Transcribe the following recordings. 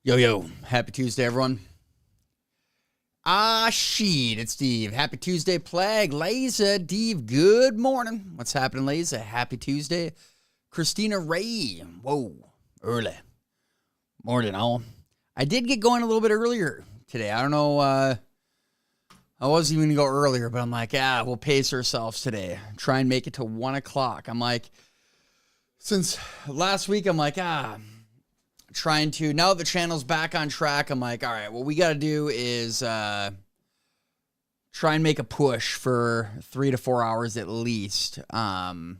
Yo, yo. Happy Tuesday, everyone. Shit. It's Steve. Happy Tuesday, Plague. Laser, Dave, good morning. What's happening, Laser? Happy Tuesday. Christina Ray. Whoa. Early. Morning, all. I did get going a little bit earlier today. I don't know. I wasn't even going to go earlier, but I'm like, we'll pace ourselves today. Try and make it to 1 o'clock. I'm like, since last week, I'm like, trying to, now that the channel's back on track, I'm like, all right, what we got to do is try and make a push for 3 to 4 hours at least, and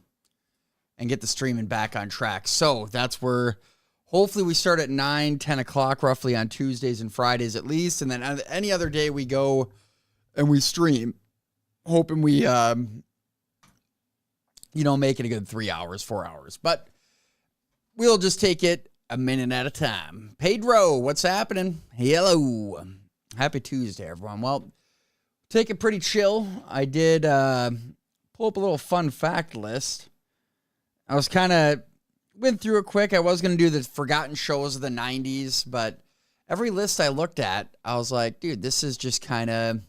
get the streaming back on track. So that's where hopefully we start at 9, 10 o'clock roughly on Tuesdays and Fridays at least. And then any other day we go and we stream, hoping we, make it a good 3 hours, 4 hours. But we'll just take it a minute at a time. Pedro, what's happening? Hello. Happy Tuesday, everyone. Well, take it pretty chill. I did pull up a little fun fact list. I was kind of went through it quick. I was going to do the forgotten shows of the 90s, but every list I looked at, I was like, dude, this is just kind of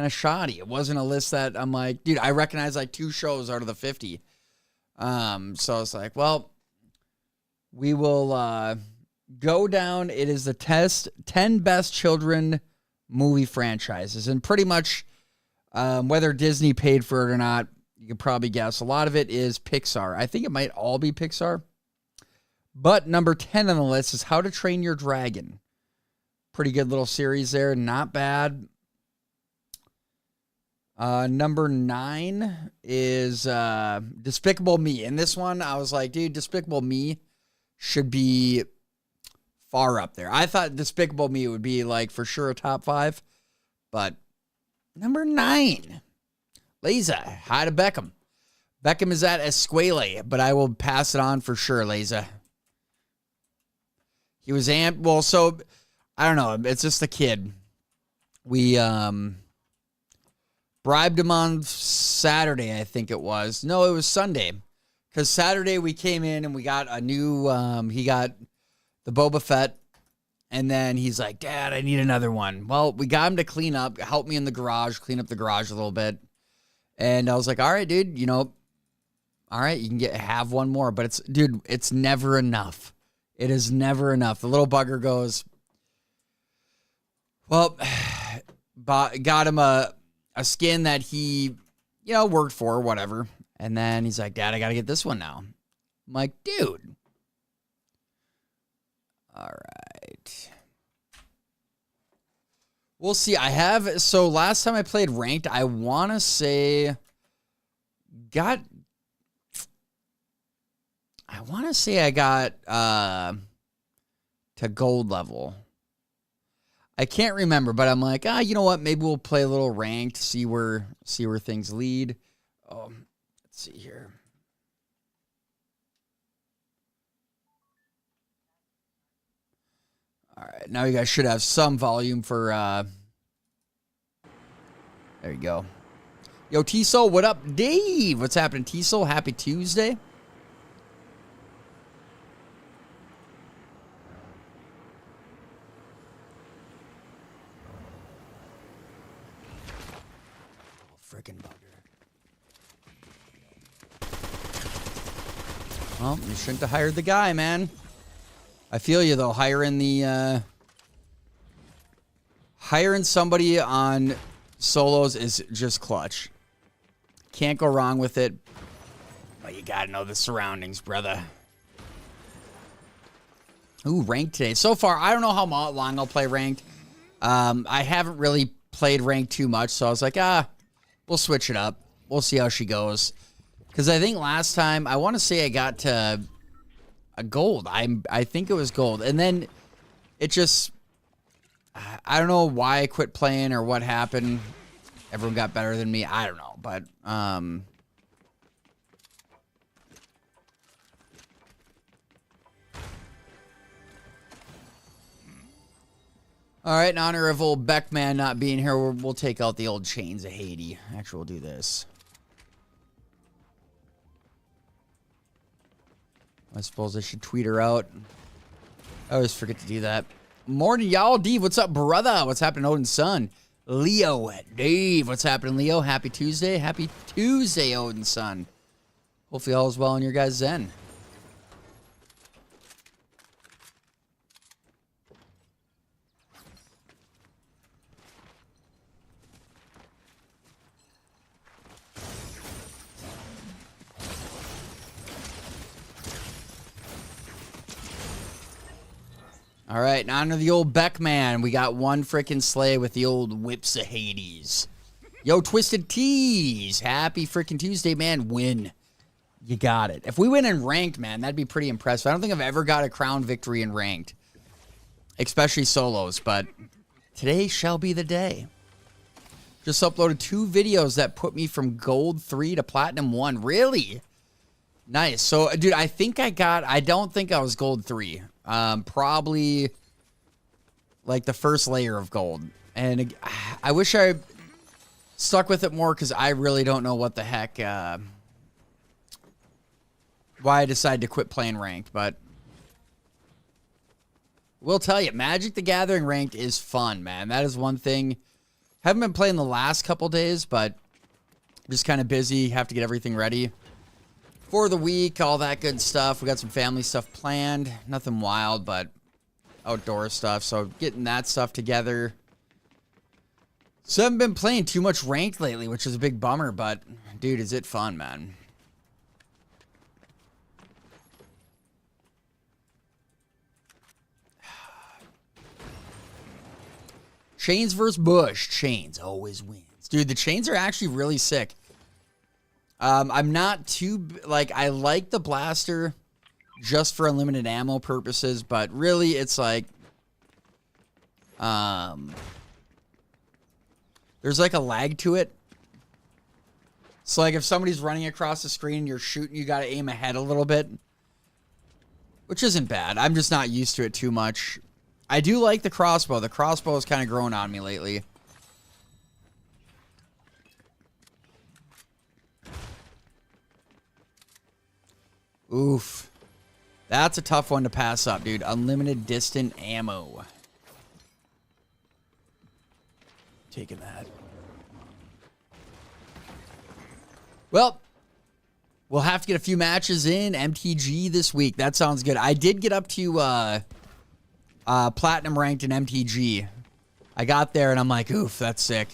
shoddy. It wasn't a list that I'm like, dude, I recognize like 2 shows out of the 50. So I was like, well, we will go down. It is the 10 best children movie franchises. And pretty much whether Disney paid for it or not, you can probably guess. A lot of it is Pixar. I think it might all be Pixar. But number 10 on the list is How to Train Your Dragon. Pretty good little series there. Not bad. Number 9 is Despicable Me. And this one, I was like, dude, Despicable Me should be far up there. I thought Despicable Me would be like for sure a top 5, but number 9, Leza. Hi to Beckham. Beckham is at Esquele, but I will pass it on for sure, Leza. He was amped. Well, so I don't know. It's just a kid. We bribed him on Saturday, I think it was. No, it was Sunday. Because Saturday we came in and we got a new, he got the Boba Fett. And then he's like, Dad, I need another one. Well, we got him to clean up, help me in the garage, clean up the garage a little bit. And I was like, all right, dude, all right, you can have one more. But it's never enough. It is never enough. The little bugger goes, well, got him a skin that he, worked for, whatever. And then he's like, Dad, I got to get this one now. I'm like, dude. All right. We'll see. So last time I played ranked, I want to say I got to gold level. I can't remember, but I'm like, you know what? Maybe we'll play a little ranked, see where things lead. Let's see here. All right, now you guys should have some volume for, there you go. Yo, T-Soul, what up? Dave, what's happening, T-Soul? Happy Tuesday. Freaking bugger. Well, you shouldn't have hired the guy, man. I feel you, though. Hiring somebody on solos is just clutch. Can't go wrong with it. But you gotta know the surroundings, brother. Ooh, ranked today. So far, I don't know how long I'll play ranked. I haven't really played ranked too much, so I was like, we'll switch it up. We'll see how she goes. Because I think last time, I want to say I got to a gold. I think it was gold. And then it just, I don't know why I quit playing or what happened. Everyone got better than me. I don't know. But, all right, in honor of old Beckman not being here, we'll take out the old chains of Haiti. Actually, we'll do this. I suppose I should tweet her out. I always forget to do that. Morning, y'all. Dave, what's up, brother? What's happening, Odin's son? Leo, Dave, what's happening, Leo? Happy Tuesday. Happy Tuesday, Odin's son. Hopefully all is well in your guys' zen. All right, in honor of the old Beckman, we got one frickin' sleigh with the old Whips of Hades. Yo, Twisted Tees, happy frickin' Tuesday, man. Win. You got it. If we win in ranked, man, that'd be pretty impressive. I don't think I've ever got a crown victory in ranked, especially solos, but today shall be the day. Just uploaded 2 videos that put me from gold 3 to platinum 1. Really? Nice. So, dude, I don't think I was gold 3. Probably like the first layer of gold. And I wish I stuck with it more because I really don't know what the heck, why I decided to quit playing ranked. But we'll tell you, Magic the Gathering ranked is fun, man. That is one thing. Haven't been playing the last couple days, but just kind of busy. Have to get everything ready for the week, all that good stuff. We got some family stuff planned. Nothing wild, but outdoor stuff. So getting that stuff together. So I haven't been playing too much ranked lately, which is a big bummer, but dude, is it fun, man. Chains versus Bush. Chains always wins. Dude, the chains are actually really sick. I'm not too, like, I like the blaster just for unlimited ammo purposes, but really it's like, there's like a lag to it. So like if somebody's running across the screen and you're shooting, you got to aim ahead a little bit, which isn't bad. I'm just not used to it too much. I do like the crossbow. The crossbow has kind of grown on me lately. Oof. That's a tough one to pass up, dude. Unlimited distant ammo. Taking that. Well, we'll have to get a few matches in MTG this week. That sounds good. I did get up to platinum ranked in MTG. I got there and I'm like, oof, that's sick.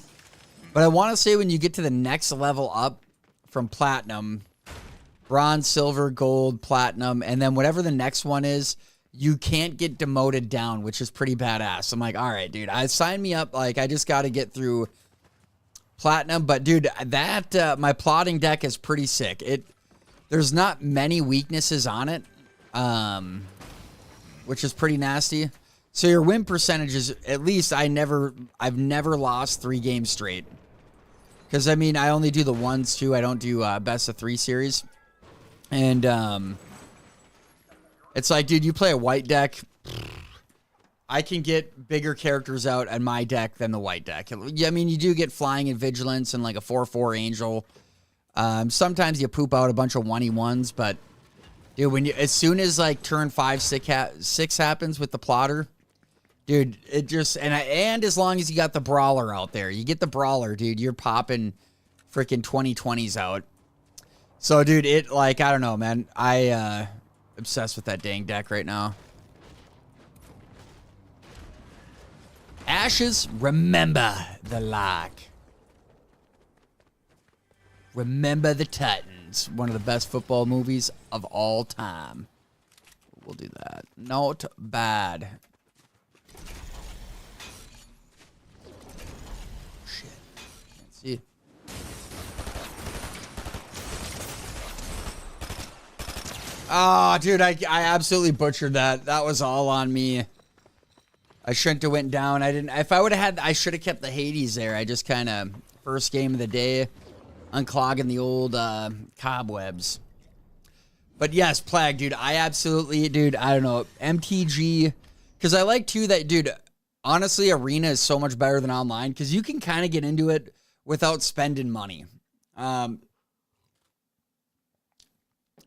But I want to say when you get to the next level up from platinum, bronze, silver, gold, platinum, and then whatever the next one is, you can't get demoted down, which is pretty badass. I'm like, all right, dude, sign me up. Like, I just got to get through platinum. But, dude, that my plotting deck is pretty sick. There's not many weaknesses on it, which is pretty nasty. So your win percentage is, at least I've never lost 3 games straight. Because, I mean, I only do the 1s, too. I don't do best of 3 series. And it's like, dude, you play a white deck, I can get bigger characters out in my deck than the white deck. I mean, you do get flying and vigilance and like a 4/4 angel. Sometimes you poop out a bunch of 1/1s, but dude, as soon as like turn 5, 6 happens with the plotter, dude, it just, and as long as you got the brawler out there, you get the brawler, dude, you're popping freaking 20/20s out. So, dude, I don't know, man. Obsessed with that dang deck right now. Ashes, remember the lock. Remember the Titans. One of the best football movies of all time. We'll do that. Not bad. Shit. Can't see. Oh, dude, I absolutely butchered that. That was all on me. I shouldn't have went down. If I would have had, I should have kept the Hades there. I just kind of, first game of the day, unclogging the old cobwebs. But yes, Plague, dude, I don't know, MTG, because I like too that, dude, honestly, Arena is so much better than online, because you can kind of get into it without spending money.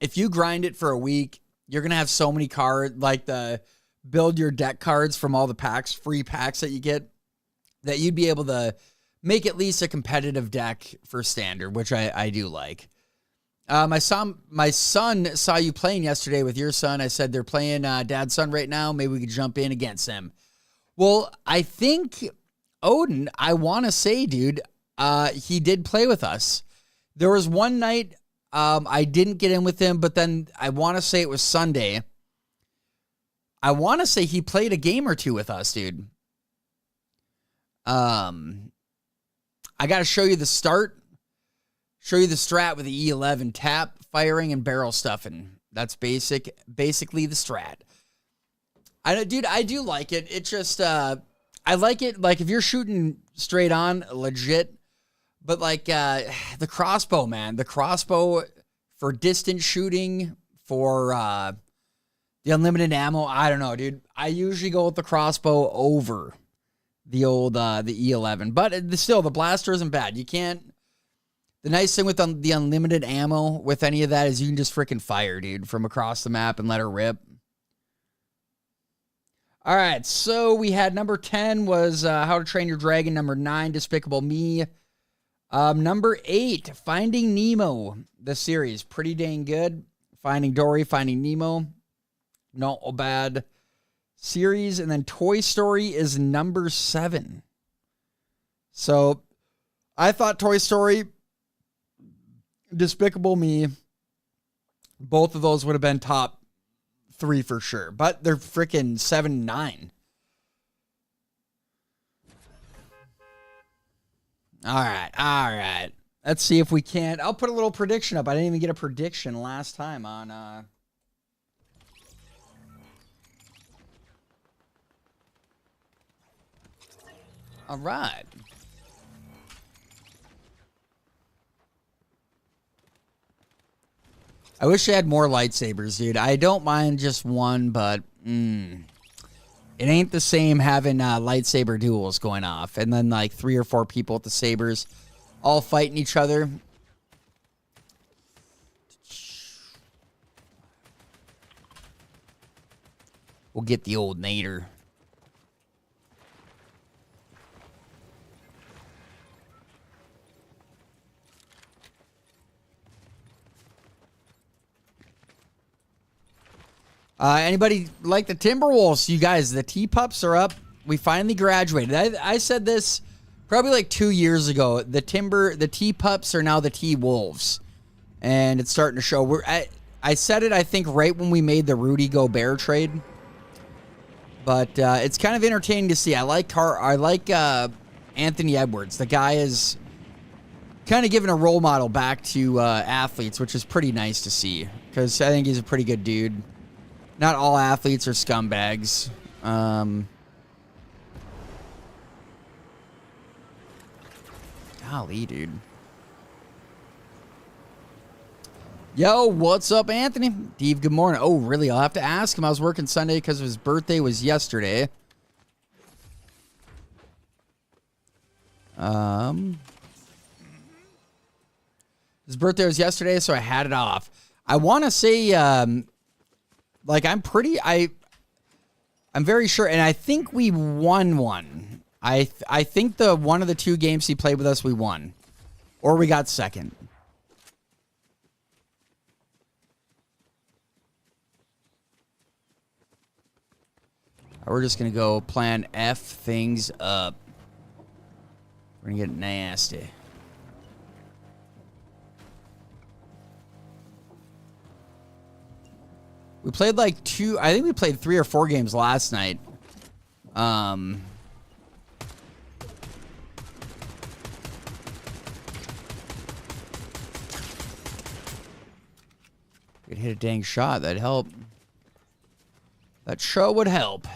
If you grind it for a week, you're going to have so many cards, like the build your deck cards from all the packs, free packs that you get, that you'd be able to make at least a competitive deck for standard, which I do like. My son saw you playing yesterday with your son. I said they're playing dad's son right now. Maybe we could jump in against them. Well, I think Odin, I want to say, dude, he did play with us. There was one night I didn't get in with him, but then I want to say it was Sunday. I want to say he played a game or two with us, dude. I got to show you the start. Show you the strat with the E11, tap, firing, and barrel stuffing. That's basically the strat. I do like it. It just, I like it, like, if you're shooting straight on, legit, but, like, the crossbow, man. The crossbow for distance shooting, for the unlimited ammo, I don't know, dude. I usually go with the crossbow over the old, the E11. But still, the blaster isn't bad. You can't... The nice thing with the unlimited ammo with any of that is you can just freaking fire, dude, from across the map and let her rip. All right, so we had number 10 was How to Train Your Dragon. Number 9, Despicable Me. Number 8, Finding Nemo, the series. Pretty dang good. Finding Dory, Finding Nemo. Not a bad series. And then Toy Story is number 7. So I thought Toy Story... Despicable Me, both of those would have been top 3 for sure, but they're freaking 7, 9. All right. Let's see if we can't. I'll put a little prediction up. I didn't even get a prediction last time on. All right. I wish I had more lightsabers, dude. I don't mind just one, but it ain't the same having lightsaber duels going off. And then like 3 or 4 people with the sabers all fighting each other. We'll get the old Nader. Anybody like the Timberwolves? You guys, the T-Pups are up. We finally graduated. I said this probably like 2 years ago. The T-Pups are now the T-Wolves. And it's starting to show. I said it, I think, right when we made the Rudy Gobert trade. But it's kind of entertaining to see. I like Anthony Edwards. The guy is kind of giving a role model back to athletes, which is pretty nice to see. Because I think he's a pretty good dude. Not all athletes are scumbags. Golly, dude. Yo, what's up, Anthony? Steve, good morning. Oh, really? I'll have to ask him. I was working Sunday because his birthday was yesterday. His birthday was yesterday, so I had it off. I want to say... Like, I'm very sure, and I think we won one. I think the one of the 2 games he played with us, we won. Or we got second. We're just going to go plan F things up. We're going to get nasty. We played like I think we played 3 or 4 games last night. Could hit a dang shot. That'd help. That sure would help.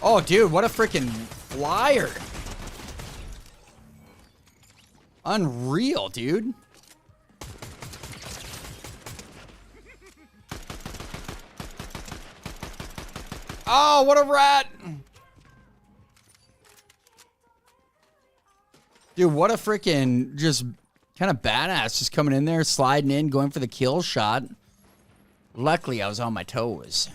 Oh, dude, what a freaking flyer. Unreal, dude. Oh, what a rat. Dude, what a freaking just Kind of badass, just coming in there, sliding in, going for the kill shot. Luckily, I was on my toes.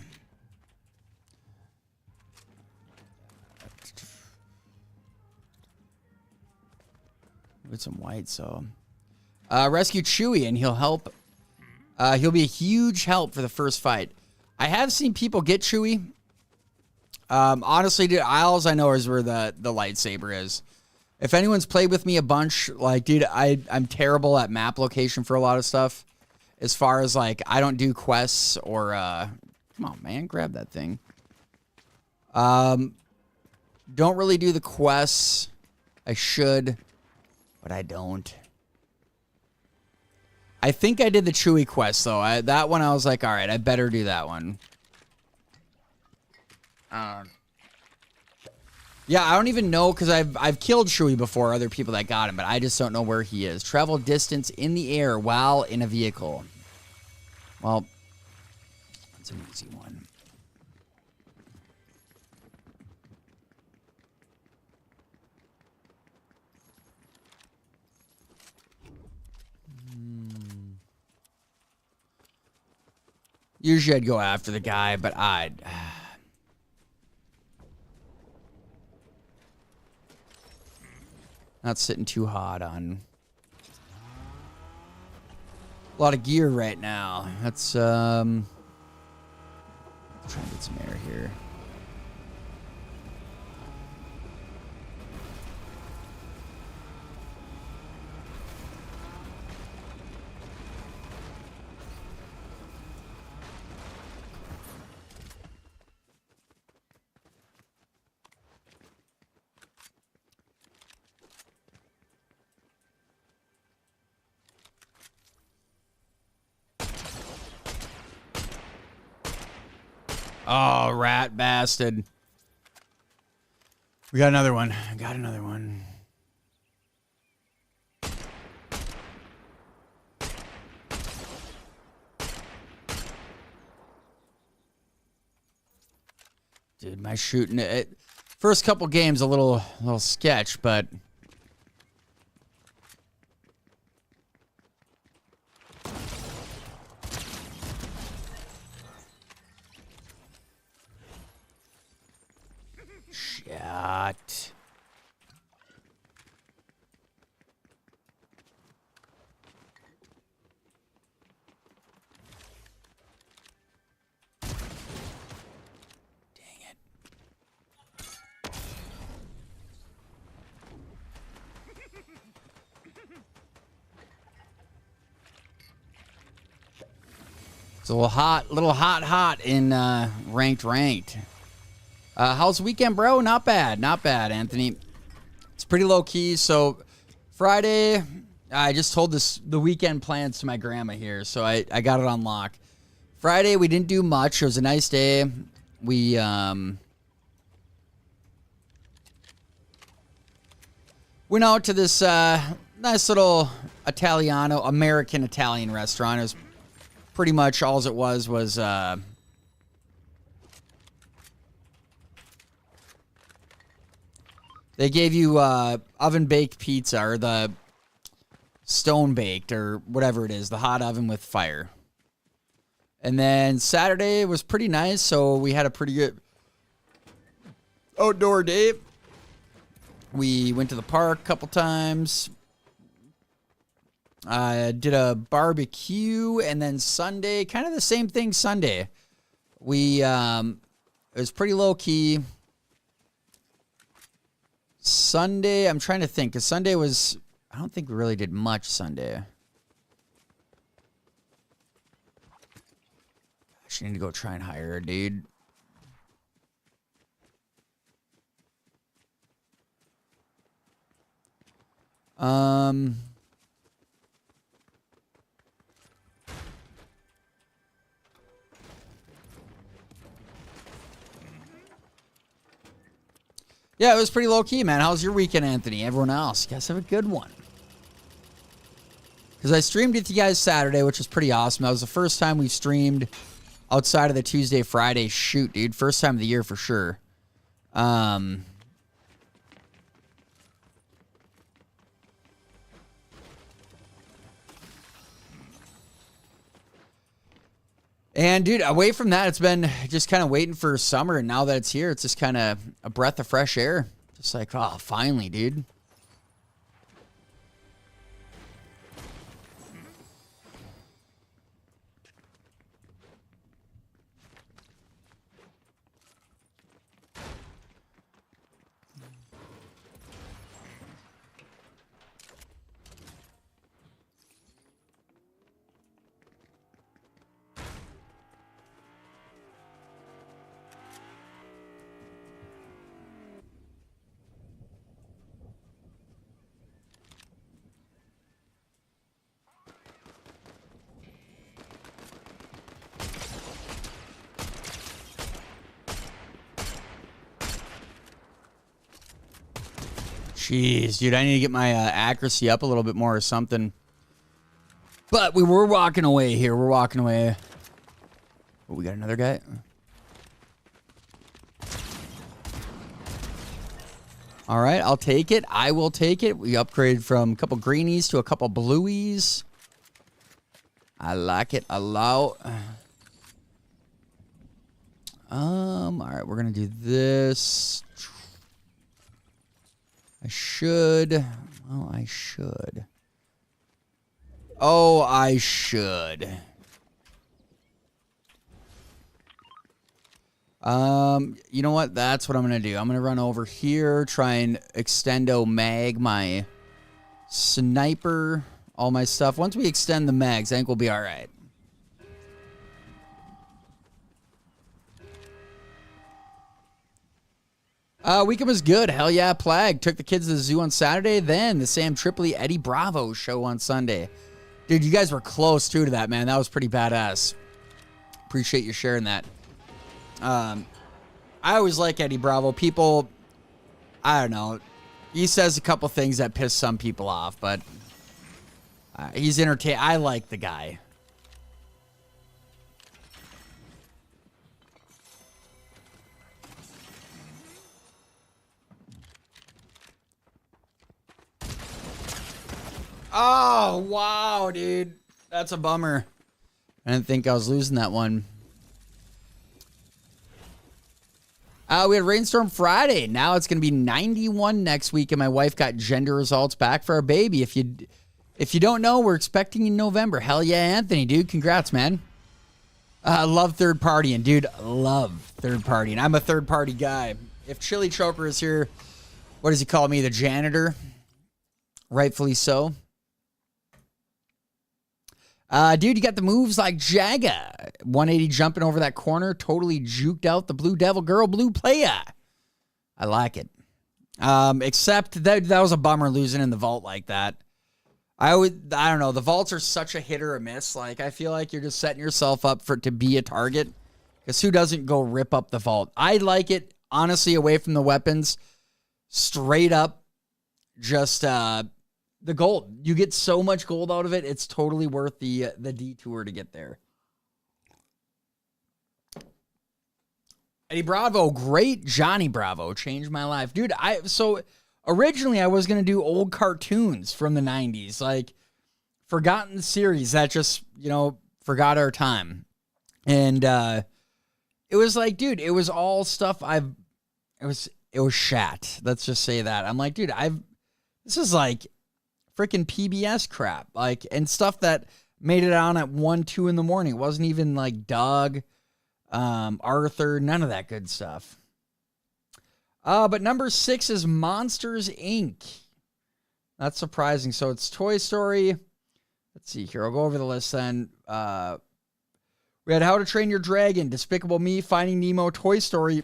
With some white, so. Rescue Chewie, and he'll help. He'll be a huge help for the first fight. I have seen people get Chewie. Honestly, dude, Isles I know is where the lightsaber is. If anyone's played with me a bunch, like, dude, I'm terrible at map location for a lot of stuff. As far as, like, I don't do quests or, come on, man, grab that thing. Don't really do the quests. I should, but I don't. I think I did the Chewie quest, though. That one, I was like, all right, I better do that one. Yeah, I don't even know, because I've killed Chewie before, other people that got him, but I just don't know where he is. Travel distance in the air while in a vehicle. Well, that's an easy one. Usually I'd go after the guy, but I'd... Not sitting too hot on a lot of gear right now. Let's try and get some air here. Oh, rat bastard. We got another one. Got another one. Dude, my shooting first couple games a little sketch, but shit. It's a little hot in ranked. How's the weekend, bro? Not bad, Anthony. It's pretty low key. So Friday, I just told the weekend plans to my grandma here, so I got it on lock. Friday, we didn't do much. It was a nice day. We went out to this nice little American Italian restaurant. It was pretty much all it was they gave you oven-baked pizza, or the stone-baked, or whatever it is, the hot oven with fire. And then Saturday was pretty nice, so we had a pretty good outdoor day. We went to the park a couple times. Did a barbecue, and then Sunday, kind of the same thing Sunday. It was pretty low-key. Sunday, I'm trying to think, because Sunday was, I don't think we really did much Sunday. Actually, need to go try and hire a dude. Yeah, it was pretty low-key, man. How was your weekend, Anthony? Everyone else? You guys have a good one. Because I streamed with you guys Saturday, which was pretty awesome. That was the first time we've streamed outside of the Tuesday, Friday shoot, dude. First time of the year for sure. And, dude, away from that, it's been just kind of waiting for summer. And now that it's here, it's just kind of a breath of fresh air. Just like, oh, finally, dude. Jeez, dude, I need to get my accuracy up a little bit more or something. But we were walking away here. We're walking away. Oh, we got another guy. All right, I'll take it. I will take it. We upgraded from a couple greenies to a couple blueies. I like it a lot. All right, we're going to do this. I should. Well, I should. Oh, I should. You know what? That's what I'm going to do. I'm going to run over here, try and extendo mag my sniper, all my stuff. Once we extend the mags, I think we'll be all right. Weekend was good. Hell yeah, Plague. Took the kids to the zoo on Saturday. Then the Sam Tripoli Eddie Bravo show on Sunday. Dude, you guys were close too to that, man. That was pretty badass. Appreciate you sharing that. I always like Eddie Bravo. People, I don't know. He says a couple things that piss some people off, but he's entertaining. I like the guy. Oh, wow, dude. That's a bummer. I didn't think I was losing that one. We had rainstorm Friday. Now it's going to be 91 next week, and my wife got gender results back for our baby. If you don't know, we're expecting in November. Hell yeah, Anthony, dude. Congrats, man. Love third partying, dude. Love third partying. I'm a third party guy. If Chili Choker is here, what does he call me? The janitor? Rightfully so. Dude, you got the moves like Jaga. 180 jumping over that corner. Totally juked out the Blue Devil girl, Blue Playa. I like it. Except that was a bummer losing in the vault like that. I don't know. The vaults are such a hit or a miss. Like, I feel like you're just setting yourself up to be a target. Because who doesn't go rip up the vault? I like it, honestly, away from the weapons. Straight up, just the gold. You get so much gold out of it. It's totally worth the detour to get there. Eddie Bravo, great. Johnny Bravo changed my life. Dude, so originally I was going to do old cartoons from the 90s, like forgotten series that just, forgot our time. And it was like, dude, it was all stuff it was shat. Let's just say that. I'm like, dude, this is like freaking PBS crap, like, and stuff that made it on at 1, 2 in the morning. It wasn't even like Doug, Arthur, none of that good stuff. But number 6 is Monsters, Inc. That's surprising. So it's Toy Story. Let's see here. I'll go over the list then. We had How to Train Your Dragon, Despicable Me, Finding Nemo, Toy Story.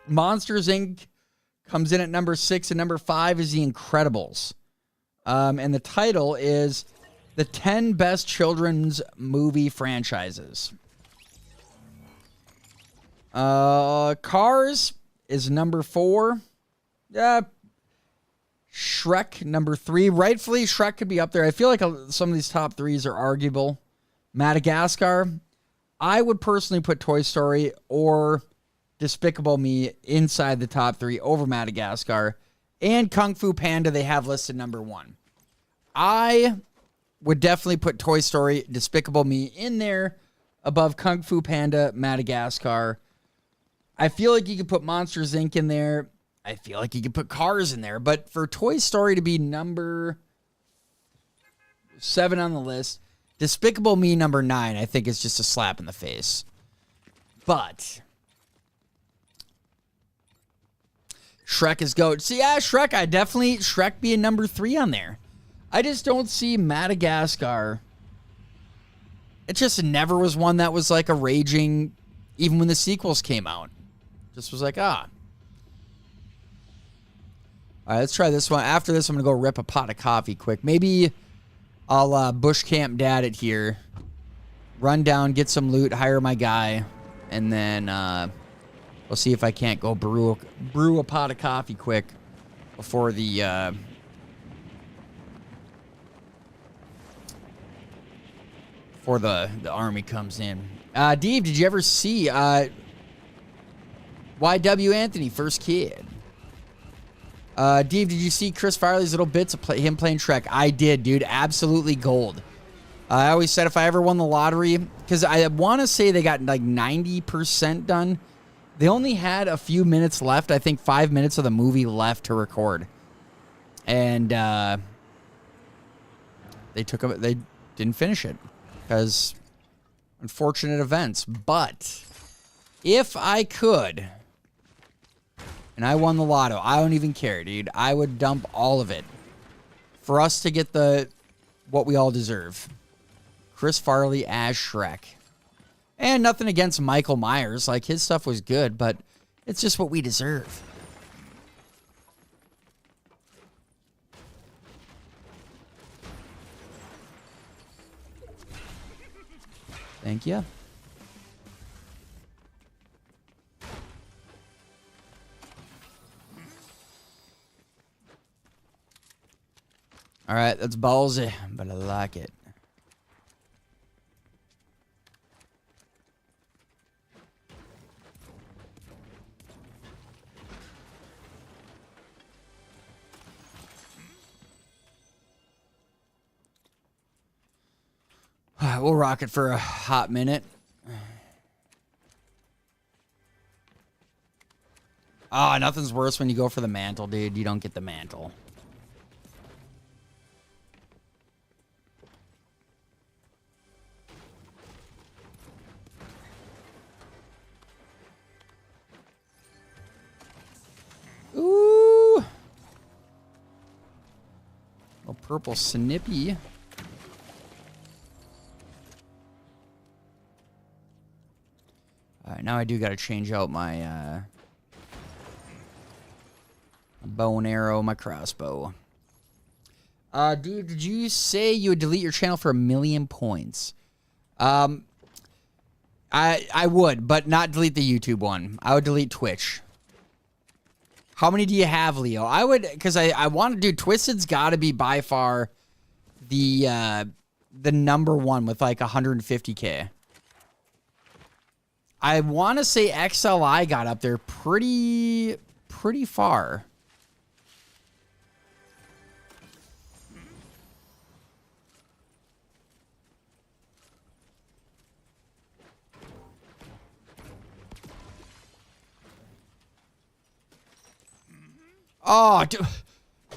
Monsters, Inc. comes in at number 6, and number 5 is The Incredibles. And the title is The 10 Best Children's Movie Franchises. Cars is number 4. Shrek, number 3. Rightfully, Shrek could be up there. I feel like some of these top 3s are arguable. Madagascar. I would personally put Toy Story or Despicable Me inside the top 3 over Madagascar. And Kung Fu Panda, they have listed number 1. I would definitely put Toy Story, Despicable Me in there above Kung Fu Panda, Madagascar. I feel like you could put Monsters, Inc. in there. I feel like you could put Cars in there. But for Toy Story to be number 7 on the list, Despicable Me number 9, I think is just a slap in the face. But Shrek is GOAT. See, yeah, Shrek, Shrek being number 3 on there. I just don't see Madagascar. It just never was one that was like a raging, even when the sequels came out. Just was like, ah. All right, let's try this one. After this, I'm going to go rip a pot of coffee quick. Maybe I'll bush camp dad it here. Run down, get some loot, hire my guy. And then we'll see if I can't go brew a pot of coffee quick before the army comes in. Dave, did you ever see YW Anthony, first kid? Dave, did you see Chris Farley's little bits of him playing Shrek? I did, dude. Absolutely gold. I always said if I ever won the lottery, because I want to say they got like 90% done. They only had a few minutes left. I think 5 minutes of the movie left to record. And they didn't finish it because unfortunate events. But if I could, and I won the lotto, I don't even care, dude. I would dump all of it for us to get what we all deserve. Chris Farley as Shrek. And nothing against Michael Myers. Like, his stuff was good, but it's just what we deserve. Thank you. All right, that's ballsy, but I like it. All right, we'll rock it for a hot minute. Ah, nothing's worse when you go for the mantle, dude. You don't get the mantle. Ooh. A purple snippy. All right, now I do got to change out my bow and arrow, my crossbow. Dude, did you say you would delete your channel for 1 million points? I would, but not delete the YouTube one. I would delete Twitch. How many do you have, Leo? I would, because I want to do Twisted's got to be by far the number one with like 150K. I want to say XLI got up there pretty far. Oh, dude,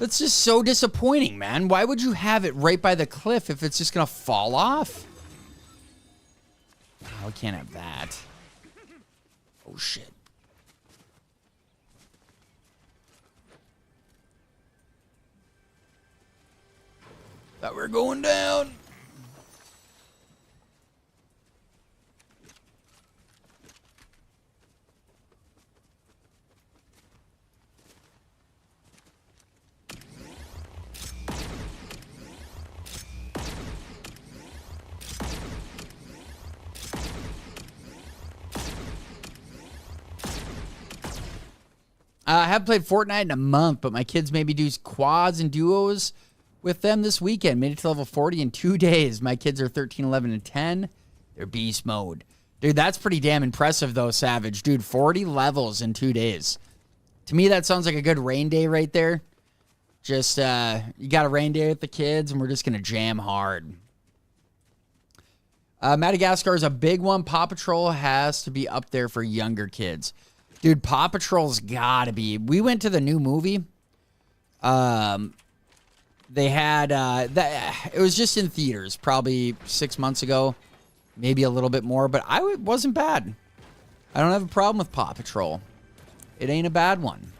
that's just so disappointing, man. Why would you have it right by the cliff if it's just going to fall off? Oh, I can't have that. Oh, shit. Thought we were going down. I haven't played Fortnite in a month, but my kids maybe do quads and duos with them this weekend. Made it to level 40 in 2 days. My kids are 13, 11, and 10. They're beast mode. Dude, that's pretty damn impressive, though, Savage. Dude, 40 levels in 2 days. To me, that sounds like a good rain day right there. Just, you got a rain day with the kids, and we're just going to jam hard. Madagascar is a big one. Paw Patrol has to be up there for younger kids. Dude, Paw Patrol's gotta be. We went to the new movie. They had, it was just in theaters probably 6 months ago. Maybe a little bit more, but it wasn't bad. I don't have a problem with Paw Patrol. It ain't a bad one.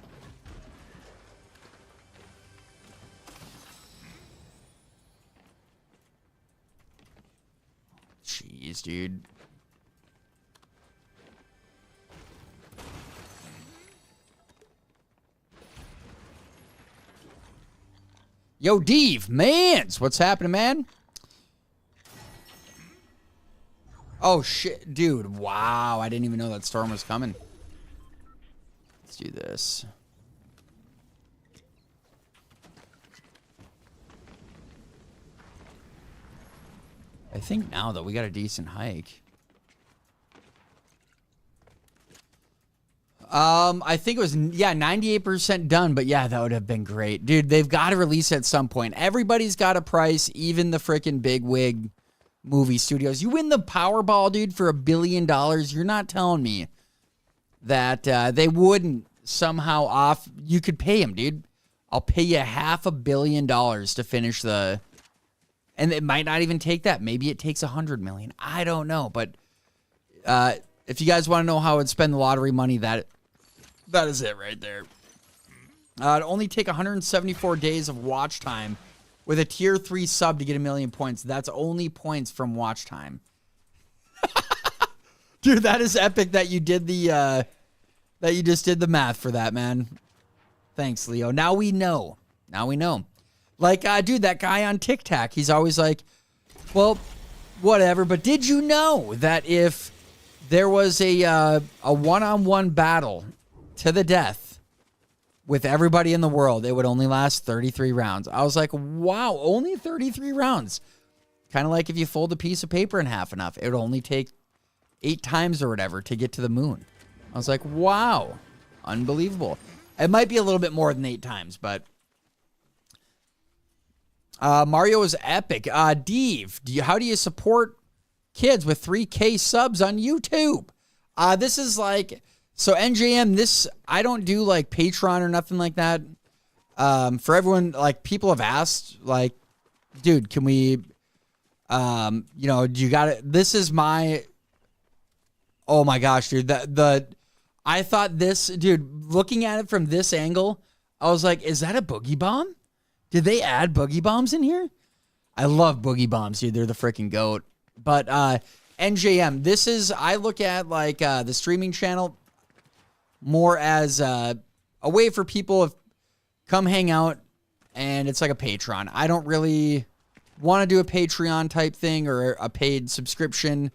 Jeez, dude. Yo, Dave, mans, what's happening, man? Oh, shit, dude. Wow, I didn't even know that storm was coming. Let's do this. I think now, though, we got a decent hike. I think it was, 98% done, but yeah, that would have been great. Dude, they've got to release it at some point. Everybody's got a price, even the freaking big wig movie studios. You win the Powerball, dude, for $1 billion. You're not telling me that they wouldn't somehow off. You could pay them, dude. I'll pay you $500 million to finish the... And it might not even take that. Maybe it takes $100 million. I don't know. But if you guys want to know how I'd spend the lottery money, that is it right there. It'd only take 174 days of watch time with a tier 3 sub to get 1 million points. That's only points from watch time. Dude, that is epic that you did that you just did the math for that, man. Thanks, Leo. Now we know. Like, dude, that guy on TikTok, he's always like, well, whatever. But did you know that if there was a one-on-one battle to the death with everybody in the world, it would only last 33 rounds? I was like, wow, only 33 rounds. Kind of like if you fold a piece of paper in half enough, it would only take 8 times or whatever to get to the moon. I was like, wow, unbelievable. It might be a little bit more than 8 times, but... Mario is epic. Dave, how do you support kids with 3K subs on YouTube? This is like, so NJM, I don't do like Patreon or nothing like that. For everyone, like people have asked, like, dude, can we, do you got it? This is my, oh my gosh, dude, I thought this, dude, looking at it from this angle, I was like, is that a boogie bomb? Did they add boogie bombs in here? I love boogie bombs, dude. They're the freaking goat. But NJM, I look at like the streaming channel more as a way for people to come hang out, and it's like a Patreon. I don't really want to do a Patreon type thing or a paid subscription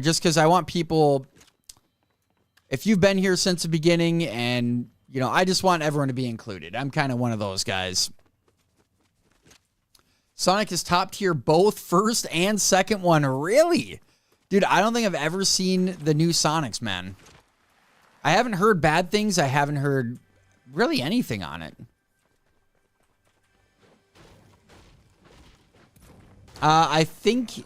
just because I want people, if you've been here since the beginning, and, I just want everyone to be included. I'm kind of one of those guys. Sonic is top tier, both first and second one. Really? Dude, I don't think I've ever seen the new Sonics, man. I haven't heard bad things. I haven't heard really anything on it. I think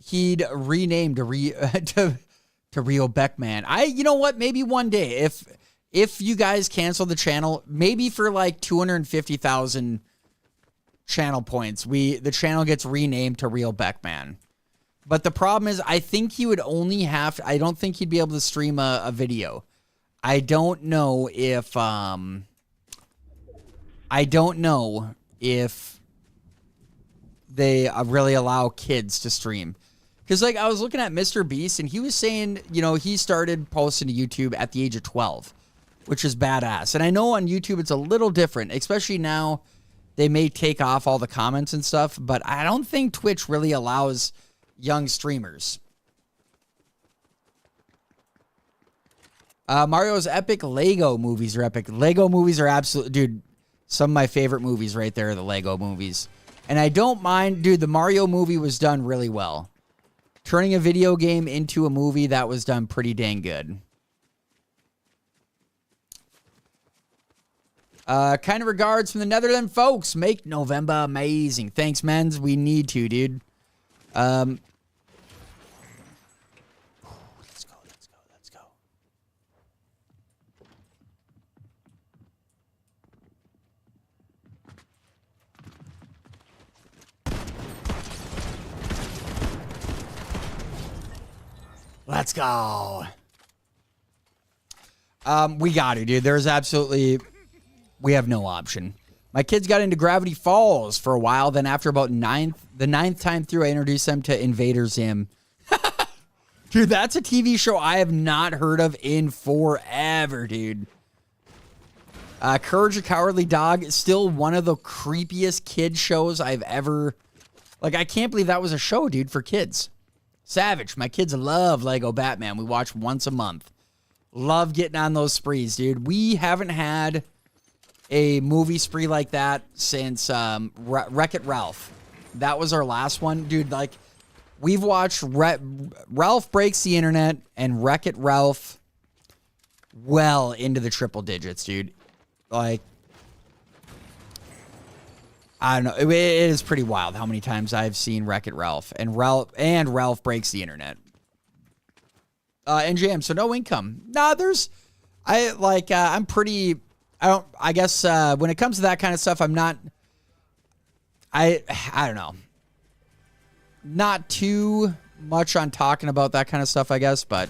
he'd rename to Rio Beckman. You know what? Maybe one day, if you guys cancel the channel, maybe for like 250,000 channel points, the channel gets renamed to Real Beckman. But the problem is, I think he would only have I don't think he'd be able to stream a video. I don't know if they really allow kids to stream. Because like I was looking at Mr. Beast, and he was saying, he started posting to YouTube at the age of 12, which is badass. And I know on YouTube it's a little different, especially now. They may take off all the comments and stuff, but I don't think Twitch really allows young streamers. Mario's epic. Lego movies are epic. Lego movies are absolute, dude. Some of my favorite movies right there are the Lego movies. And I don't mind, dude, the Mario movie was done really well. Turning a video game into a movie, that was done pretty dang good. Kind of regards from the Netherlands folks. Make November amazing. Thanks, mens. We need to, dude. Let's go. Let's go. We got to, dude. There's absolutely, we have no option. My kids got into Gravity Falls for a while. Then after about the ninth time through, I introduced them to Invader Zim. Dude, that's a TV show I have not heard of in forever, dude. Courage the Cowardly Dog is still one of the creepiest kid shows I've ever... Like, I can't believe that was a show, dude, for kids. Savage. My kids love Lego Batman. We watch once a month. Love getting on those sprees, dude. We haven't had a movie spree like that since Wreck-It Ralph. That was our last one. Dude, like, we've watched Ralph Breaks the Internet and Wreck-It Ralph well into the triple digits, dude. Like, I don't know. It is pretty wild how many times I've seen Wreck-It Ralph and Ralph Breaks the Internet. NJM, so no income. Nah, I'm pretty, I guess when it comes to that kind of stuff, I'm not, I don't know. Not too much on talking about that kind of stuff, I guess, but.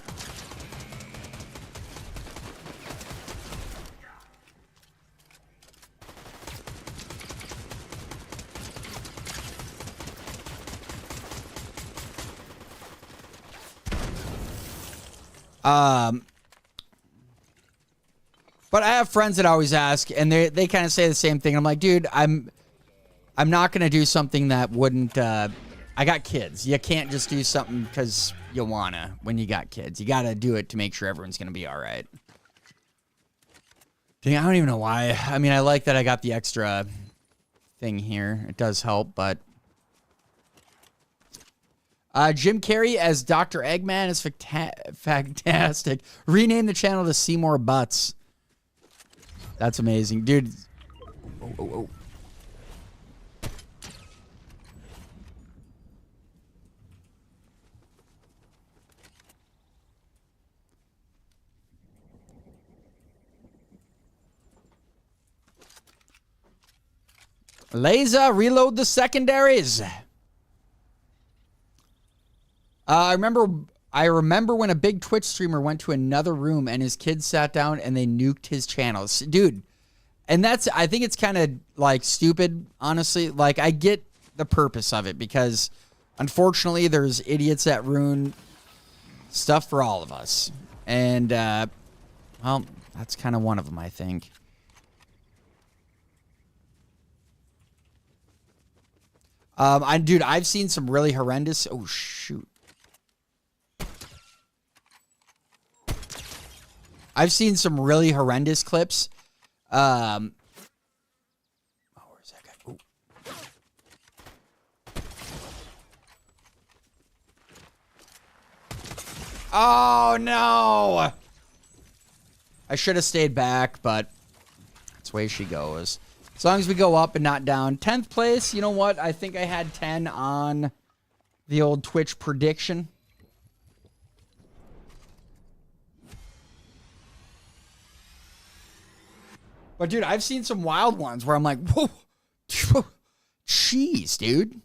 But I have friends that always ask, and they kind of say the same thing. I'm like, dude, I'm not going to do something that wouldn't, I got kids. You can't just do something because you want to when you got kids. You got to do it to make sure everyone's going to be all right. Dang, I don't even know why. I mean, I like that I got the extra thing here. It does help, but. Jim Carrey as Dr. Eggman is fantastic. Rename the channel to Seymour Butts. That's amazing. Dude. Oh. Laser, reload the secondaries. I remember when a big Twitch streamer went to another room and his kids sat down and they nuked his channels. Dude, and I think it's kind of like stupid, honestly. Like, I get the purpose of it because unfortunately there's idiots that ruin stuff for all of us. And, well, that's kind of one of them, I think. Dude, I've seen some really horrendous. Oh, shoot. I've seen some really horrendous clips. Oh, where's that guy? Ooh. Oh, no. I should have stayed back, but that's the way she goes. As long as we go up and not down. 10th place, you know what? I think I had 10 on the old Twitch prediction. But, dude, I've seen some wild ones where I'm like, whoa, jeez, dude.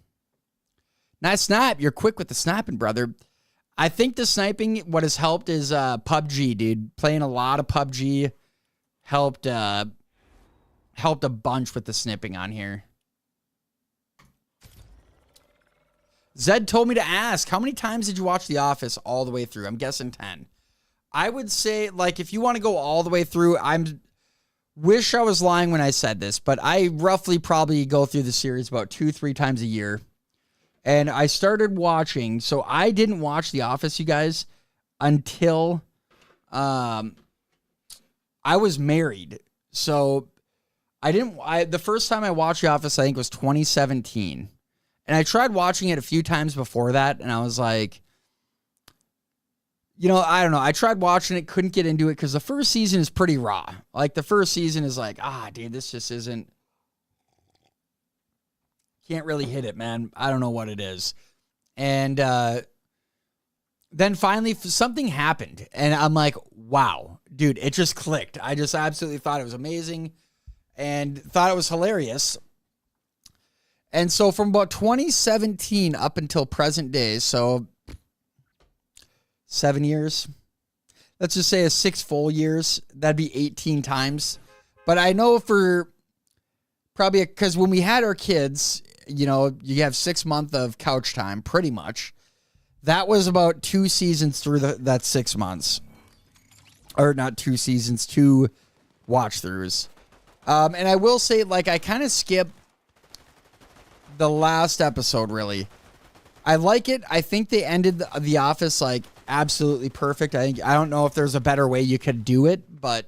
Nice snipe. You're quick with the sniping, brother. I think the sniping, what has helped is PUBG, dude. Playing a lot of PUBG helped a bunch with the snipping on here. Zed told me to ask, how many times did you watch The Office all the way through? I'm guessing 10. I would say, like, if you want to go all the way through, wish I was lying when I said this, but I roughly probably go through the series about 2-3 times a year. And I started watching, so I didn't watch The Office, you guys, until I was married. So the first time I watched The Office, I think, was 2017. And I tried watching it a few times before that, and I was like, you know, I don't know. I tried watching it, couldn't get into it because the first season is pretty raw. Like, the first season is like, dude, this just isn't. Can't really hit it, man. I don't know what it is. And then finally something happened. And I'm like, wow, dude, it just clicked. I just absolutely thought it was amazing and thought it was hilarious. And so from about 2017 up until present day, so 7 years, let's just say 6 full years, that'd be 18 times. But I know for probably, because when we had our kids, you know, you have 6 months of couch time, pretty much. That was about 2 seasons through that 6 months. Or not 2 seasons, 2 watch throughs. And I will say, like, I kind of skipped the last episode, really. I like it. I think they ended The Office, like, absolutely perfect. I don't know if there's a better way you could do it, but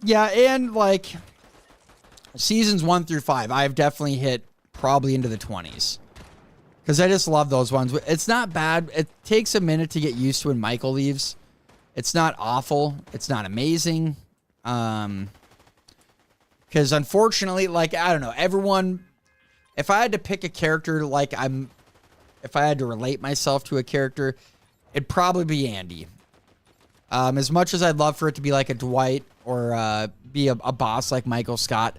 yeah, and like seasons 1 through 5, I've definitely hit probably into the 20s because I just love those ones. It's not bad. It takes a minute to get used to when Michael leaves. It's not awful. It's not amazing. Because unfortunately, like, I don't know, everyone, if I had to pick a character, like if I had to relate myself to a character, it'd probably be Andy. As much as I'd love for it to be like a Dwight or be a boss like Michael Scott,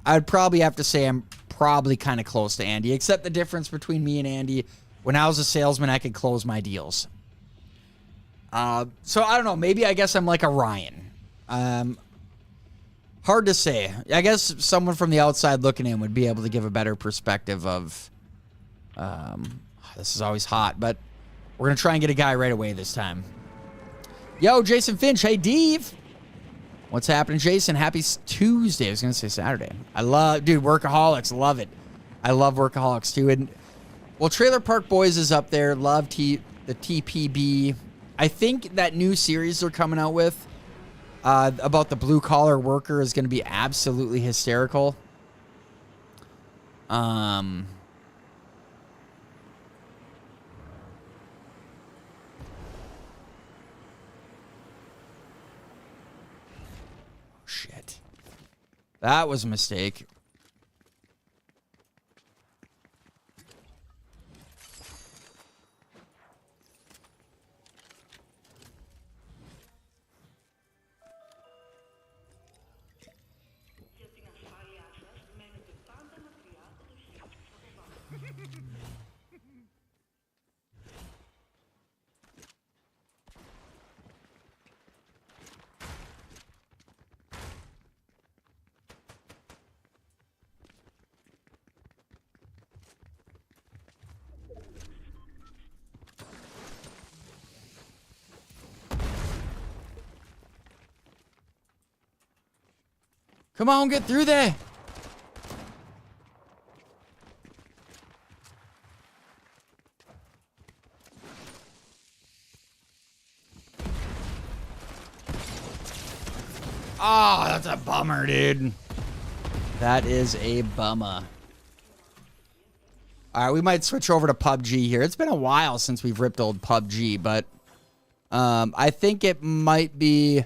I'd probably have to say I'm probably kind of close to Andy, except the difference between me and Andy, when I was a salesman, I could close my deals. So I don't know. Maybe I guess I'm like a Ryan. Hard to say. I guess someone from the outside looking in would be able to give a better perspective of, this is always hot, but we're going to try and get a guy right away this time. Yo, Jason Finch. Hey, Dave. What's happening, Jason? Happy Tuesday. I was going to say Saturday. Dude, Workaholics. Love it. I love Workaholics too. And, well, Trailer Park Boys is up there. Love the TPB. I think that new series they're coming out with about the blue collar worker is going to be absolutely hysterical. Oh, shit. That was a mistake. Come on, get through there. Oh, that's a bummer, dude. That is a bummer. All right, we might switch over to PUBG here. It's been a while since we've ripped old PUBG, but I think it might be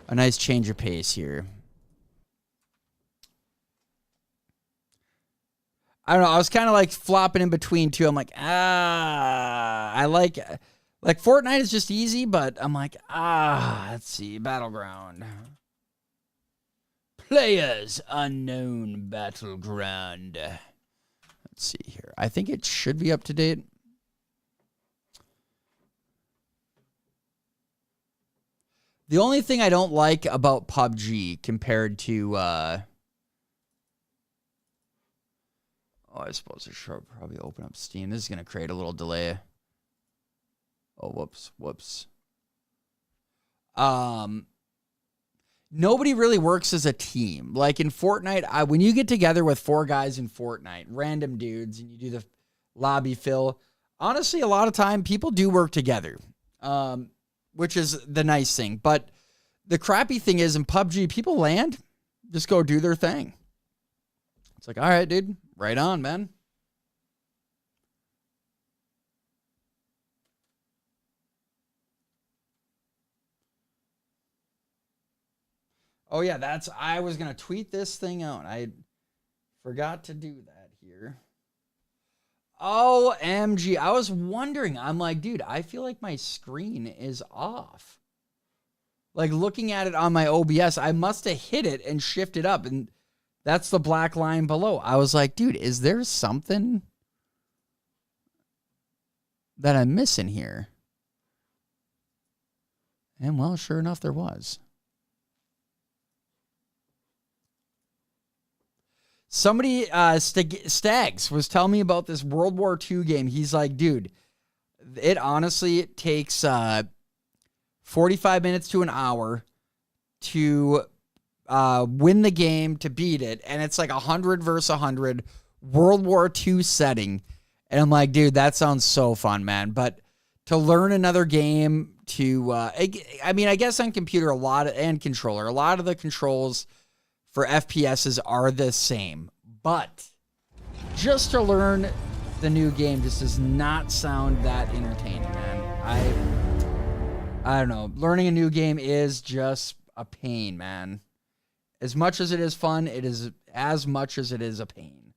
a nice change of pace here. I don't know. I was kind of like flopping in between two. I'm like, I like Fortnite is just easy, but I'm like, let's see. Battleground. Players unknown battleground. Let's see here. I think it should be up to date. The only thing I don't like about PUBG compared to I suppose I should probably open up Steam. This is going to create a little delay. Oh, whoops. Nobody really works as a team. Like in Fortnite, when you get together with 4 guys in Fortnite, random dudes, and you do the lobby fill, honestly, a lot of time people do work together, which is the nice thing. But the crappy thing is in PUBG, people land, just go do their thing. It's like, all right, dude, right on, man. Oh, yeah, I was going to tweet this thing out. I forgot to do that here. OMG. I was wondering. I'm like, dude, I feel like my screen is off. Like, looking at it on my OBS, I must have hit it and shifted up, and that's the black line below. I was like, dude, is there something that I'm missing here? And, well, sure enough, there was. Somebody, Stags, was telling me about this World War II game. He's like, dude, it honestly takes 45 minutes to an hour to win the game, to beat it. And it's like 100 versus 100, World War II setting. And I'm like, dude, that sounds so fun, man. But to learn another game, I mean, I guess on computer and controller, a lot of the controls for FPSs are the same. But just to learn the new game just does not sound that entertaining, man. I don't know. Learning a new game is just a pain, man. As much as it is fun, it is as much as it is a pain.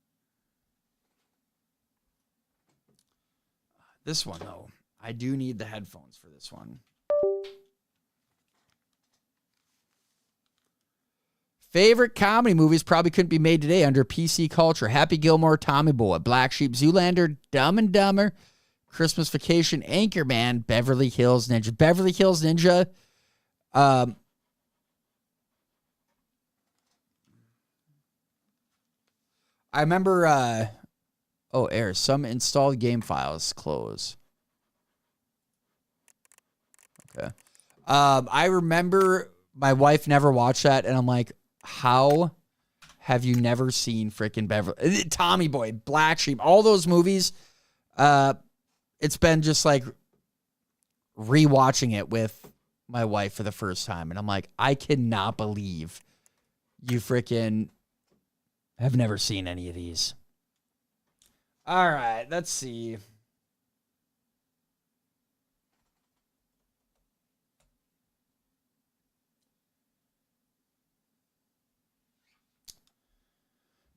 This one, though, I do need the headphones for this one. Favorite comedy movies probably couldn't be made today under PC culture. Happy Gilmore, Tommy Boy, Black Sheep, Zoolander, Dumb and Dumber, Christmas Vacation, Anchorman, Beverly Hills Ninja. Beverly Hills Ninja. I remember, error. Some installed game files close. Okay. I remember my wife never watched that, and I'm like, how have you never seen freaking Beverly? Tommy Boy, Black Sheep, all those movies. It's been just like rewatching it with my wife for the first time, and I'm like, I cannot believe you freaking have never seen any of these. All right, let's see.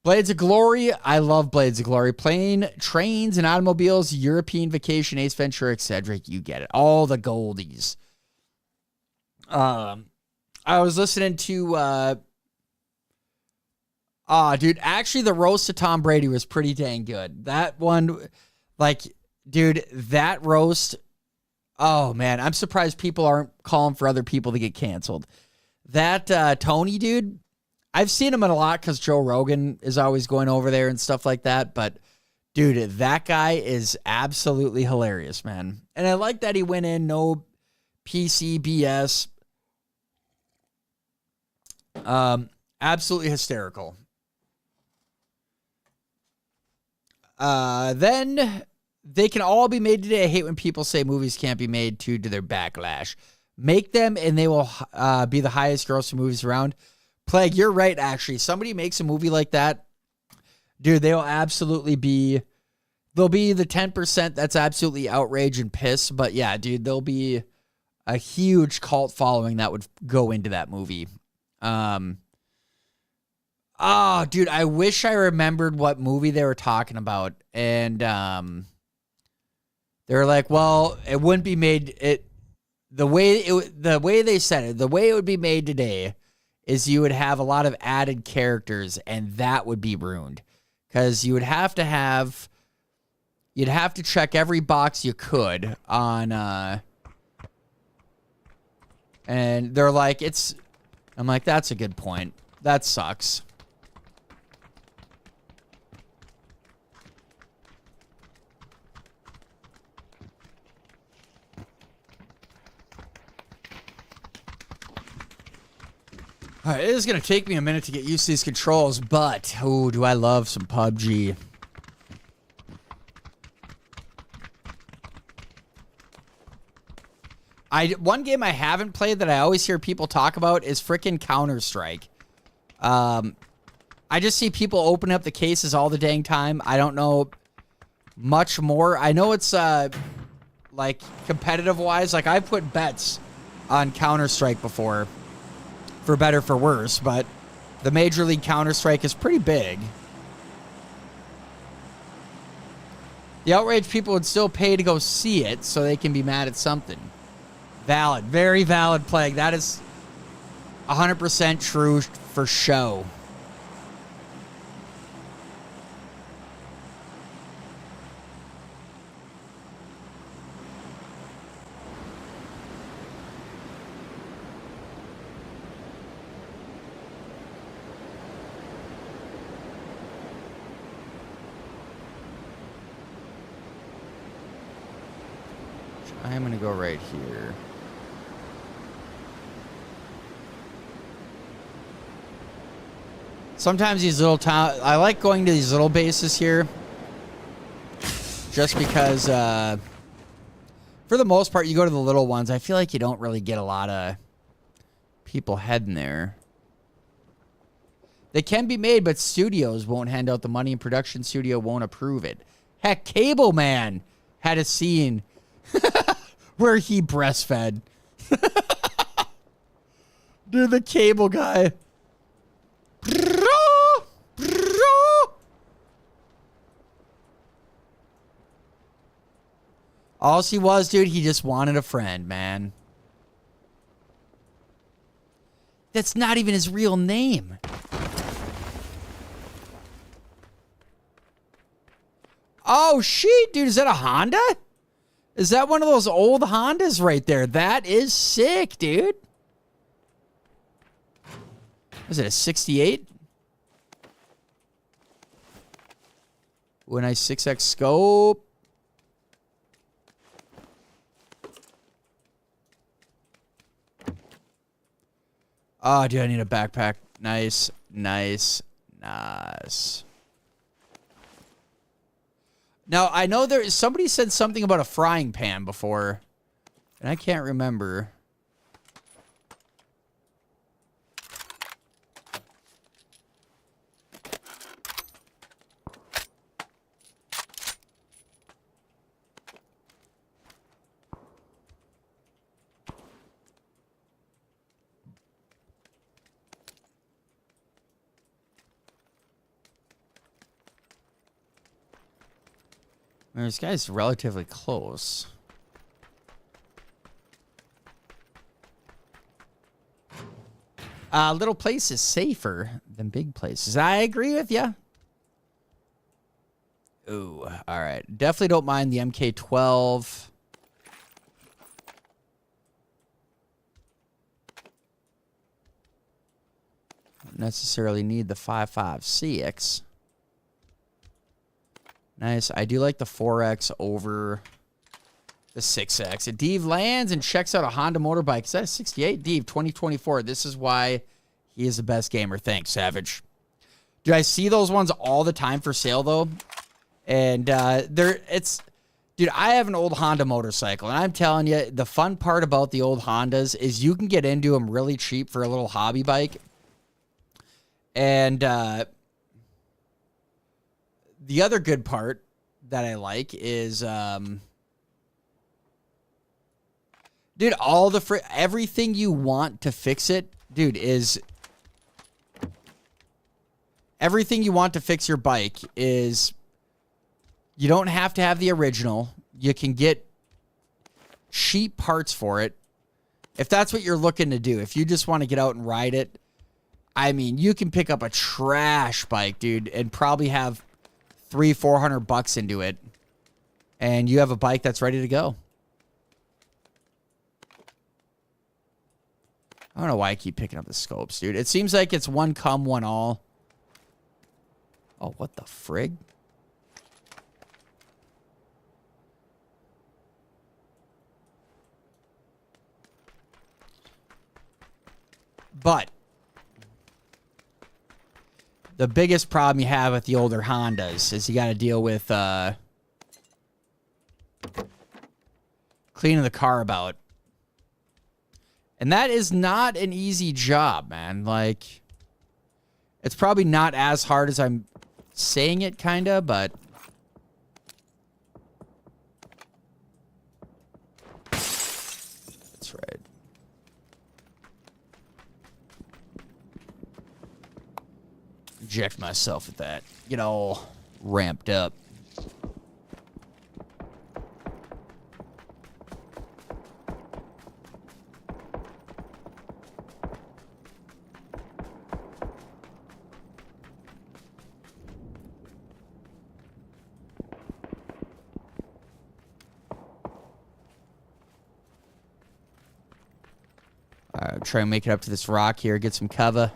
Blades of Glory. I love Blades of Glory. Plane, Trains, and Automobiles, European Vacation, Ace Ventura, etc. You get it. All the goldies. I was listening to... dude, actually, the roast of Tom Brady was pretty dang good. That one, like, dude, that roast... Oh, man, I'm surprised people aren't calling for other people to get canceled. That Tony dude... I've seen him in a lot because Joe Rogan is always going over there and stuff like that. But, dude, that guy is absolutely hilarious, man. And I like that he went in, no PCBS. Absolutely hysterical. Then they can all be made today. I hate when people say movies can't be made to their backlash. Make them and they will be the highest grossing movies around. Plague, you're right, actually. Somebody makes a movie like that, dude, they'll absolutely be... They'll be the 10% that's absolutely outrage and piss. But, yeah, dude, there'll be a huge cult following that would go into that movie. Dude, I wish I remembered what movie they were talking about. And they're like, well, it wouldn't be made... The way they said it, the way it would be made today... is you would have a lot of added characters, and that would be ruined. Because you would have to you'd have to check every box you could on, and they're like, I'm like, that's a good point. That sucks. All right, it is going to take me a minute to get used to these controls, but, oh, do I love some PUBG. One game I haven't played that I always hear people talk about is frickin' Counter-Strike. I just see people open up the cases all the dang time. I don't know much more. I know it's, like, competitive-wise. Like, I've put bets on Counter-Strike before. for better, for worse, but the Major League Counter-Strike is pretty big. The outraged people would still pay to go see it so they can be mad at something. Valid. Very valid, Plague. That is 100% true for show. I'm going to go right here. Sometimes these little towns, I like going to these little bases here just because, for the most part, you go to the little ones. I feel like you don't really get a lot of people heading there. They can be made, but studios won't hand out the money and production studio won't approve it. Heck, Cable Man had a scene where he breastfed. Dude, the cable guy. All she was, dude, he just wanted a friend, man. That's not even his real name. Oh, shit, dude. Is that a Honda? Is that one of those old Hondas right there? That is sick, dude. Was it a 68? Ooh, a nice 6X scope. Oh, dude, I need a backpack. Nice, nice, nice. Now, I know somebody said something about a frying pan before, and I can't remember. This guy's relatively close. Little place is safer than big places. I agree with you. Ooh, all right. Definitely don't mind the MK12. Don't necessarily need the 5.56. Nice. I do like the 4X over the 6X. Deeve lands and checks out a Honda motorbike. Is that a 68? Deeve, 2024. This is why he is the best gamer. Thanks, Savage. Dude, I see those ones all the time for sale, though. And dude, I have an old Honda motorcycle. And I'm telling you, the fun part about the old Hondas is you can get into them really cheap for a little hobby bike. And, the other good part that I like is, dude, everything you want to fix it, dude, everything you want to fix your bike is, you don't have to have the original. You can get cheap parts for it. If that's what you're looking to do, if you just want to get out and ride it, I mean, you can pick up a trash bike, dude, and probably have $300-400 into it, and you have a bike that's ready to go. I don't know why I keep picking up the scopes, dude. It seems like it's one come, one all. Oh, what the frig? But the biggest problem you have with the older Hondas is you got to deal with cleaning the carb out. And that is not an easy job, man. Like, it's probably not as hard as I'm saying it, kind of, but that's right. inject myself with that. Get all ramped up. All right, try and make it up to this rock here, get some cover.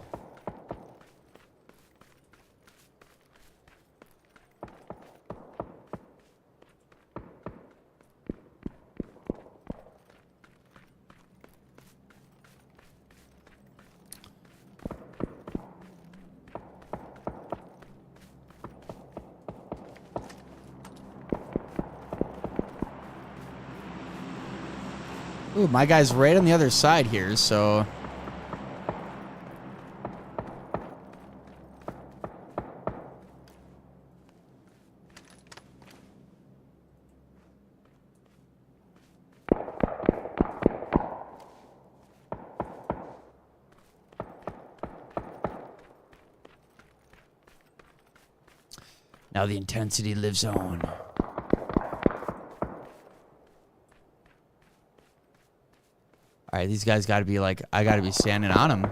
Ooh, my guy's right on the other side here, so... Now the intensity lives on. All right, these guys got to be like, I got to be standing on them.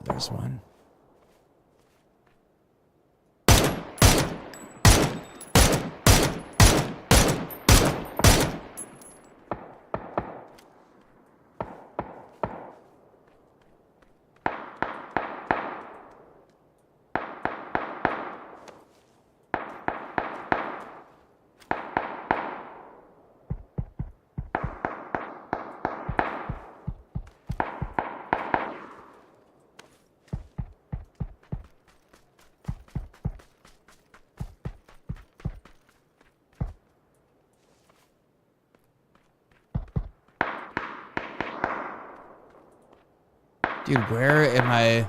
There's one. Dude, where am I?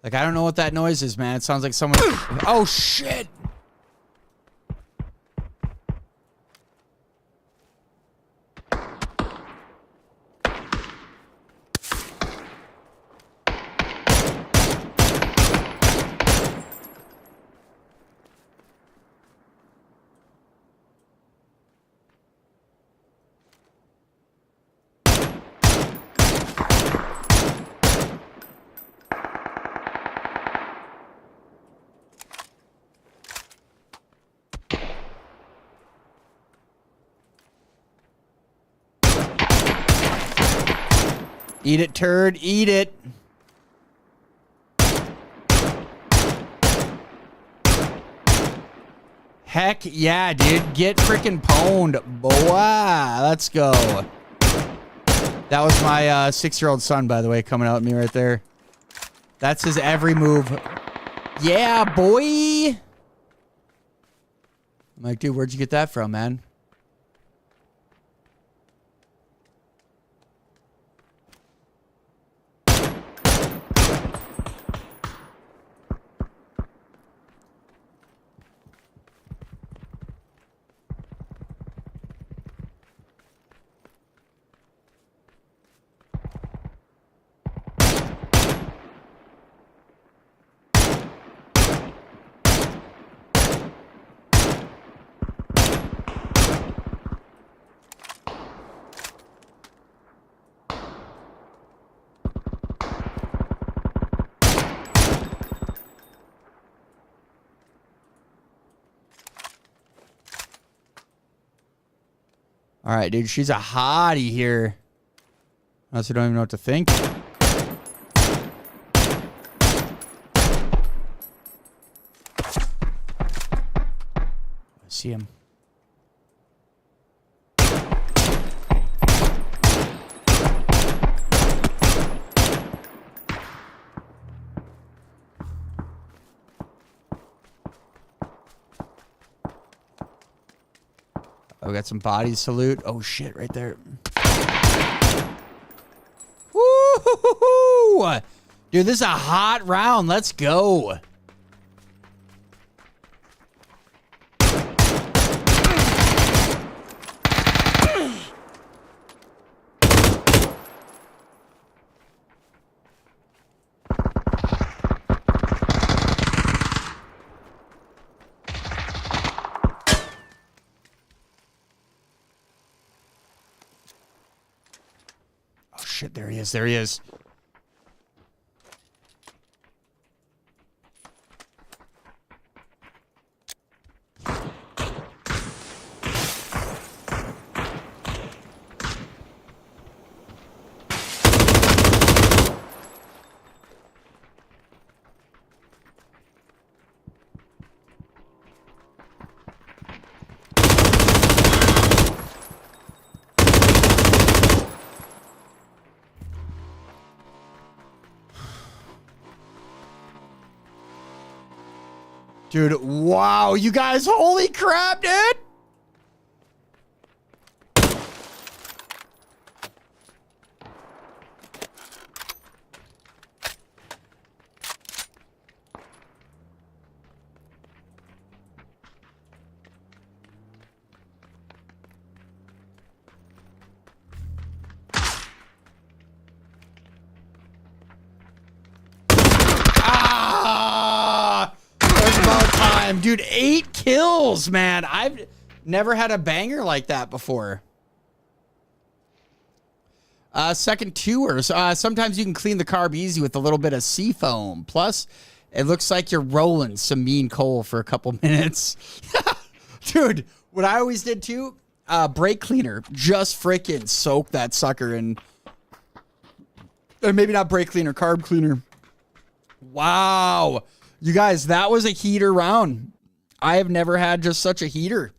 Like, I don't know what that noise is, man. It sounds like someone... Oh, shit! Eat it, turd. Eat it. Heck yeah, dude. Get freaking pwned. Boy, let's go. That was my 6-year-old son, by the way, coming out at me right there. That's his every move. Yeah, boy. I'm like, dude, where'd you get that from, man? All right, dude, she's a hottie here. I also don't even know what to think. I see him. Oh, we got some bodies to loot. Oh, shit, right there. Woo-hoo-hoo-hoo! Dude, this is a hot round. Let's go. Oh, shit. There he is. There he is. Dude, wow, you guys, holy crap, dude. Dude, 8 kills, man. I've never had a banger like that before. Second tours. Sometimes you can clean the carb easy with a little bit of sea foam. Plus, it looks like you're rolling some mean coal for a couple minutes. Dude, what I always did too, brake cleaner. Just freaking soak that sucker in. Or maybe not brake cleaner, carb cleaner. Wow. You guys, that was a heater round. I have never had just such a heater.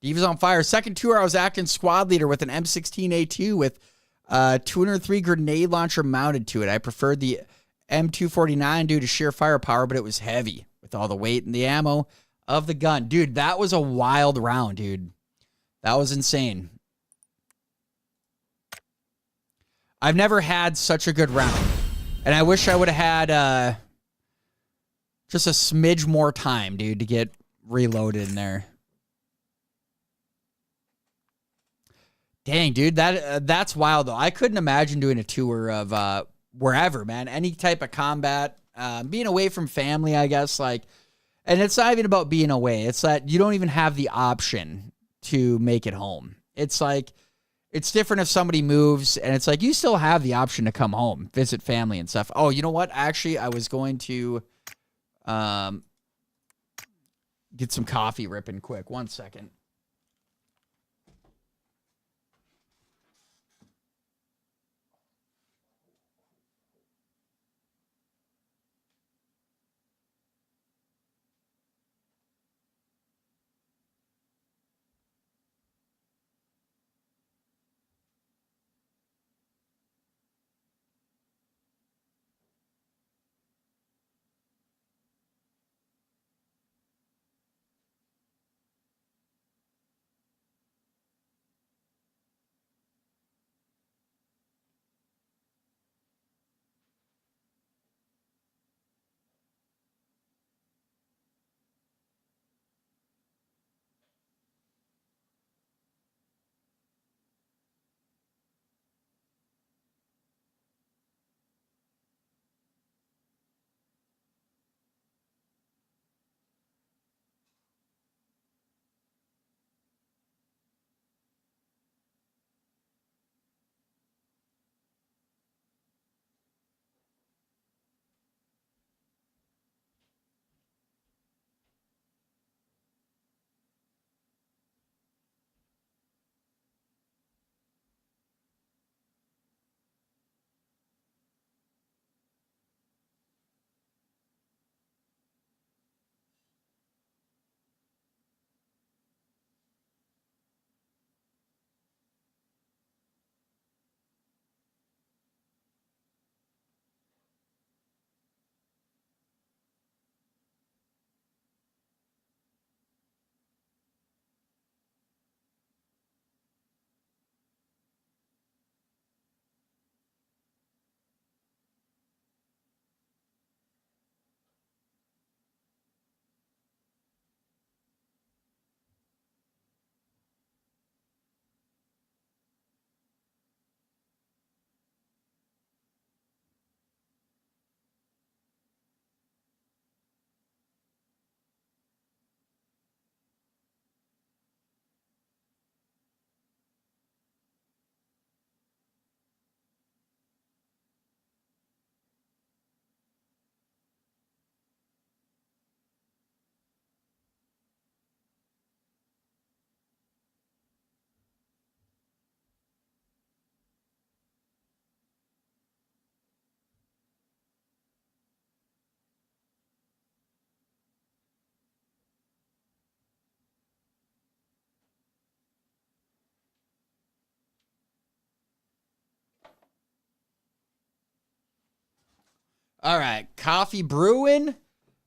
Diva's on fire. Second tour, I was acting squad leader with an M16A2 with 203 grenade launcher mounted to it. I preferred the M249 due to sheer firepower, but it was heavy with all the weight and the ammo of the gun. Dude, that was a wild round, dude. That was insane. I've never had such a good round. And I wish I would have had just a smidge more time, dude, to get reloaded in there. Dang, dude, that's wild, though. I couldn't imagine doing a tour of wherever, man. Any type of combat. Being away from family, I guess. And it's not even about being away. It's that you don't even have the option to make it home. It's like, it's different if somebody moves, and it's like, you still have the option to come home, visit family and stuff. Oh, you know what? Actually, I was going to get some coffee ripping quick. 1 second. All right, coffee brewing.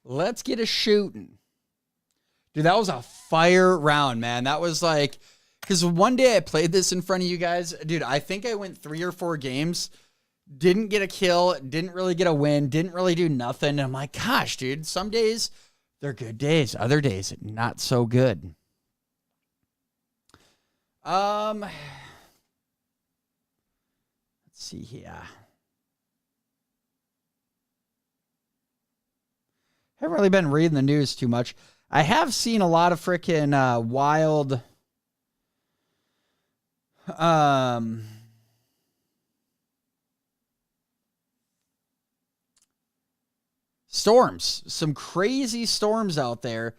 Let's get a shooting. Dude, that was a fire round, man. That was like, because one day I played this in front of you guys. Dude, I think I went 3 or 4 games. Didn't get a kill. Didn't really get a win. Didn't really do nothing. And I'm like, gosh, dude, some days they're good days. Other days, not so good. Let's see here. Haven't really been reading the news too much. I have seen a lot of freaking wild storms. Some crazy storms out there.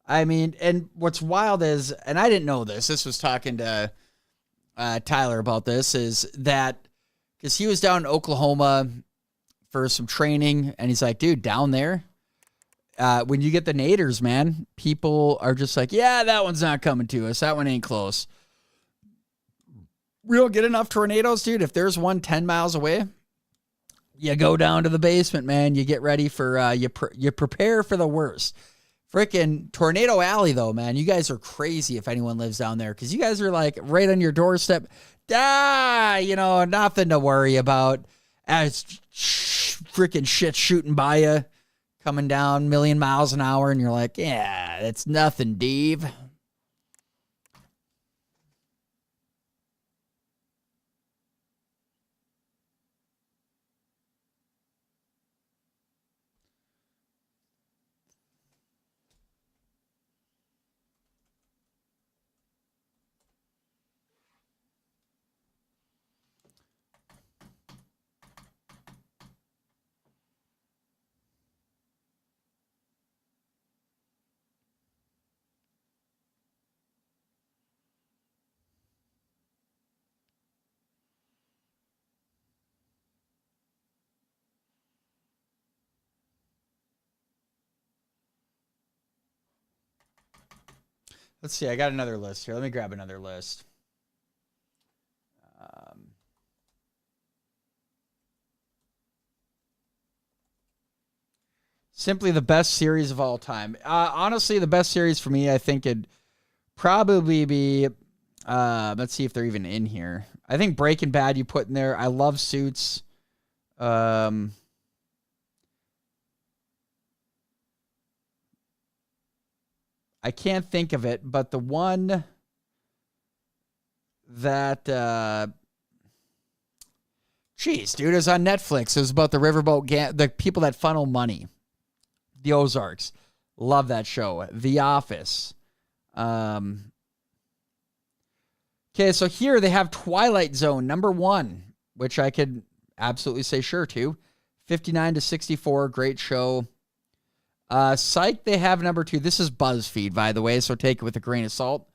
I mean, and what's wild is, and I didn't know this. This was talking to Tyler about this, is that because he was down in Oklahoma for some training, and he's like, dude, down there, when you get the naders, man, people are just like, yeah, that one's not coming to us. That one ain't close. We don't get enough tornadoes, dude. If there's one 10 miles away, you go down to the basement, man. You get ready for, you prepare for the worst. Freaking Tornado Alley, though, man. You guys are crazy if anyone lives down there, because you guys are like right on your doorstep. Nothing to worry about. Freaking shit shooting by you. Coming down 1,000,000 miles an hour, and you're like, yeah, it's nothing, Dave. Let's see. I got another list here. Let me grab another list. Simply the best series of all time. Honestly, the best series for me, I think it'd probably be, let's see if they're even in here. I think Breaking Bad you put in there. I love Suits. I can't think of it, but the one that, geez, dude, it was on Netflix. It was about the riverboat, the people that funnel money. The Ozarks. Love that show. The Office. Okay, so here they have Twilight Zone, number 1, which I could absolutely say sure to. 59-64, great show. Psych, they have number 2. This is BuzzFeed, by the way, so take it with a grain of salt.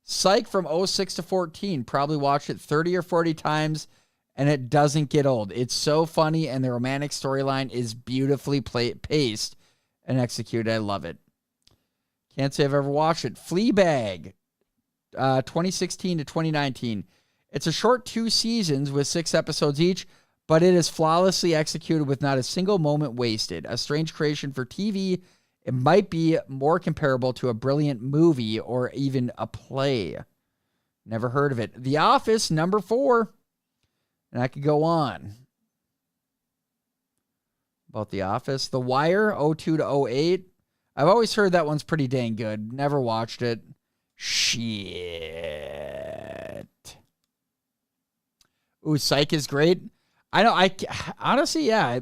Psych from 06-14. Probably watched it 30 or 40 times, and it doesn't get old. It's so funny, and the romantic storyline is beautifully paced and executed. I love it. Can't say I've ever watched it. Fleabag, 2016-2019. It's a short 2 seasons with 6 episodes each, but it is flawlessly executed with not a single moment wasted. A strange creation for TV. It might be more comparable to a brilliant movie or even a play. Never heard of it. The Office, number 4. And I could go on. About The Office. The Wire, 02-08. I've always heard that one's pretty dang good. Never watched it. Shit. Ooh, Psych is great. I know. Honestly, yeah.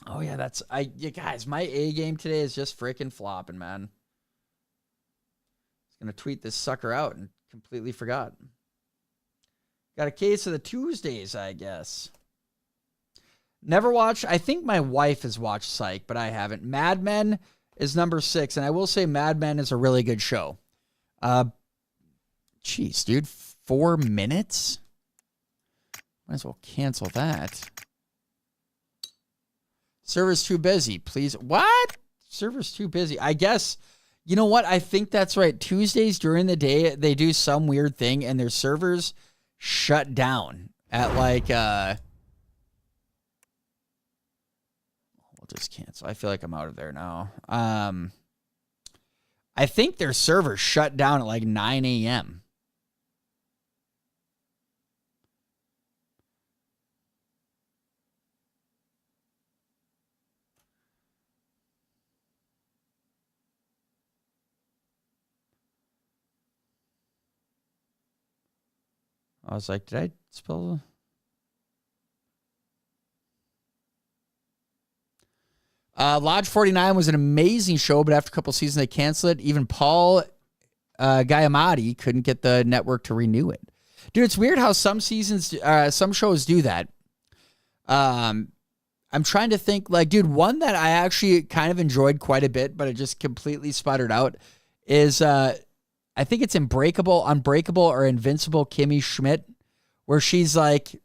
You guys, my A game today is just freaking flopping, man. I was going to tweet this sucker out and completely forgot. Got a case of the Tuesdays, I guess. Never watched. I think my wife has watched Psych, but I haven't. Mad Men is number 6, and I will say Mad Men is a really good show. Jeez, dude, 4 minutes? Might as well cancel that. Server's too busy. Please. What? Server's too busy. I guess. You know what? I think that's right. Tuesdays during the day, they do some weird thing, and their servers shut down at like We'll just cancel. I feel like I'm out of there now. I think their server shut down at like 9 a.m. I was like, did I spell? Lodge 49 was an amazing show, but after a couple seasons, they canceled it. Even Paul Giamatti couldn't get the network to renew it. Dude, it's weird how some seasons, some shows do that. I'm trying to think, like, dude, one that I actually kind of enjoyed quite a bit, but it just completely sputtered out is, I think it's Unbreakable or Invincible Kimmy Schmidt, where she's like,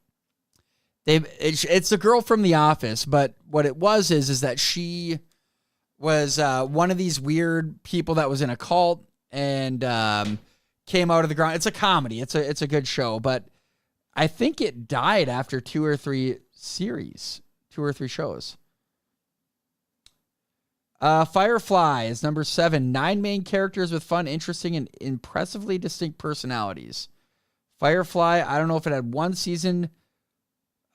it's the girl from The Office, but what it was is that she was one of these weird people that was in a cult and came out of the ground. It's a comedy. It's a good show, but I think it died after 2 or 3 shows. Firefly is number 7. 9 main characters with fun, interesting, and impressively distinct personalities. Firefly, I don't know if it had 1 season.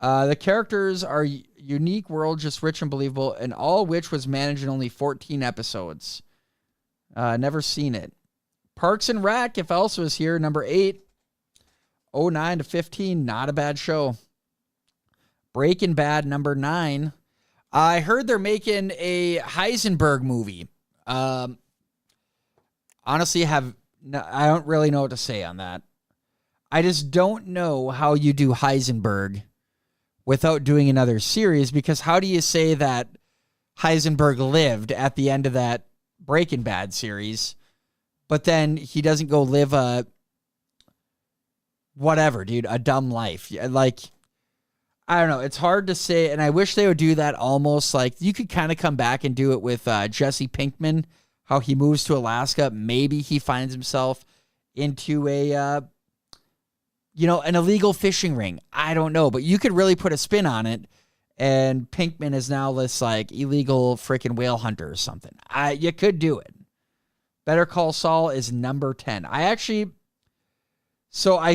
The characters are unique world, just rich and believable, and all which was managed in only 14 episodes. Never seen it. Parks and Rec, if also is here, number 8. 09 to 15, not a bad show. Breaking Bad, number 9. I heard they're making a Heisenberg movie. Honestly, I don't really know what to say on that. I just don't know how you do Heisenberg without doing another series, because how do you say that Heisenberg lived at the end of that Breaking Bad series, but then he doesn't go live a dumb life? Like, I don't know. It's hard to say, and I wish they would do that almost like you could kind of come back and do it with Jesse Pinkman, how he moves to Alaska. Maybe he finds himself into an illegal fishing ring. I don't know, but you could really put a spin on it, and Pinkman is now this like illegal freaking whale hunter or something. You could do it. Better Call Saul is number 10. I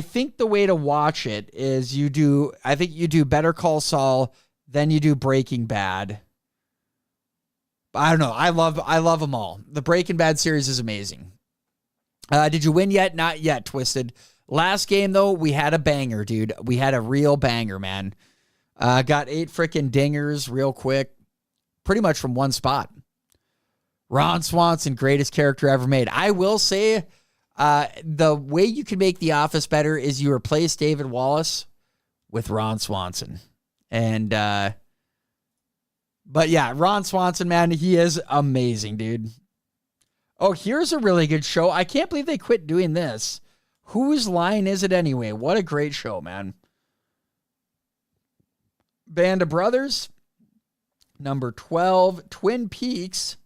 think the way to watch it is you do Better Call Saul, then you do Breaking Bad. I don't know. I love them all. The Breaking Bad series is amazing. Did you win yet? Not yet, Twisted. Last game, though, we had a banger, dude. We had a real banger, man. Got 8 freaking dingers real quick, pretty much from one spot. Ron Swanson, greatest character ever made. I will say, the way you can make The Office better is you replace David Wallace with Ron Swanson. And, but yeah, Ron Swanson, man, he is amazing, dude. Oh, here's a really good show. I can't believe they quit doing this. Whose Line Is It Anyway? What a great show, man. Band of Brothers, number 12. Twin Peaks.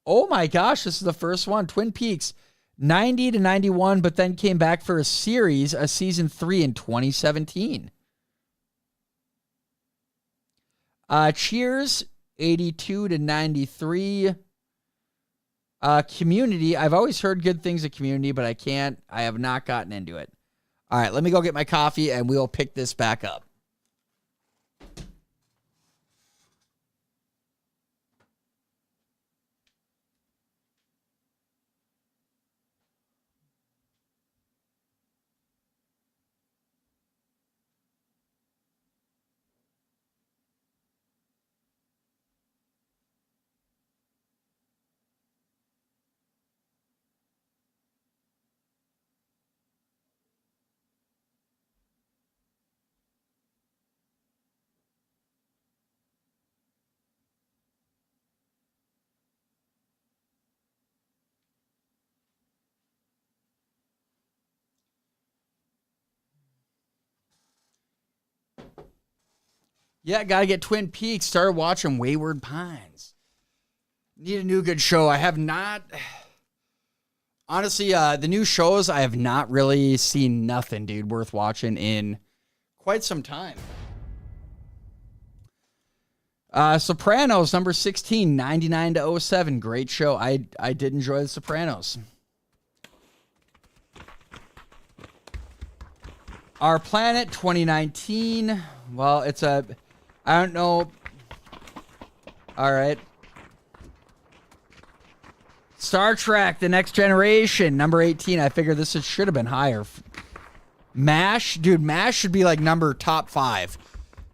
Oh my gosh, this is the first one. Twin Peaks, 90 to 91, but then came back for a season 3 in 2017. Cheers, 82 to 93. Community, I've always heard good things of Community, but I have not gotten into it. All right, let me go get my coffee and we'll pick this back up. Yeah, gotta get Twin Peaks. Started watching Wayward Pines. Need a new good show. I have not. Honestly, the new shows, I have not really seen nothing, dude, worth watching in quite some time. Sopranos, number 16, 99 to 07. Great show. I did enjoy The Sopranos. Our Planet, 2019. Well, it's a... I don't know. All right. Star Trek, The Next Generation, number 18. I figured this should have been higher. MASH? Dude, MASH should be like top 5.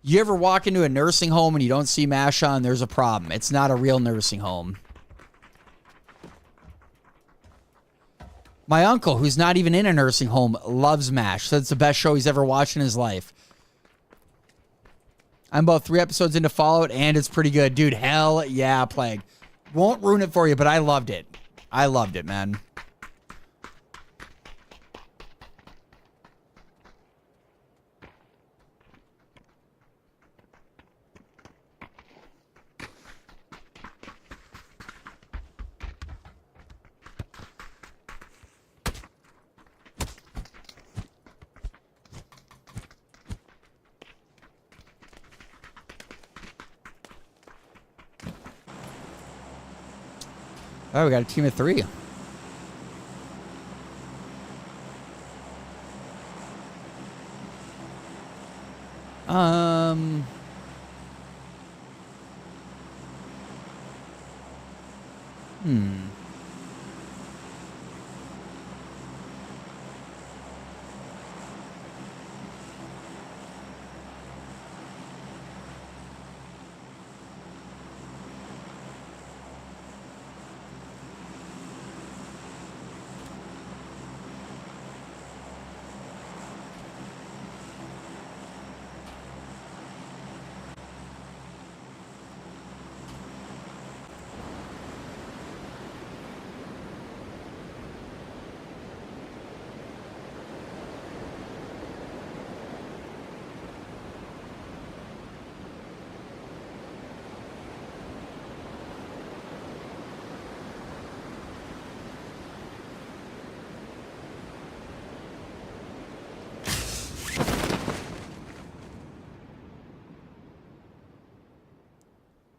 You ever walk into a nursing home and you don't see MASH on, there's a problem. It's not a real nursing home. My uncle, who's not even in a nursing home, loves MASH. So it's the best show he's ever watched in his life. I'm about 3 episodes into Fallout, and it's pretty good. Dude, hell yeah, Plague. Won't ruin it for you, but I loved it. I loved it, man. Oh, we got a team of 3.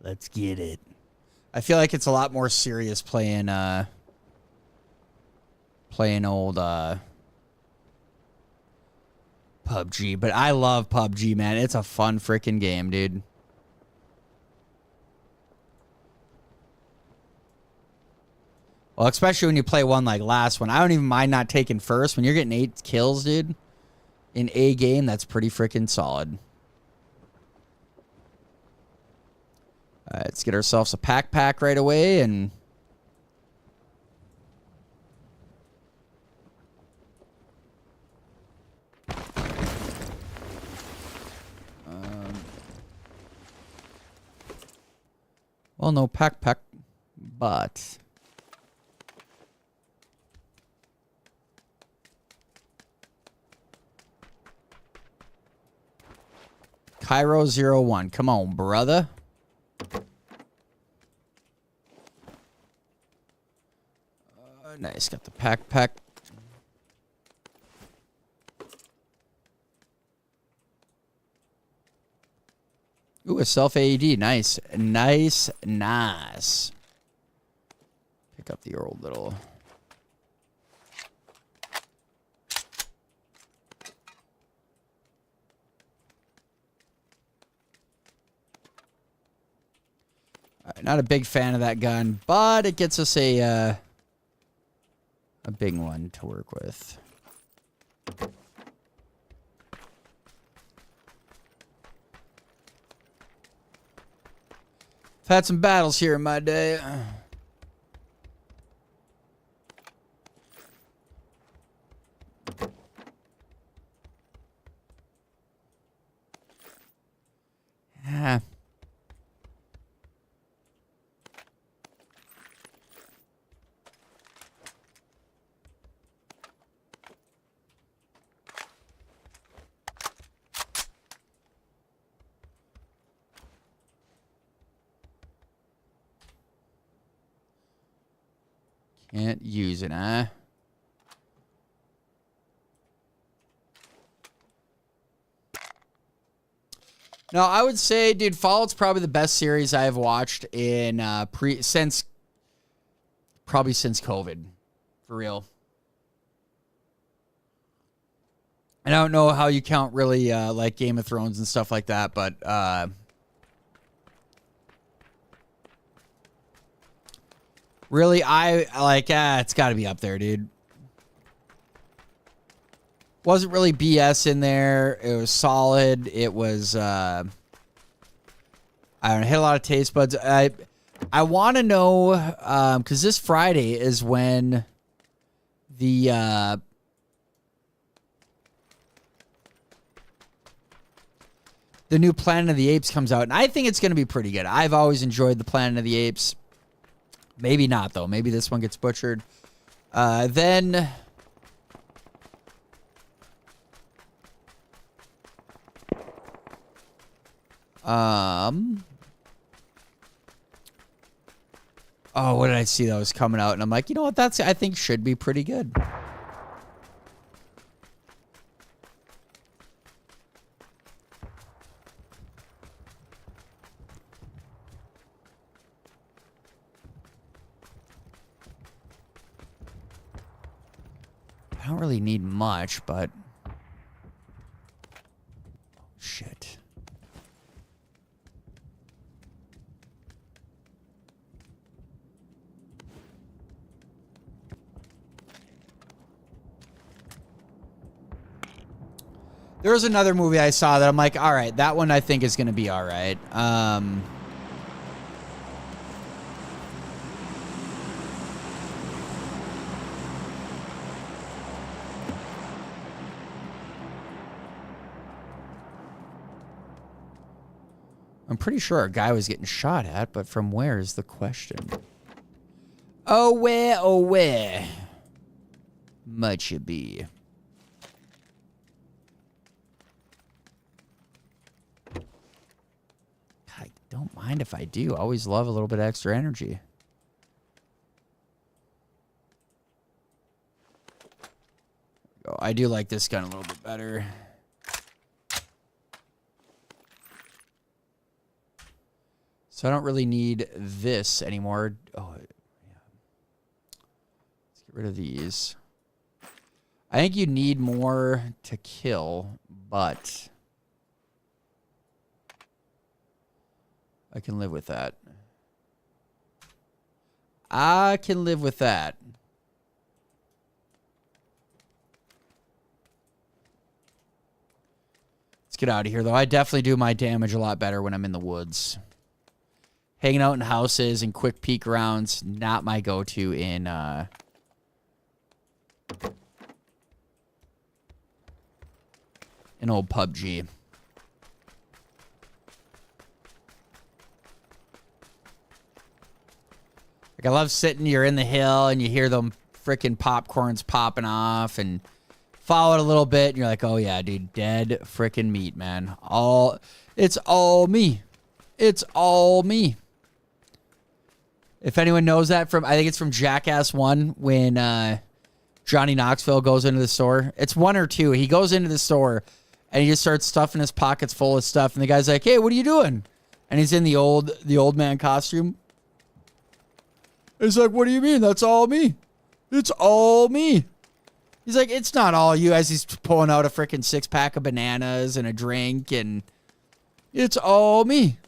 Let's get it. I feel like it's a lot more serious playing old PUBG, but I love PUBG, man. It's a fun freaking game, dude. Well, especially when you play one like last one. I don't even mind not taking first. When you're getting 8 kills, dude, in a game, that's pretty freaking solid. All right, let's get ourselves a pack right away and... well, no pack, but... Cairo01, come on, brother. Nice, got the pack. Ooh, a self AED, nice. Nice. Pick up the old little... Not a big fan of that gun, but it gets us a big one to work with. I've had some battles here in my day. Yeah. Can't use it, huh? No, I would say, dude, Fallout's probably the best series I have watched in since COVID, for real. And I don't know how you count really like Game of Thrones and stuff like that, but really, I like. It's got to be up there, dude. Wasn't really BS in there. It was solid. It was. I don't know, hit a lot of taste buds. I want to know because this Friday is when the new Planet of the Apes comes out, and I think it's going to be pretty good. I've always enjoyed the Planet of the Apes. Maybe not, though. Maybe this one gets butchered. Then... Oh, what did I see that was coming out? And I'm like, you know what? That's, I think, should be pretty good. I don't really need much, but... Shit. There was another movie I saw that I'm like, all right, that one I think is going to be all right. I'm pretty sure a guy was getting shot at, but from where is the question? Oh, where might you be? I don't mind if I do. I always love a little bit of extra energy. Oh, I do like this gun a little bit better. So I don't really need this anymore. Oh, yeah. Let's get rid of these. I think you need more to kill, but I can live with that. I can live with that. Let's get out of here, though. I definitely do my damage a lot better when I'm in the woods. Hanging out in houses and quick peek rounds, not my go-to in old PUBG. Like, I love sitting, you're in the hill, and you hear them freaking popcorns popping off, and follow it a little bit, and you're like, oh, yeah, dude, dead freaking meat, man. It's all me. It's all me. If anyone knows that from, I think it's from Jackass 1 when Johnny Knoxville goes into the store. It's 1 or 2. He goes into the store and he just starts stuffing his pockets full of stuff. And the guy's like, hey, what are you doing? And he's in the old man costume. He's like, what do you mean? That's all me. It's all me. He's like, it's not all you, as he's pulling out a freaking 6-pack of bananas and a drink, and it's all me.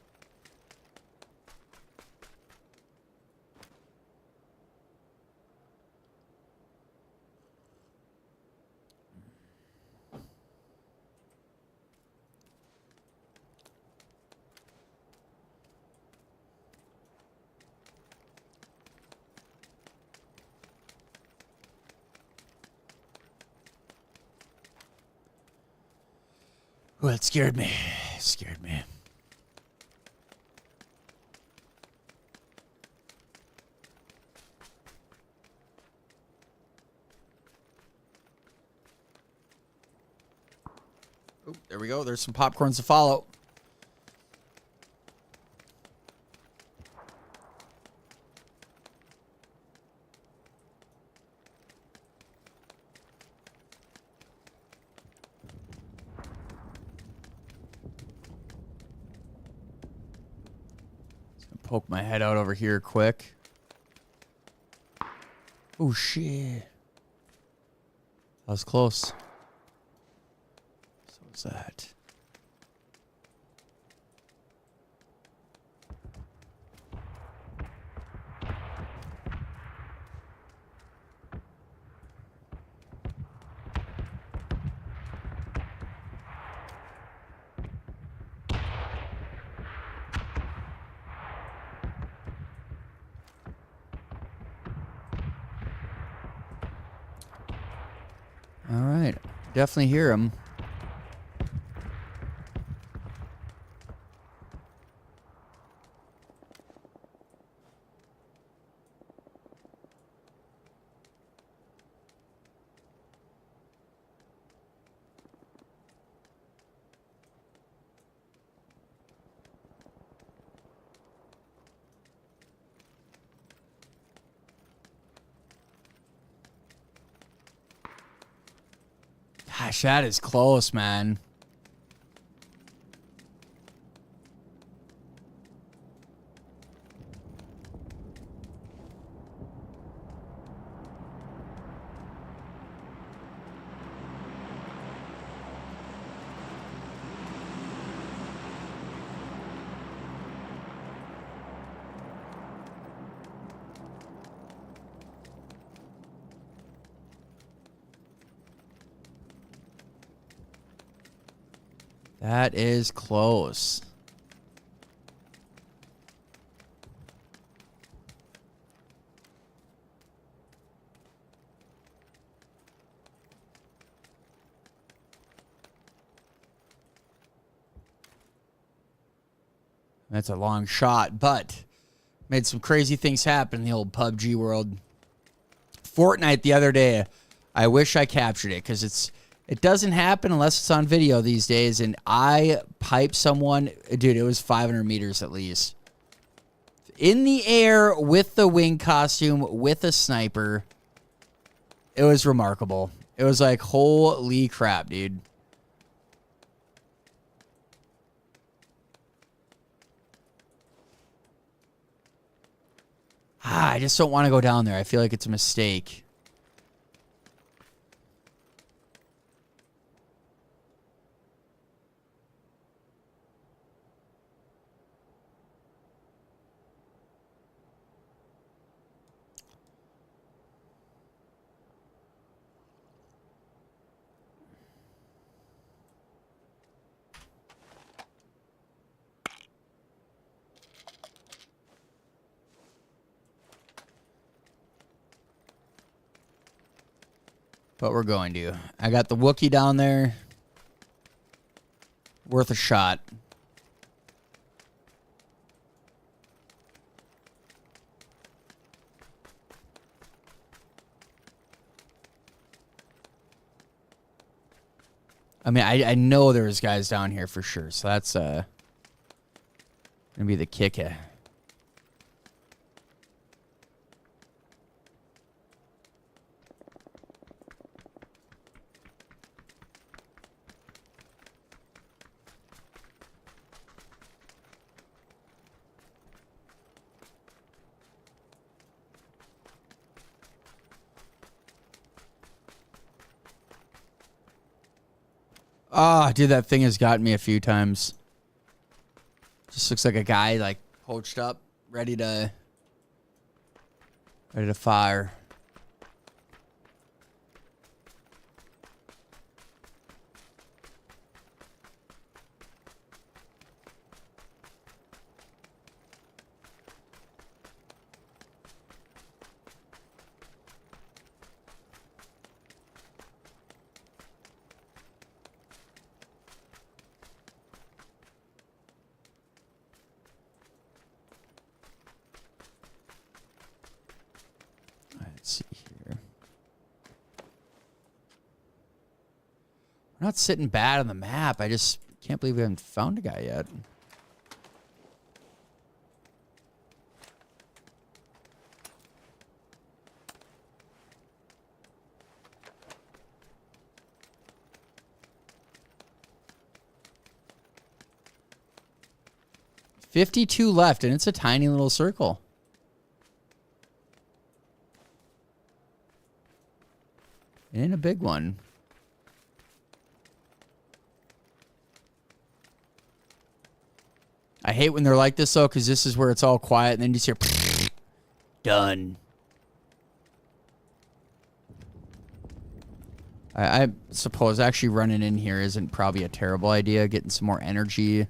Well, it scared me. It scared me. Oh, there we go. There's some popcorns to follow. poke my head out over here quick. Oh, shit. That was close. So what's that? All right. Definitely hear him. Gosh, that is close, man. That is close. That's a long shot, but made some crazy things happen in the old PUBG world. Fortnite the other day, I wish I captured it because it doesn't happen unless it's on video these days. And I piped someone, dude, it was 500 meters at least. In the air with the wing costume, with a sniper. It was remarkable. It was like, holy crap, dude. I just don't want to go down there. I feel like it's a mistake. But we're going to. I got the Wookiee down there. Worth a shot. I mean, I know there's guys down here for sure. So that's gonna be the kicker. Oh, dude, that thing has gotten me a few times. Just looks like a guy like poached up, ready to fire. Let's see here. We're not sitting bad on the map. I just can't believe we haven't found a guy yet. 52 left, and it's a tiny little circle. It ain't a big one. I hate when they're like this, though, because this is where it's all quiet, and then you just hear, done. I suppose actually running in here isn't probably a terrible idea, getting some more energy.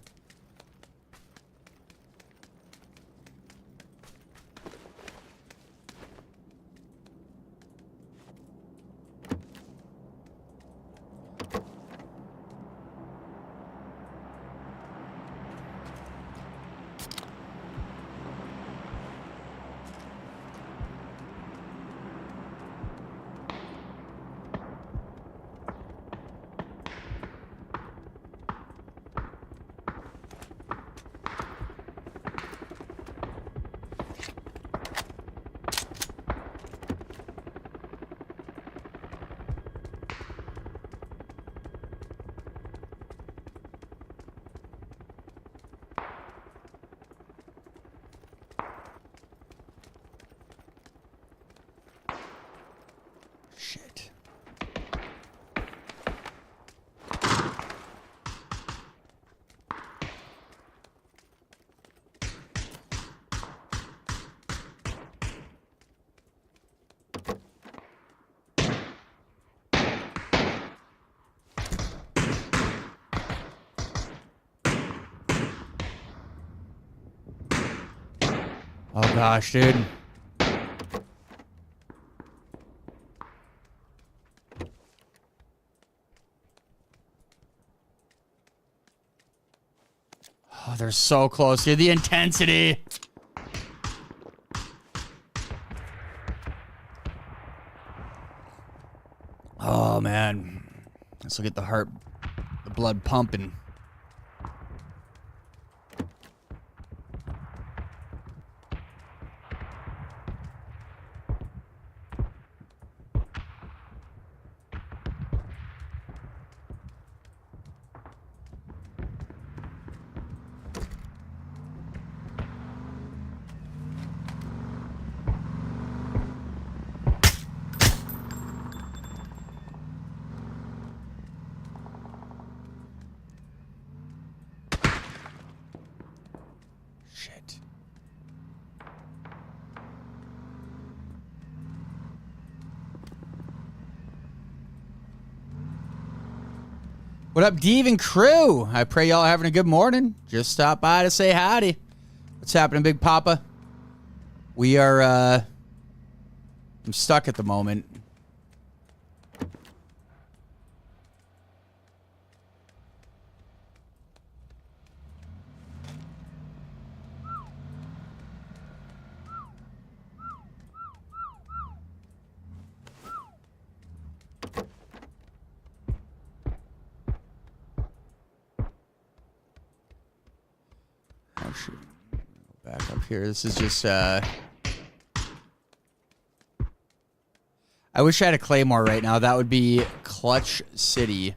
Shit. Oh gosh, dude. Oh, they're so close here. The intensity. Oh, man. This will get the blood pumping. Shit. What up, Dave and crew? I pray y'all having a good morning. Just stopped by to say howdy. What's happening, Big Papa? We are, I'm stuck at the moment. Back up here. This is just, I wish I had a Claymore right now. That would be Clutch City.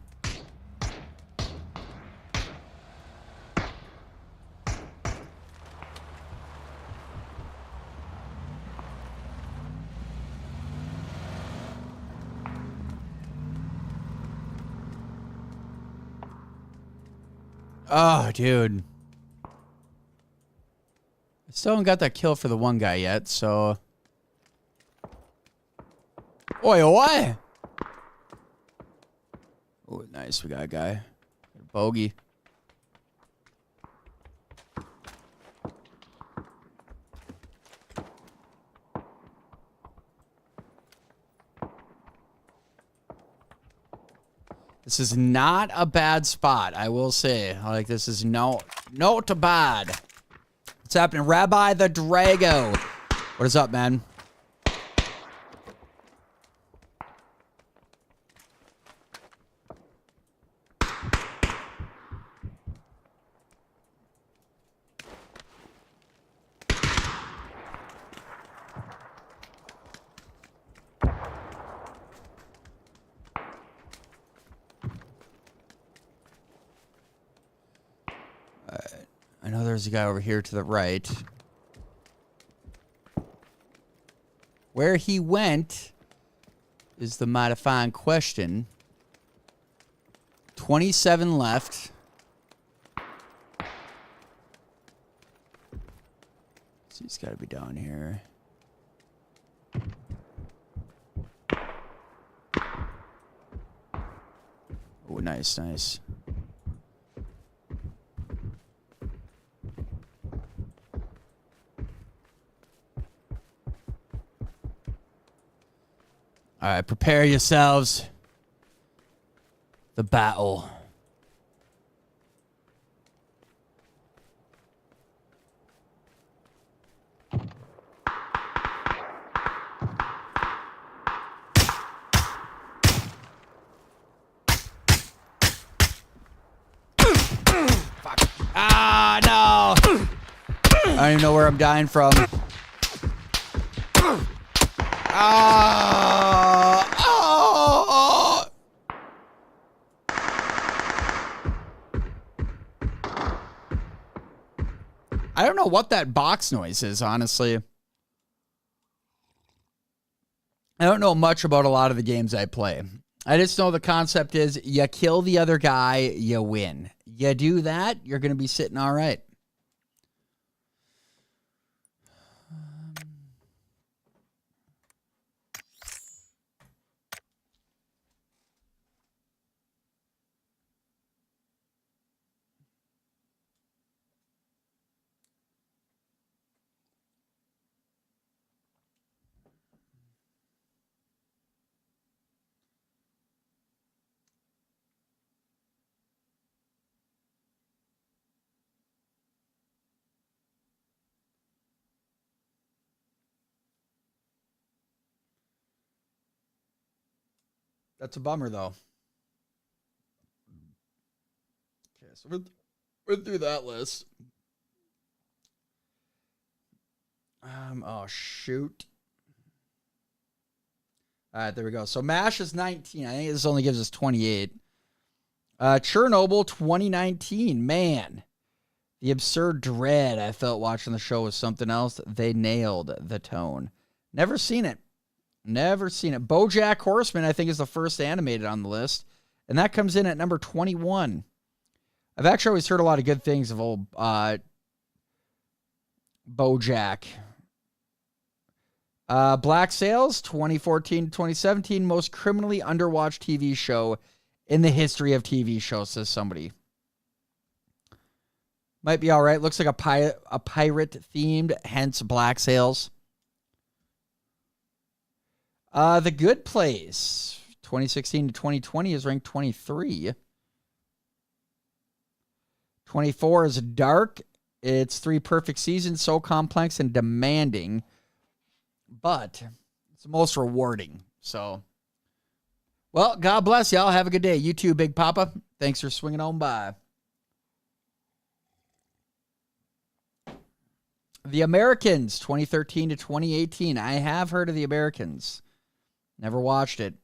Oh, dude. Still haven't got that kill for the one guy yet, so... Oi, what? Oh, nice. We got a guy. Got a bogey. This is not a bad spot, I will say. Like, this is not bad. What's happening? Rabbi the Drago. What is up, man? I know there's a guy over here to the right. Where he went is the modifying question. 27 left. So he's got to be down here. Oh, nice, nice. All right, prepare yourselves. The battle. Fuck. Ah, no. I don't even know where I'm dying from. I don't know what that box noise is, honestly. I don't know much about a lot of the games I play. I just know the concept is you kill the other guy, you win. You do that, you're going to be sitting all right. That's a bummer, though. Okay, so we're through that list. Oh, shoot. All right, there we go. So MASH is 19. I think this only gives us 28. Chernobyl 2019. Man, the absurd dread I felt watching the show was something else. They nailed the tone. Never seen it. Never seen it. BoJack Horseman, I think, is the first animated on the list. And that comes in at number 21. I've actually always heard a lot of good things of old BoJack. Black Sails, 2014 to 2017, most criminally underwatched TV show in the history of TV shows, says somebody. Might be all right. Looks like a pirate-themed, hence Black Sails. The Good Place, 2016 to 2020, is ranked 23. 24 is Dark. It's 3 perfect seasons, so complex and demanding, but it's the most rewarding. So, well, God bless y'all. Have a good day. You too, Big Papa. Thanks for swinging on by. The Americans, 2013 to 2018. I have heard of The Americans. Never watched it.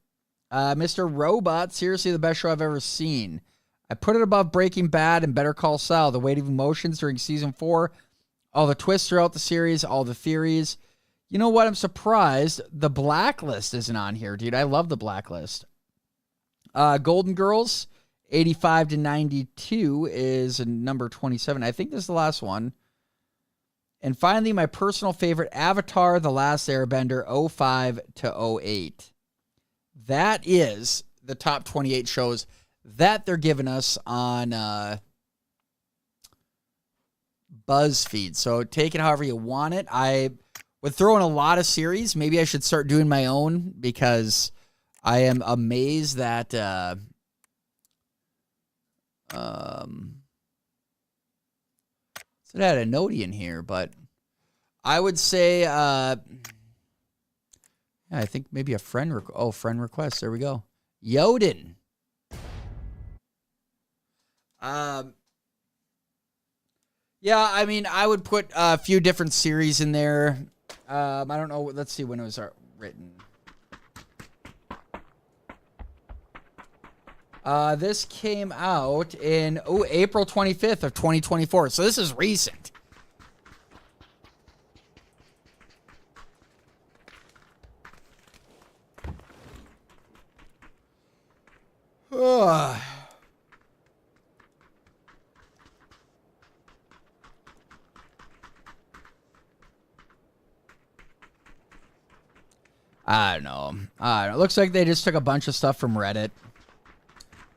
Mr. Robot, seriously the best show I've ever seen. I put it above Breaking Bad and Better Call Saul. The weight of emotions during season 4. All the twists throughout the series. All the theories. You know what? I'm surprised The Blacklist isn't on here, dude. I love The Blacklist. Golden Girls, 85 to 92 is number 27. I think this is the last one. And finally, my personal favorite, Avatar, The Last Airbender, 05 to 08. That is the top 28 shows that they're giving us on BuzzFeed. So take it however you want it. I would throw in a lot of series. Maybe I should start doing my own because I am amazed that so I had a note in here, but I would say, yeah, I think maybe a friend friend request. There we go. Yoden. Yeah, I mean, I would put a few different series in there. I don't know. Let's see when it was written. This came out in April 25th of 2024. So this is recent. Ugh. I don't know. It looks like they just took a bunch of stuff from Reddit.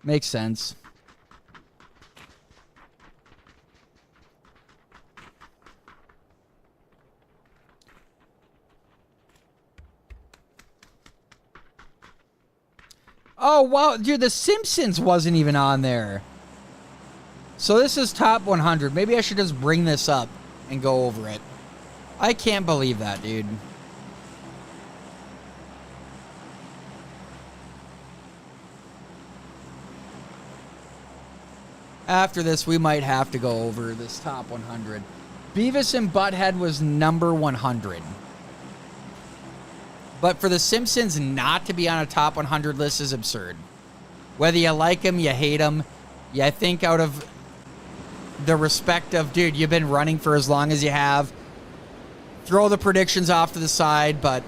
Makes sense. Oh, wow. Dude, The Simpsons wasn't even on there. So this is top 100. Maybe I should just bring this up and go over it. I can't believe that, dude. After this, we might have to go over this top 100. Beavis and Butthead was number 100. But for The Simpsons not to be on a top 100 list is absurd. Whether you like them, you hate them, you think out of the respect of, dude, you've been running for as long as you have. Throw the predictions off to the side, but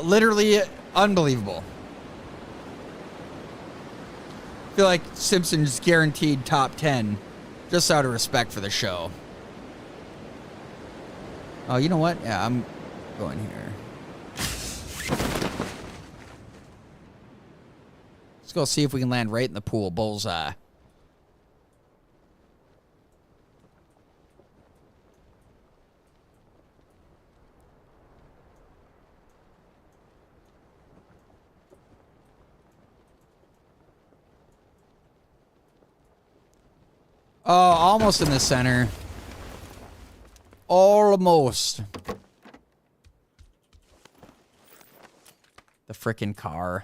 literally unbelievable. I feel like Simpsons guaranteed top 10 just out of respect for the show. Oh, you know what? Yeah, I'm going here. Let's go see if we can land right in the pool. Bullseye. Oh, almost in the center. Almost. The frickin' car.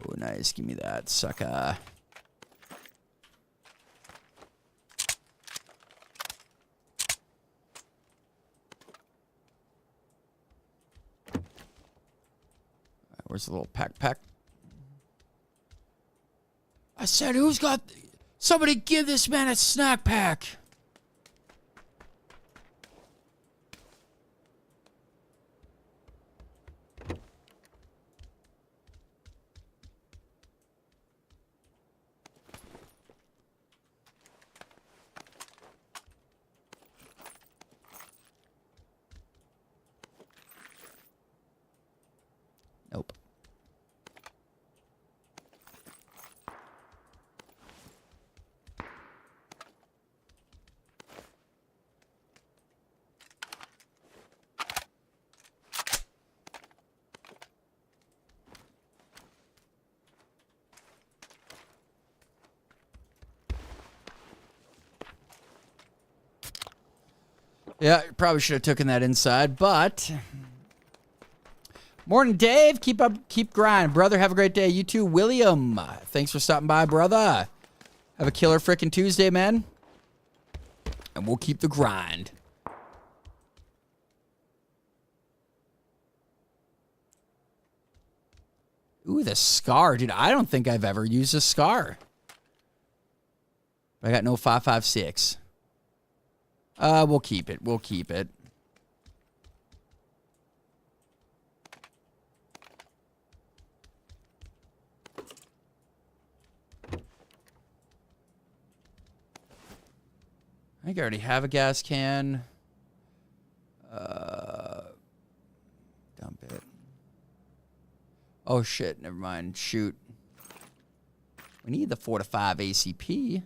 Oh, nice. Give me that, sucker. Where's the little pack? I said, who's got... Somebody give this man a snack pack. Nope. Yeah, probably should have taken that inside, but... Morning, Dave. Keep grinding. Brother, have a great day. You too, William. Thanks for stopping by, brother. Have a killer frickin' Tuesday, man. And we'll keep the grind. Ooh, the scar. Dude, I don't think I've ever used a scar. I got no 5.56. We'll keep it. We'll keep it. I think I already have a gas can. Dump it. Oh, shit. Never mind. Shoot. We need the 4 to 5 ACP.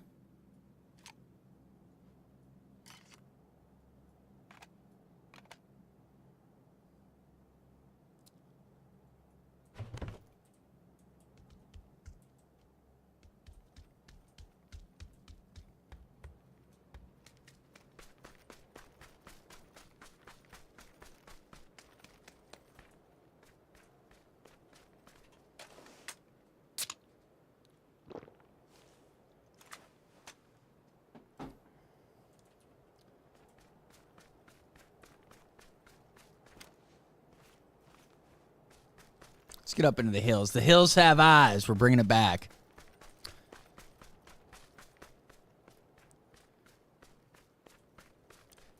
get up into the hills. The hills have eyes. We're bringing it back.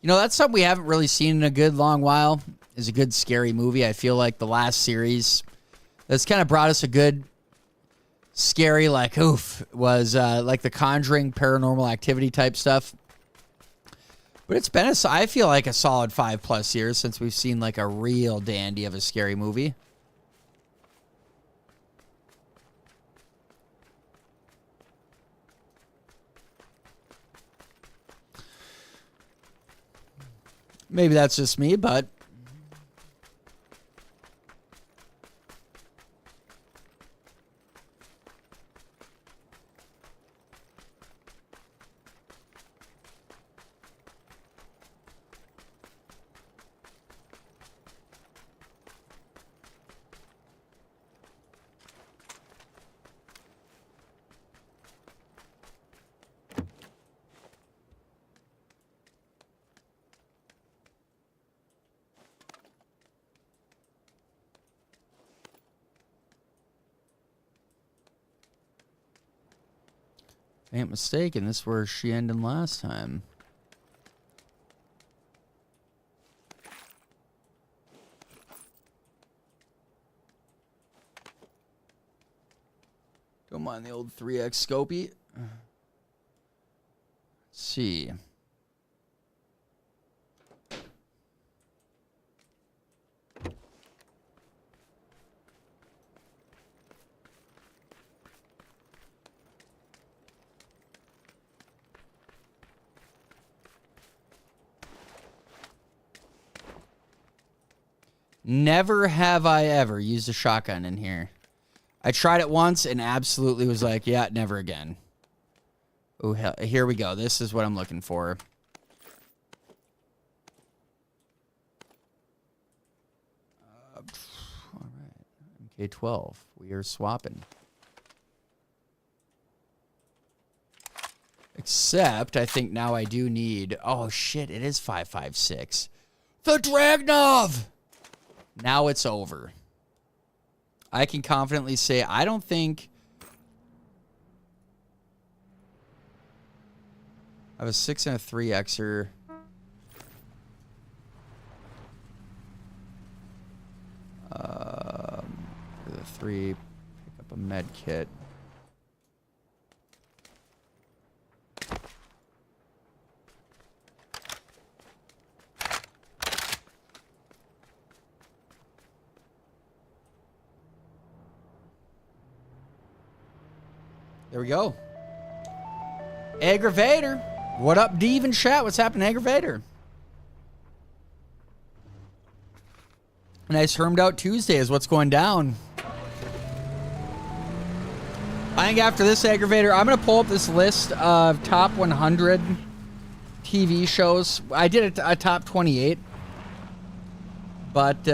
You know, that's something we haven't really seen in a good long while, is a good scary movie. I feel like the last series that's kind of brought us a good scary, like, oof, was like The Conjuring, Paranormal Activity type stuff. But it's been, I feel like, a solid 5+ years since we've seen like a real dandy of a scary movie. Maybe that's just me, but I ain't mistaken, this is where she ended last time. Don't mind the old 3X scopey. Let's see. Never have I ever used a shotgun in here. I tried it once and absolutely was like, yeah, never again. Oh, hell, here we go. This is what I'm looking for. All right. MK12. We are swapping. Except, I think now I do need... Oh, shit. It is 5.56. The Dragnov! Now it's over. I can confidently say I don't think... I have a 6 and a 3Xer. The 3, pick up a med kit. There we go. Aggravator. What up, Deve and chat? What's happening, Aggravator? Nice hermed out Tuesday is what's going down. I think after this, Aggravator, I'm going to pull up this list of top 100 TV shows. I did a top 28. But,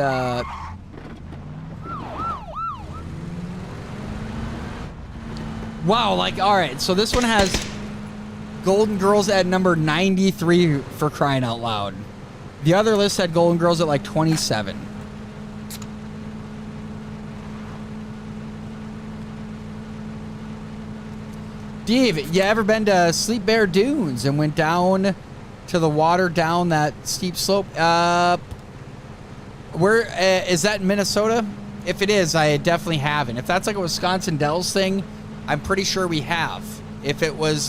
wow, like, all right, so this one has Golden Girls at number 93 for crying out loud. The other list had Golden Girls at like 27. Dave, you ever been to Sleep Bear Dunes and went down to the water down that steep slope? Where is that in Minnesota? If it is, I definitely haven't. If that's like a Wisconsin Dells thing, I'm pretty sure we have. If it was,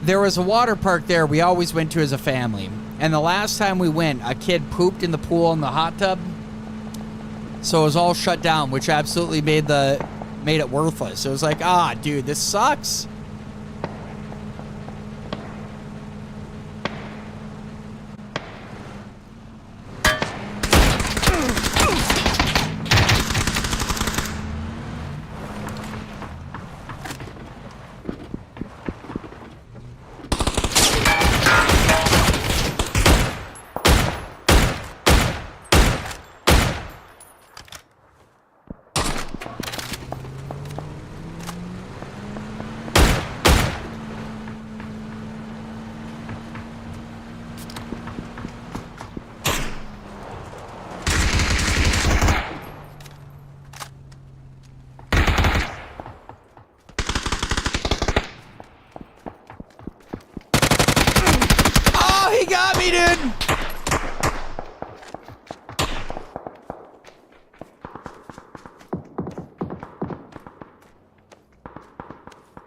there was a water park there we always went to as a family. And the last time we went, a kid pooped in the pool in the hot tub. So it was all shut down, which absolutely made it worthless. It was like, dude, this sucks.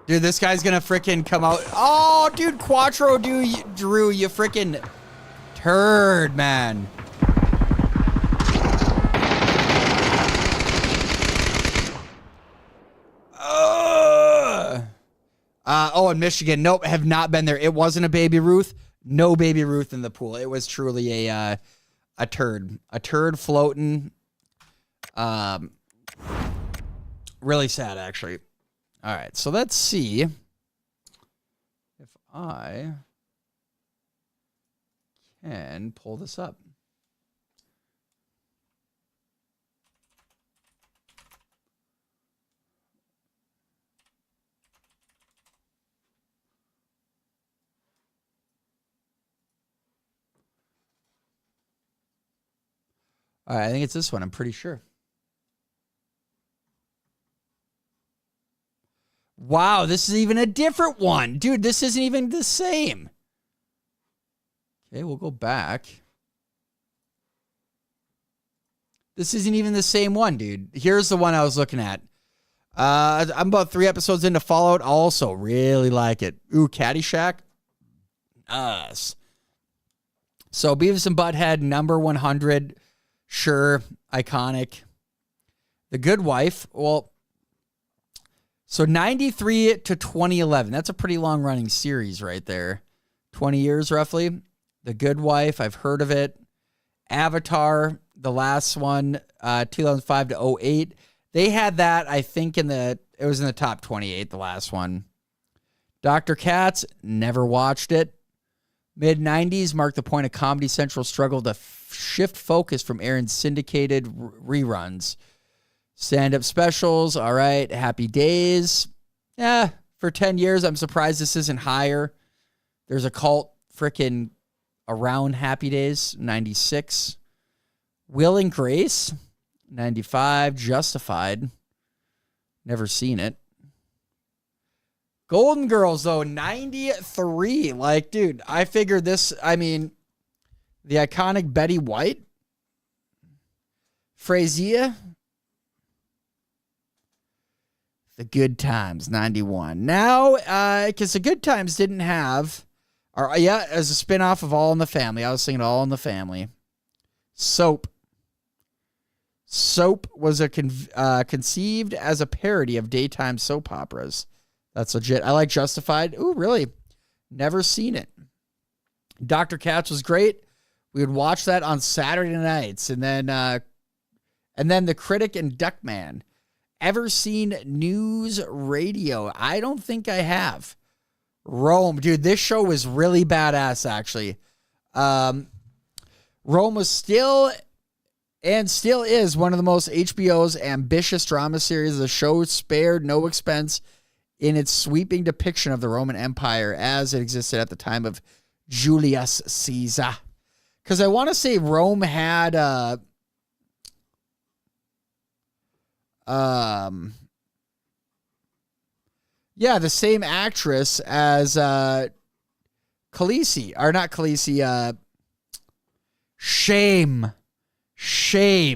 Dude, this guy's gonna freaking come out. Oh, dude, Quattro, Drew, you freaking turd, man. Oh, in Michigan. Nope, have not been there. It wasn't a Baby Ruth. No Baby Ruth in the pool. It was truly a turd. A turd floating. Really sad, actually. All right, so let's see if I can pull this up. All right, I think it's this one. I'm pretty sure. Wow, this is even a different one. Dude, this isn't even the same. Okay, we'll go back. This isn't even the same one, dude. Here's the one I was looking at. I'm about 3 episodes into Fallout. Also, really like it. Ooh, Caddyshack. Us. So, Beavis and Butthead, number 100. Sure, iconic. The Good Wife. Well, so 93 to 2011. That's a pretty long running series right there. 20 years roughly. The Good Wife. I've heard of it. Avatar, the last one, 2005 to 08. They had that, I think, it was in the top 28, the last one. Dr. Katz, never watched it. Mid-90s marked the point of Comedy Central struggled to shift focus from airing syndicated reruns. Stand-up specials, all right. Happy Days. Yeah, for 10 years, I'm surprised this isn't higher. There's a cult freaking around Happy Days, 96. Will and Grace, 95. Justified. Never seen it. Golden Girls, though, 93. Like, dude, I figured this, I mean, the iconic Betty White. Frasier. The Good Times, 91. Now, because the Good Times didn't have, as a spinoff of All in the Family. I was thinking All in the Family. Soap. Soap was conceived as a parody of daytime soap operas. That's legit. I like Justified. Ooh, really? Never seen it. Dr. Katz was great. We would watch that on Saturday nights. And then The Critic and Duckman. Ever seen News Radio? I don't think I have. Rome. Dude, this show was really badass, actually. Rome was still is one of the most HBO's ambitious drama series. The show spared no expense in its sweeping depiction of the Roman Empire as it existed at the time of Julius Caesar. Because I want to say Rome had the same actress as Khaleesi, or not Khaleesi, Shame.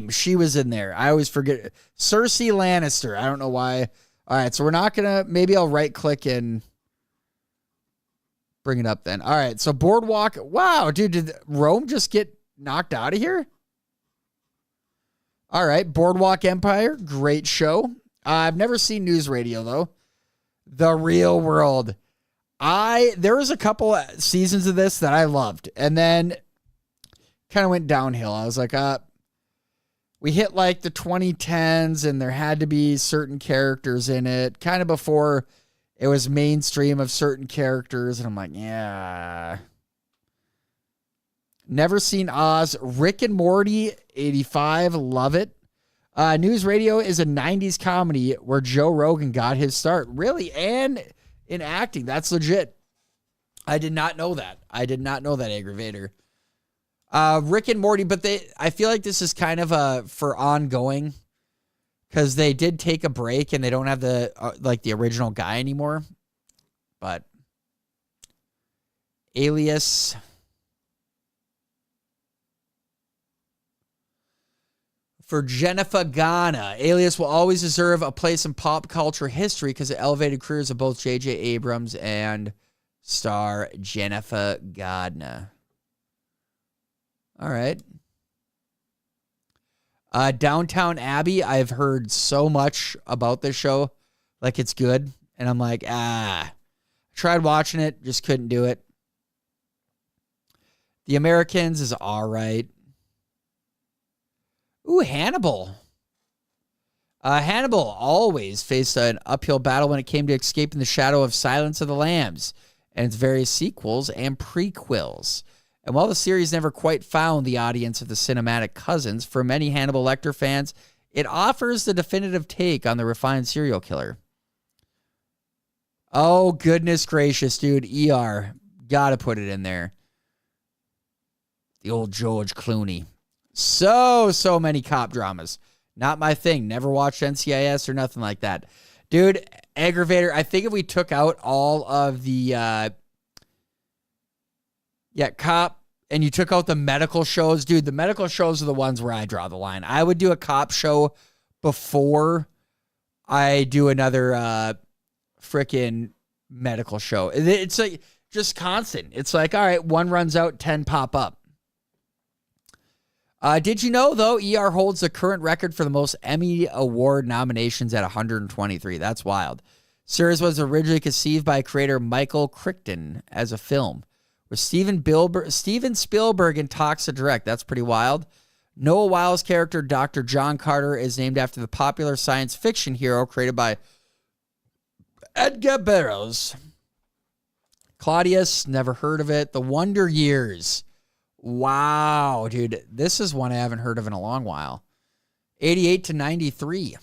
She was in there. I always forget. Cersei Lannister. I don't know why. All right, so we're not going to, maybe I'll right click and bring it up then. All right, so Boardwalk. Wow, dude, did Rome just get knocked out of here? All right, Boardwalk Empire, great show. I've never seen News Radio, though. The Real World. There was a couple seasons of this that I loved, and then kind of went downhill. I was like, we hit like the 2010s, and there had to be certain characters in it, kind of before it was mainstream of certain characters, and I'm like, yeah. Never seen Oz. Rick and Morty, 85. Love it. News Radio is a 90s comedy where Joe Rogan got his start. Really? And in acting. That's legit. I did not know that. Aggravator. Rick and Morty, but I feel like this is kind of for ongoing because they did take a break and they don't have the original guy anymore. But Alias. For Jennifer Garner, Alias will always deserve a place in pop culture history because it elevated careers of both J.J. Abrams and star Jennifer Garner. All right. Downtown Abbey, I've heard so much about this show. Like, it's good. And I'm like, tried watching it, just couldn't do it. The Americans is all right. Ooh, Hannibal. Hannibal always faced an uphill battle when it came to escaping the shadow of Silence of the Lambs and its various sequels and prequels. And while the series never quite found the audience of the cinematic cousins, for many Hannibal Lecter fans, it offers the definitive take on the refined serial killer. Oh, goodness gracious, dude. ER. Gotta put it in there. The old George Clooney. So many cop dramas. Not my thing. Never watched NCIS or nothing like that. Dude, Aggravator, I think if we took out all of the cop, and you took out the medical shows, dude, the medical shows are the ones where I draw the line. I would do a cop show before I do another freaking medical show. It's like just constant. It's like, all right, one runs out, 10 pop up. Did you know, though, ER holds the current record for the most Emmy Award nominations at 123? That's wild. Series was originally conceived by creator Michael Crichton as a film, with Steven Spielberg in talks to direct. That's pretty wild. Noah Wile's character, Dr. John Carter, is named after the popular science fiction hero created by Edgar Barrows. Claudius, never heard of it. The Wonder Years. Wow, dude. This is one I haven't heard of in a long while. 88 to 93.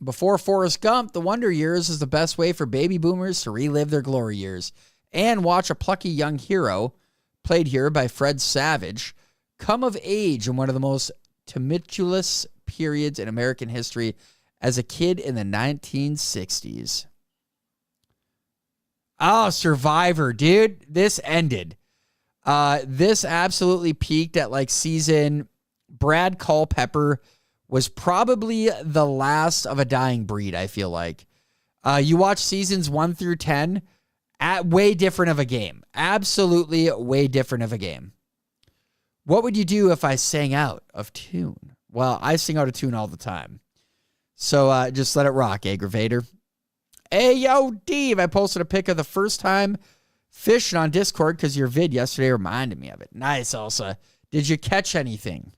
Before Forrest Gump, The Wonder Years is the best way for baby boomers to relive their glory years and watch a plucky young hero, played here by Fred Savage, come of age in one of the most tumultuous periods in American history as a kid in the 1960s. Oh, Survivor, dude. This ended. This absolutely peaked at like season. Brad Culpepper was probably the last of a dying breed, I feel like. You watch seasons 1 through 10, way different of a game. Absolutely way different of a game. What would you do if I sang out of tune? Well, I sing out of tune all the time. So just let it rock, Aggravator. Hey, yo, Dave, I posted a pic of the first time fishing on Discord because your vid yesterday reminded me of it. Nice, Elsa. Did you catch anything?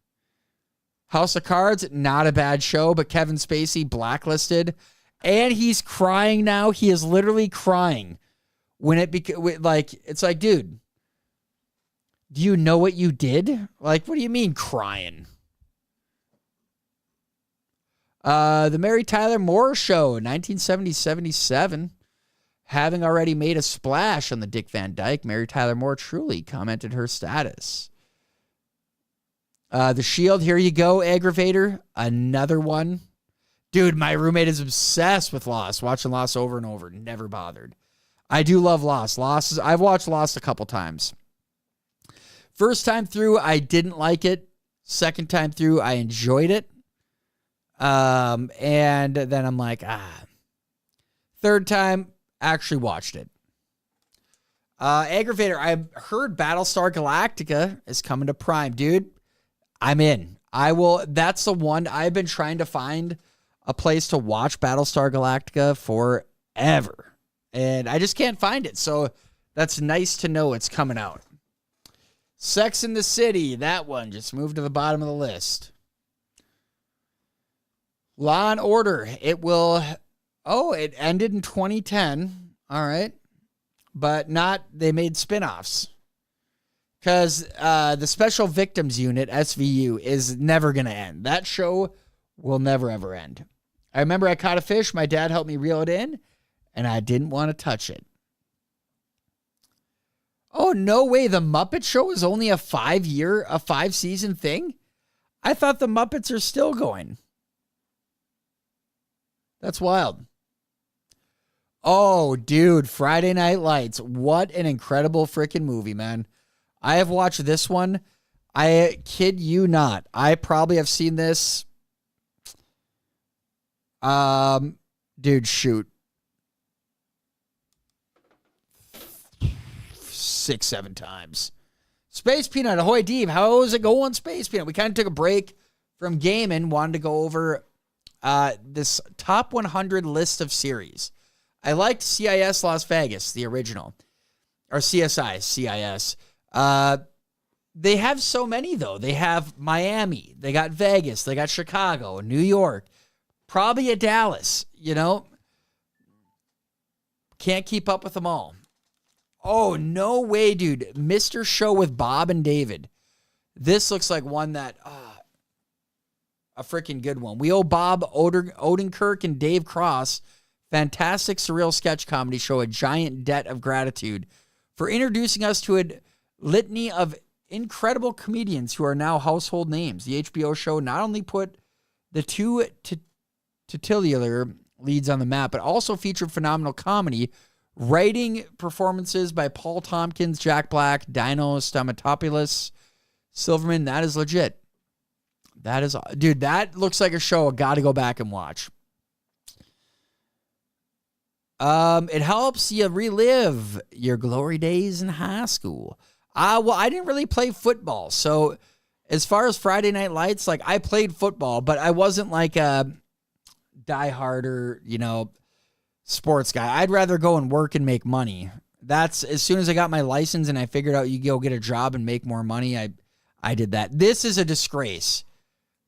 House of Cards, not a bad show, but Kevin Spacey blacklisted. And he's crying now. He is literally crying. When it's like, dude, do you know what you did? Like, what do you mean crying? The Mary Tyler Moore Show, 1970-77. Having already made a splash on the Dick Van Dyke, Mary Tyler Moore truly commented her status. The Shield, here you go, Aggravator. Another one. Dude, my roommate is obsessed with Lost, watching Lost over and over. Never bothered. I do love Lost. I've watched Lost a couple times. First time through, I didn't like it. Second time through, I enjoyed it. And then I'm like, Third time, actually watched it. Aggravator, I heard Battlestar Galactica is coming to Prime. Dude, I'm in. That's the one. I've been trying to find a place to watch Battlestar Galactica forever. And I just can't find it. So that's nice to know it's coming out. Sex in the City, that one just moved to the bottom of the list. Law and Order, it ended in 2010. All right. But they made spinoffs. Because the Special Victims Unit, SVU, is never going to end. That show will never, ever end. I remember I caught a fish. My dad helped me reel it in, and I didn't want to touch it. Oh, no way. The Muppet Show is only a 5-season thing? I thought the Muppets are still going. That's wild. Oh, dude, Friday Night Lights. What an incredible freaking movie, man. I have watched this one I kid you not. I probably have seen this. Dude, shoot. 6, 7 times. Space Peanut, ahoy, Deeb. How's it going, Space Peanut? We kind of took a break from gaming. Wanted to go over this top 100 list of series. I liked CIS Las Vegas, the original. Or CSI, CIS. They have so many, though. They have Miami. They got Vegas. They got Chicago, New York. Probably a Dallas, Can't keep up with them all. Oh, no way, dude. Mr. Show with Bob and David. This looks like one that, a freaking good one. We owe Bob Odenkirk and Dave Cross, fantastic surreal sketch comedy show, a giant debt of gratitude for introducing us to a litany of incredible comedians who are now household names. The HBO show not only put the two titular leads on the map, but also featured phenomenal comedy, writing performances by Paul Tompkins, Jack Black, Dino Stamatopoulos, Silverman. That is legit. Dude, that looks like a show I got to go back and watch. It helps you relive your glory days in high school. Well, I didn't really play football. So as far as Friday Night Lights, like I played football, but I wasn't like a dieharder, sports guy. I'd rather go and work and make money. That's as soon as I got my license and I figured out you go get a job and make more money. I did that. This is a disgrace.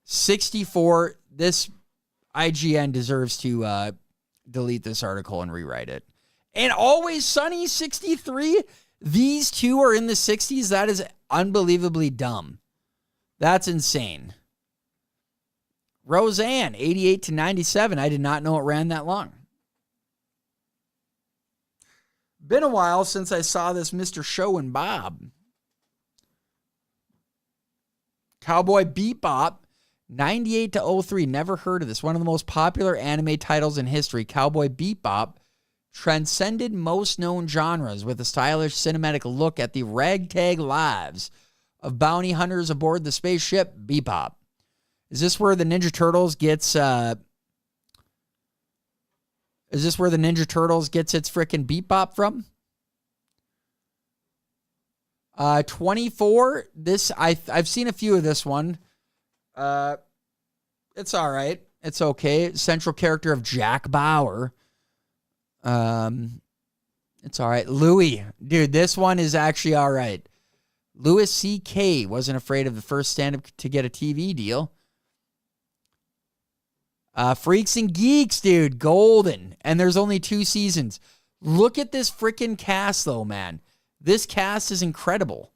64. This IGN deserves to delete this article and rewrite it. And Always Sunny 63. These two are in the 60s. That is unbelievably dumb. That's insane. Roseanne, 88 to 97. I did not know it ran that long. Been a while since I saw this Mr. Show and Bob. Cowboy Bebop, 98 to 03. Never heard of this. One of the most popular anime titles in history. Cowboy Bebop transcended most known genres with a stylish cinematic look at the ragtag lives of bounty hunters aboard the spaceship Bebop. Is this where the Ninja Turtles gets its frickin' Bebop from? 24. This I've seen a few of this one. It's all right. It's okay. Central character of Jack Bauer. It's all right. Louis, dude, this one is actually all right. Louis C.K. wasn't afraid of the first stand-up to get a TV deal. Freaks and Geeks, dude, golden. And there's only 2 seasons. Look at this freaking cast, though, man. This cast is incredible.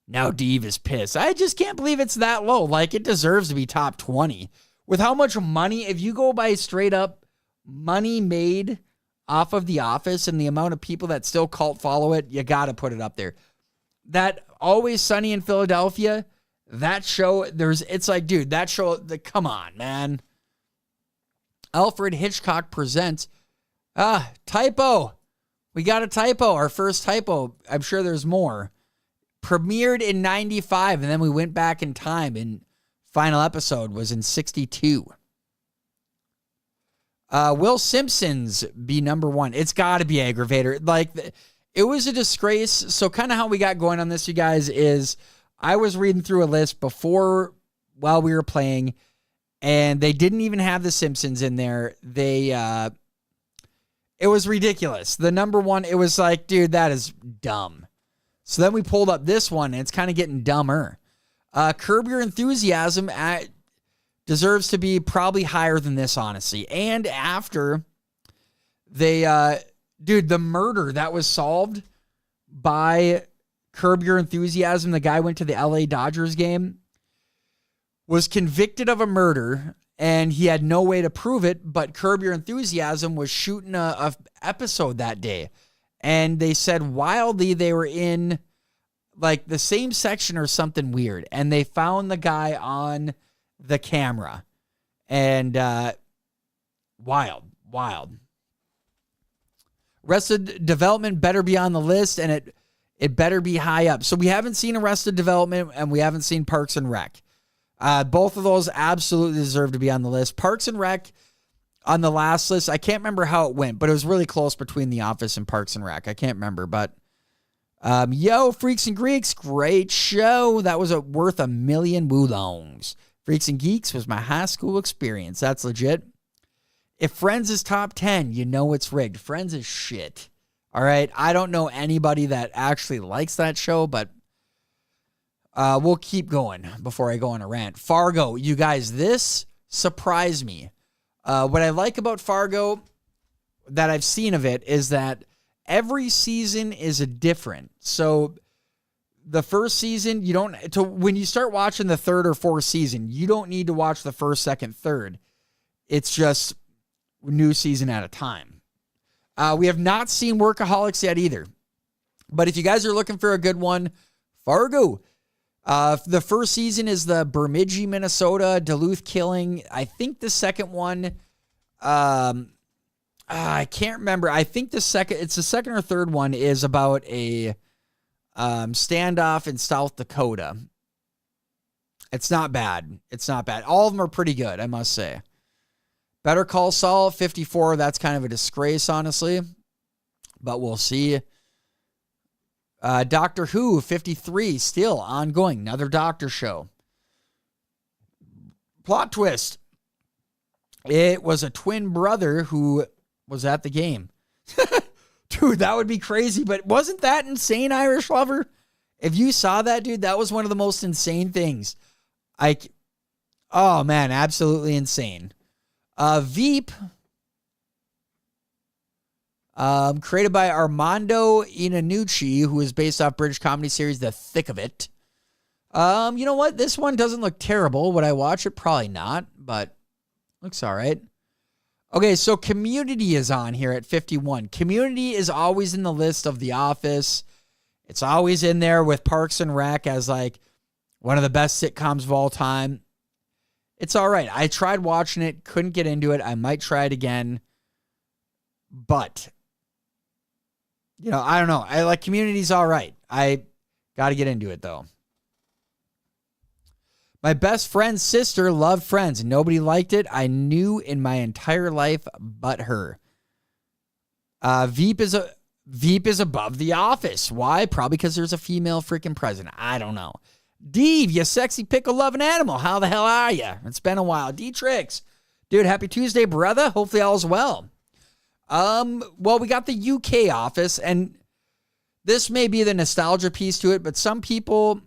Now Dave is pissed. I just can't believe it's that low. Like, it deserves to be top 20. With how much money, if you go by straight up money made off of The Office and the amount of people that still cult follow it, you got to put it up there. That Always Sunny in Philadelphia, that show, it's like, dude, that show, come on, man. Alfred Hitchcock presents, typo. We got a typo, our first typo. I'm sure there's more. Premiered in 95, and then we went back in time, and final episode was in 62. Will Simpson's be number 1? It's got to be Aggravator. Like, it was a disgrace. So kind of how we got going on this, you guys, is I was reading through a list while we were playing, and they didn't even have The Simpsons in there. It was ridiculous. The number 1, it was like, dude, that is dumb. So then we pulled up this one, and it's kind of getting dumber. Curb Your Enthusiasm deserves to be probably higher than this, honestly. And after the murder that was solved by Curb Your Enthusiasm, the guy went to the LA Dodgers game, was convicted of a murder, and he had no way to prove it, but Curb Your Enthusiasm was shooting a episode that day. And they said wildly they were in like the same section or something weird. And they found the guy on the camera. And wild. Arrested Development better be on the list. And It better be high up. So we haven't seen Arrested Development and we haven't seen Parks and Rec. Both of those absolutely deserve to be on the list. Parks and Rec on the last list, I can't remember how it went, but it was really close between The Office and Parks and Rec. I can't remember, but Freaks and Greeks, great show. That was worth $1 million woolongs. Freaks and Geeks was my high school experience. That's legit. If Friends is top 10, you know it's rigged. Friends is shit. All right. I don't know anybody that actually likes that show, but we'll keep going before I go on a rant. Fargo, you guys, this surprised me. What I like about Fargo that I've seen of it is that every season is a different. So the first season, when you start watching the third or fourth season, you don't need to watch the first, second, third. It's just new season at a time. We have not seen Workaholics yet either. But if you guys are looking for a good one, Fargo. The first season is the Bemidji, Minnesota, Duluth killing. I think the second one, I can't remember. I think it's the second or third one is about a standoff in South Dakota. It's not bad. All of them are pretty good, I must say. Better Call Saul, 54. That's kind of a disgrace, honestly. But we'll see. Doctor Who, 53. Still ongoing. Another Doctor show. Plot twist. It was a twin brother who was at the game. Dude, that would be crazy. But wasn't that insane, Irish Lover? If you saw that, dude, that was one of the most insane things. Oh, man, absolutely insane. Veep, created by Armando Iannucci, who is based off British comedy series The Thick of It. You know what? This one doesn't look terrible. Would I watch it? Probably not, but looks all right. Okay, so Community is on here at 51. Community is always in the list of The Office. It's always in there with Parks and Rec as like one of the best sitcoms of all time. It's all right. I tried watching it, couldn't get into it. I might try it again. But, I don't know. I like Community's all right. I got to get into it, though. My best friend's sister loved Friends. Nobody liked it. I knew in my entire life but her. Veep is above The Office. Why? Probably because there's a female freaking president. I don't know. Dave, you sexy pickle-loving animal. How the hell are you? It's been a while. D-Tricks. Dude, happy Tuesday, brother. Hopefully all is well. Well, we got the UK Office, and this may be the nostalgia piece to it, but some people,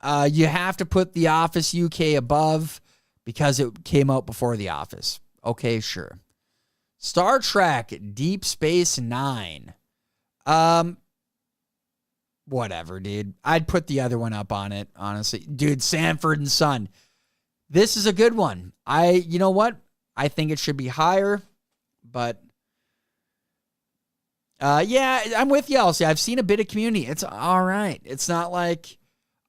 you have to put The Office UK above because it came out before The Office. Okay, sure. Star Trek Deep Space Nine. Whatever, dude. I'd put the other one up on it, honestly. Dude, Sanford and Son. This is a good one. You know what? I think it should be higher, but yeah, I'm with you, Elsie. I've seen a bit of Community. It's all right. It's not like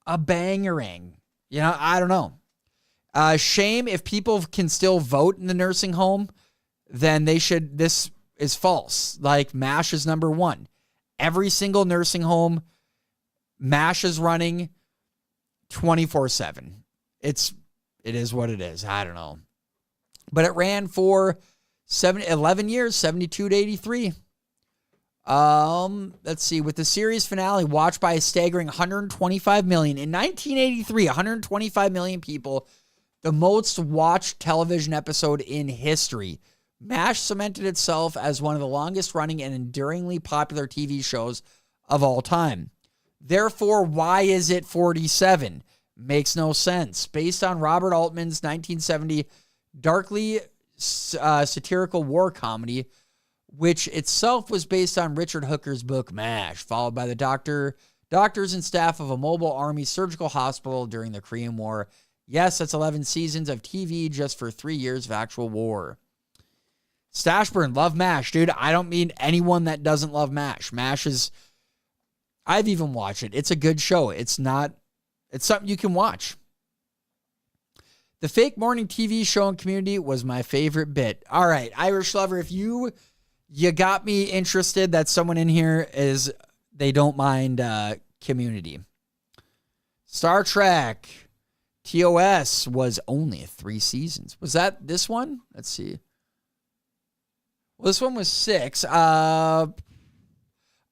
a bangerang. I don't know. Shame if people can still vote in the nursing home, then they should. This is false. Like MASH is number one. Every single nursing home, MASH is running 24/7. It is what it is. I don't know. But it ran for 11 years, 72 to 83. Let's see. With the series finale watched by a staggering 125 million. In 1983, 125 million people, the most watched television episode in history. MASH cemented itself as one of the longest running and enduringly popular TV shows of all time. Therefore, why is it 47? Makes no sense. Based on Robert Altman's 1970 darkly satirical war comedy, which itself was based on Richard Hooker's book MASH, followed by the doctors and staff of a mobile army surgical hospital during the Korean War. Yes, that's 11 seasons of TV just for 3 years of actual war. Stashburn, love MASH. Dude, I don't mean anyone that doesn't love MASH. MASH is... I've even watched it. It's a good show. It's something you can watch. The fake morning TV show in Community was my favorite bit. All right, Irish Lover, if you got me interested that someone in here is they don't mind Community. Star Trek TOS was only 3 seasons. Was that this one? Let's see. Well, this one was 6. I'm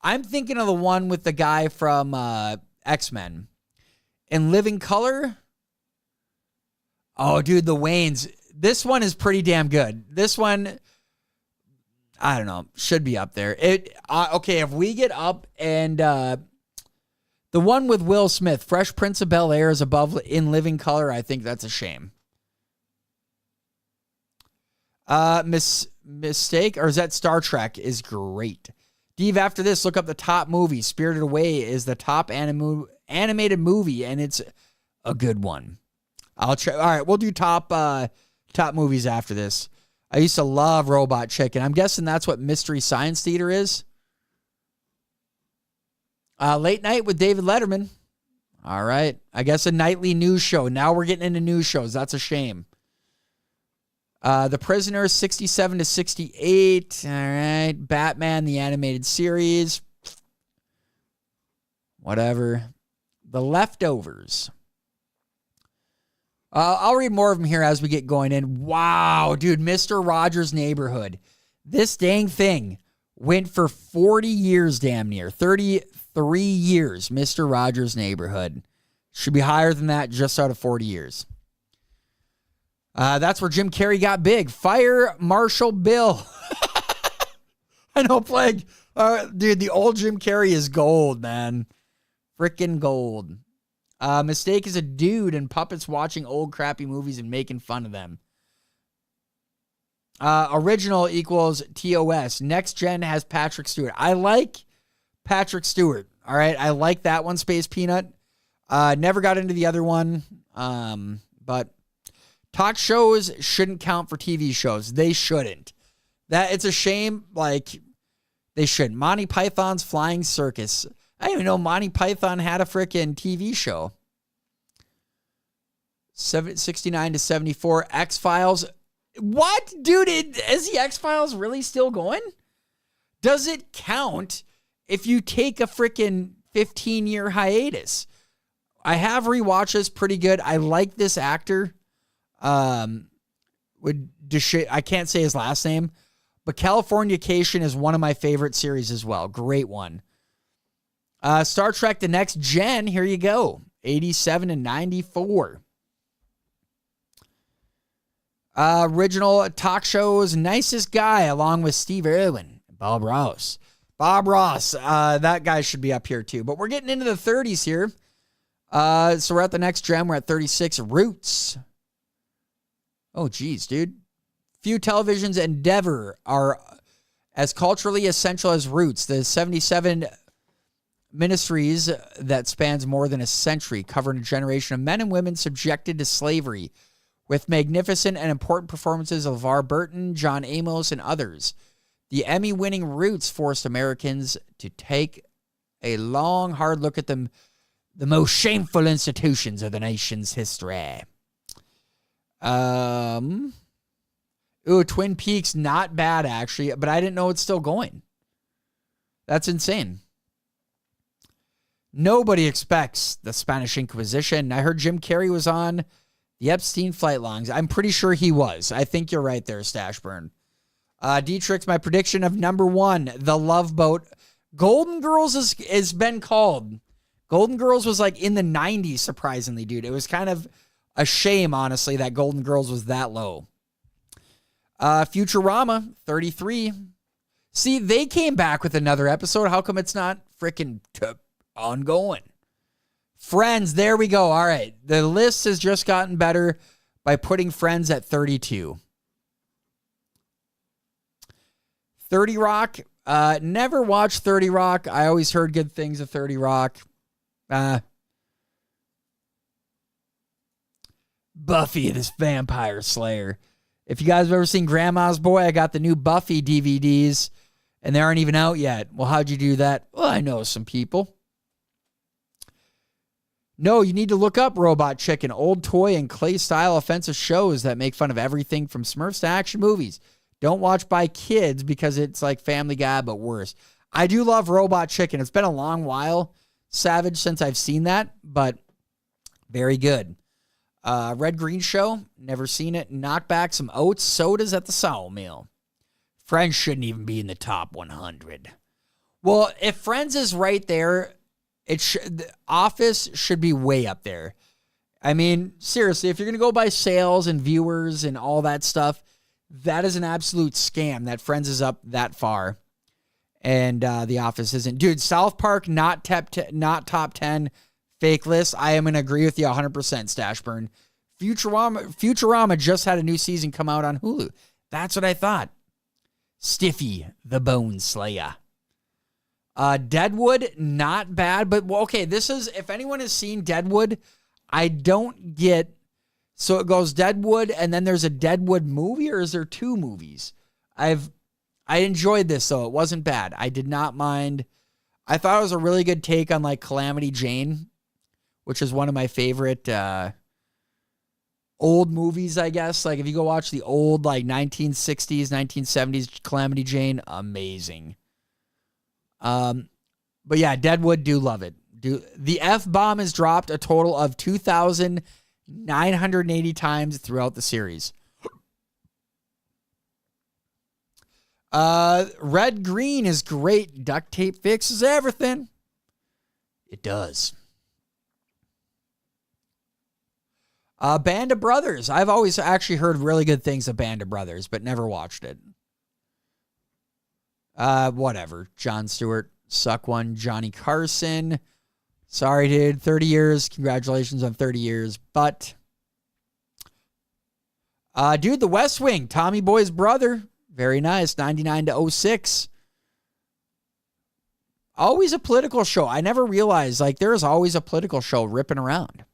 thinking of the one with the guy from X-Men. In Living Color? Oh, dude, the Waynes. This one is pretty damn good. This one, I don't know, should be up there. Okay, if we get up and the one with Will Smith, Fresh Prince of Bel-Air, is above In Living Color, I think that's a shame. Mistake, or is that Star Trek, is great. Dave, after this, look up the top movie. Spirited Away is the top animated movie, and it's a good one. I'll try. All right, we'll do top movies after this. I used to love Robot Chicken. I'm guessing that's what Mystery Science Theater is. Late Night with David Letterman. All right. I guess a nightly news show. Now we're getting into news shows. That's a shame. The Prisoner, 67 to 68. All right. Batman, the animated series. Whatever. The Leftovers. I'll read more of them here as we get going in. Wow, dude, Mr. Rogers' Neighborhood. This dang thing went for 40 years, damn near. 33 years, Mr. Rogers' Neighborhood. Should be higher than that, just out of 40 years. That's where Jim Carrey got big. Fire Marshal Bill. I know, Plague. Dude, the old Jim Carrey is gold, man. Freaking gold. Mistake is a dude and puppets watching old crappy movies and making fun of them. Original equals TOS. Next Gen has Patrick Stewart. I like Patrick Stewart. All right. I like that one, Space Peanut. Never got into the other one. But talk shows shouldn't count for TV shows. They shouldn't. It's a shame. Like, they shouldn't. Monty Python's Flying Circus. I didn't even know Monty Python had a freaking TV show. 69 to 74. X-Files. What? Dude, is the X-Files really still going? Does it count if you take a freaking 15-year hiatus? I have rewatched this, pretty good. I like this actor. I can't say his last name, but Californication is one of my favorite series as well. Great one. Star Trek The Next Gen, here you go. 87 and 94. Original talk shows, Nicest Guy, along with Steve Irwin, Bob Ross. That guy should be up here too. But we're getting into the 30s here. So we're at The Next Gen. We're at 36. Roots. Oh, geez, dude. Few televisions endeavor are as culturally essential as Roots. The 77 ministries that spans more than a century, covering a generation of men and women subjected to slavery, with magnificent and important performances of LeVar Burton, John Amos, and others. The Emmy-winning Roots forced Americans to take a long, hard look at the most shameful institutions of the nation's history. Twin Peaks, not bad, actually, but I didn't know it's still going. That's insane. Nobody expects the Spanish Inquisition. I heard Jim Carrey was on the Epstein flight logs. I'm pretty sure he was. I think you're right there, Stashburn. Dietrich's my prediction of number 1, The Love Boat. Golden Girls has been called. Golden Girls was like in the 90s, surprisingly, dude. It was kind of a shame, honestly, that Golden Girls was that low. Futurama, 33. See, they came back with another episode. How come it's not freaking ongoing? Friends, there we go. All right. The list has just gotten better by putting Friends at 32. 30 Rock. Never watched 30 Rock. I always heard good things of 30 Rock. Buffy, this vampire slayer. If you guys have ever seen Grandma's Boy, I got the new Buffy DVDs, and they aren't even out yet. Well, how'd you do that? Well, I know some people. No, you need to look up Robot Chicken, old toy and clay-style offensive shows that make fun of everything from Smurfs to action movies. Don't watch by kids because it's like Family Guy, but worse. I do love Robot Chicken. It's been a long while, Savage, since I've seen that, but very good. Red Green Show, never seen it. Knockback, some oats, sodas at the Sawmill. Friends shouldn't even be in the top 100. Well, if Friends is right there, the Office should be way up there. I mean, seriously, if you're going to go by sales and viewers and all that stuff, that is an absolute scam that Friends is up that far and The Office isn't. Dude, South Park, not top 10, fake list. I am going to agree with you 100%, Stashburn. Futurama just had a new season come out on Hulu. That's what I thought. Stiffy, the Bone Slayer. Deadwood, not bad, but okay, this is, if anyone has seen Deadwood, I don't get, so it goes Deadwood and then there's a Deadwood movie, or is there two movies? I enjoyed this though. It wasn't bad. I did not mind. I thought it was a really good take on like Calamity Jane, which is one of my favorite old movies, I guess. Like if you go watch the old like 1960s, 1970s Calamity Jane, amazing. But yeah, Deadwood, do love it. The F-bomb is dropped a total of 2,980 times throughout the series. Red Green is great. Duct tape fixes everything. It does. Band of Brothers. I've always actually heard really good things of Band of Brothers, but never watched it. Whatever. Jon Stewart, suck one. Johnny Carson. Sorry, dude. 30 years. Congratulations on 30 years. But, dude, The West Wing. Tommy Boy's brother. Very nice. 99 to 06. Always a political show. I never realized, like, there's always a political show ripping around.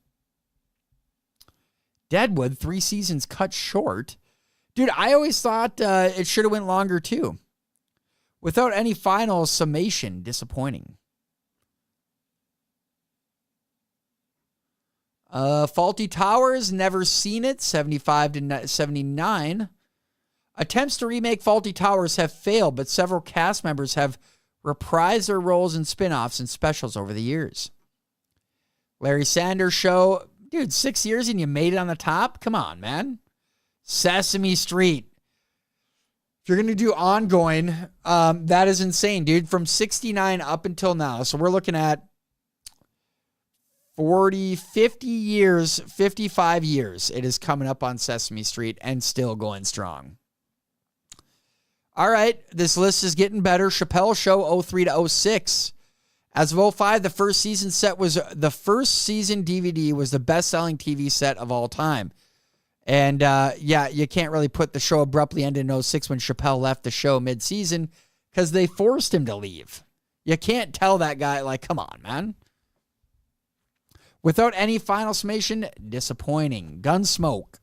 Deadwood, 3 seasons cut short. Dude, I always thought it should have went longer, too. Without any final summation, disappointing. Faulty Towers, never seen it, 75 to 79. Attempts to remake Faulty Towers have failed, but several cast members have reprised their roles in spin-offs and specials over the years. Larry Sanders Show, dude, 6 years and you made it on the top? Come on, man. Sesame Street. If you're going to do ongoing, that is insane, dude. From 69 up until now. So we're looking at 40, 50 years, 55 years. It is coming up on Sesame Street and still going strong. All right, this list is getting better. Chappelle Show 03 to 06. As of 05, the first season DVD was the best-selling TV set of all time. And, yeah, you can't really put the show abruptly ended in 06 when Chappelle left the show mid-season because they forced him to leave. You can't tell that guy, like, come on, man. Without any final summation, disappointing. Gunsmoke.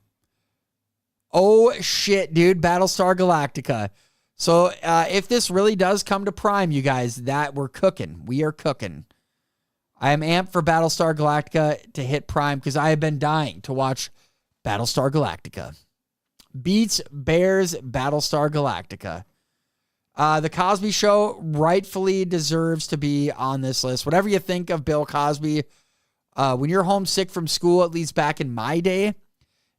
Oh, shit, dude. Battlestar Galactica. So, if this really does come to Prime, you guys, that we're cooking. We are cooking. I am amped for Battlestar Galactica to hit Prime because I have been dying to watch Battlestar Galactica. Beats Bears Battlestar Galactica. The Cosby Show rightfully deserves to be on this list. Whatever you think of Bill Cosby, when you're homesick from school, at least back in my day,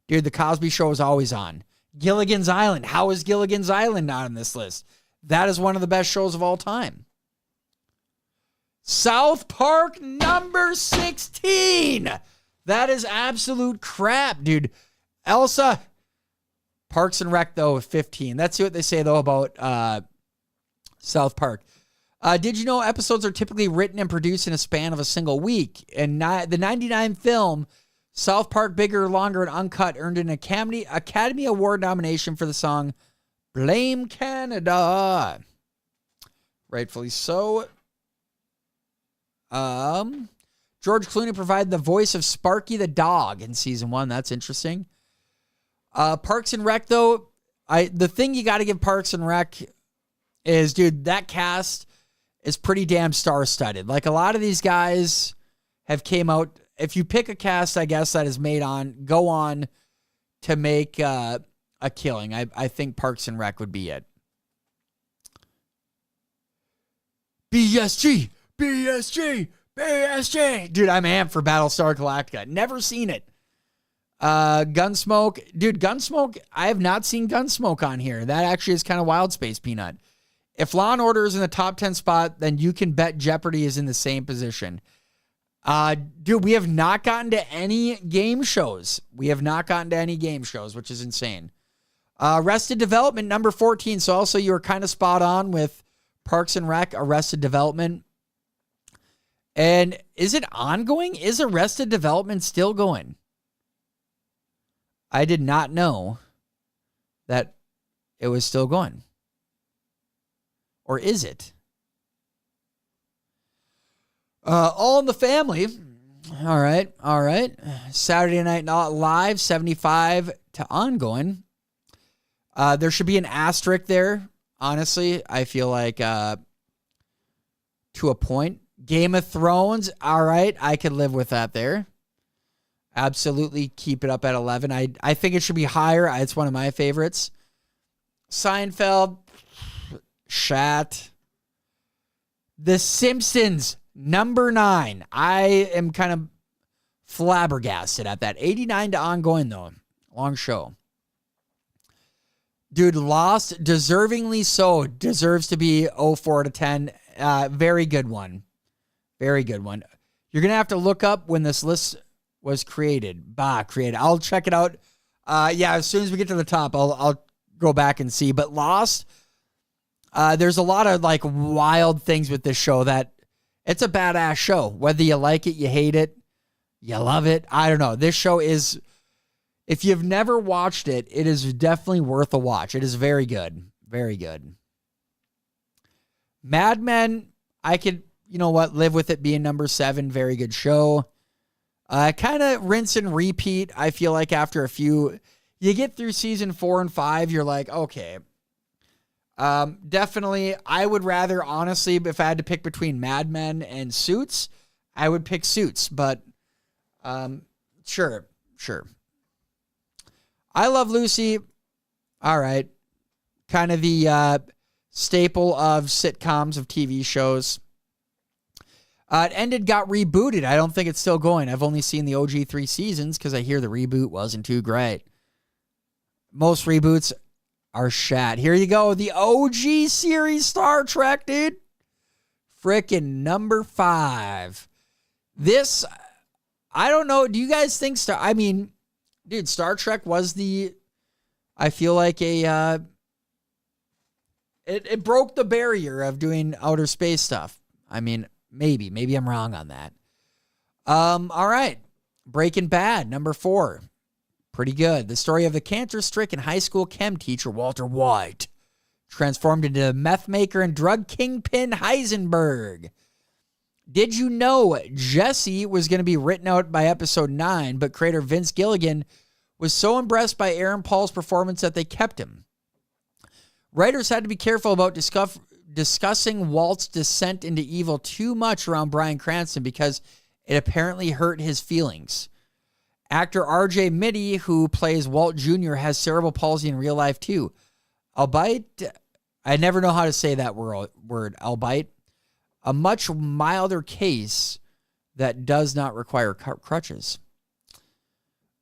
dude, The Cosby Show is always on. Gilligan's Island. How is Gilligan's Island not on this list? That is one of the best shows of all time. South Park number 16. That is absolute crap, dude. Elsa. Parks and Rec, though, 15. That's what they say, though, about South Park. Did you know episodes are typically written and produced in a span of a single week? And the 99 film, South Park Bigger, Longer, and Uncut, earned an Academy Award nomination for the song Blame Canada. Rightfully so. George Clooney provided the voice of Sparky the dog in season 1. That's interesting. Parks and Rec, though, the thing you got to give Parks and Rec is, dude, that cast is pretty damn star-studded. Like, a lot of these guys have came out. If you pick a cast, I guess, that is go on to make a killing, I think Parks and Rec would be it. BSG, BSG, BSG. Dude, I'm amped for Battlestar Galactica. Never seen it. Gunsmoke. Dude, Gunsmoke, I have not seen Gunsmoke on here. That actually is kind of wild, Space Peanut. If Law & Order is in the top 10 spot, then you can bet Jeopardy is in the same position. Dude, we have not gotten to any game shows. Which is insane. Arrested Development, number 14. So also you were kind of spot on with Parks and Rec, Arrested Development. And is it ongoing? Is Arrested Development still going? I did not know that it was still going. Or is it? All in the Family. All right. Saturday Night Live, 75 to ongoing. There should be an asterisk there. Honestly, I feel like to a point. Game of Thrones. All right. I could live with that there. Absolutely keep it up at 11. I think it should be higher. It's one of my favorites. Seinfeld. Shat. The Simpsons, number 9. I am kind of flabbergasted at that. 89 to ongoing, though. Long show. Dude, Lost, deservingly so. Deserves to be 04 to 10. Very good one. Very good one. You're going to have to look up when this list was created. I'll check it out. As soon as we get to the top, I'll go back and see. But Lost... there's a lot of like wild things with this show that it's a badass show. Whether you like it, you hate it, you love it. I don't know. This show is, if you've never watched it, it is definitely worth a watch. It is very good. Very good. Mad Men, I could, live with it being number 7. Very good show. Kind of rinse and repeat. I feel like after a few, you get through season 4 and 5, you're like, okay. Definitely, I would rather, honestly, if I had to pick between Mad Men and Suits, I would pick Suits, but, sure. I Love Lucy. All right. Kind of the, staple of sitcoms, of TV shows. It ended, got rebooted. I don't think it's still going. I've only seen the OG 3 seasons because I hear the reboot wasn't too great. Most reboots are shat. Here you go. The OG series Star Trek, dude. Frickin' number 5. This, I don't know. Do you guys think dude, Star Trek was I feel like it broke the barrier of doing outer space stuff. Maybe I'm wrong on that. All right. Breaking Bad, number 4. Pretty good. The story of the cancer-stricken high school chem teacher, Walter White, transformed into meth maker and drug kingpin Heisenberg. Did you know Jesse was going to be written out by episode 9, but creator Vince Gilligan was so impressed by Aaron Paul's performance that they kept him? Writers had to be careful about discussing Walt's descent into evil too much around Bryan Cranston because it apparently hurt his feelings. Actor R.J. Mitty, who plays Walt Jr., has cerebral palsy in real life too. Albeit, I never know how to say that word, albeit, a much milder case that does not require crutches.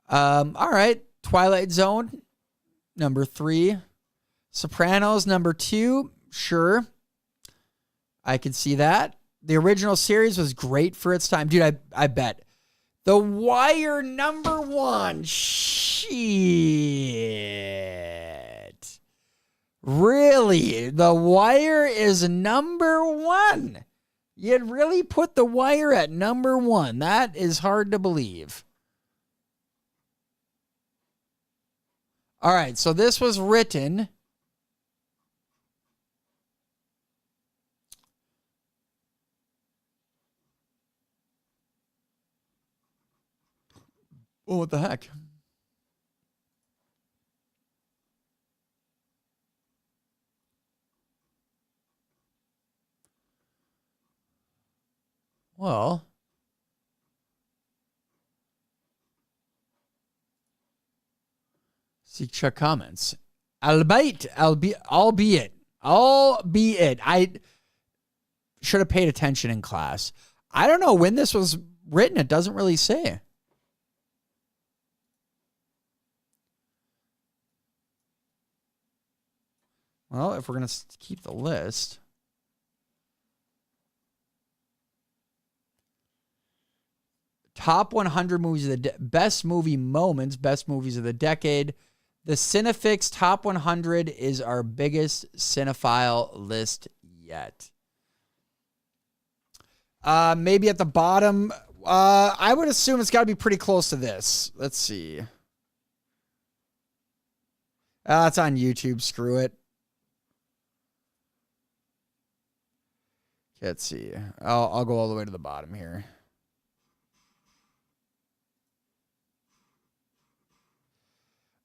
All right, Twilight Zone, number 3. Sopranos, number 2. Sure, I can see that. The original series was great for its time. Dude, I bet. The Wire, number 1. Shit. Really? The Wire is number 1. You'd really put The Wire at number 1. That is hard to believe. All right, so this was written... Oh, what the heck? Well, see, check comments. Albeit. should have paid attention in class. I don't know when this was written. It doesn't really say. Well, if we're going to keep the list. Top 100 movies of the best movie moments, best movies of the decade. The Cinefix Top 100 is our biggest cinephile list yet. Maybe at the bottom. I would assume it's got to be pretty close to this. Let's see. It's on YouTube. Screw it. Let's see. I'll go all the way to the bottom here.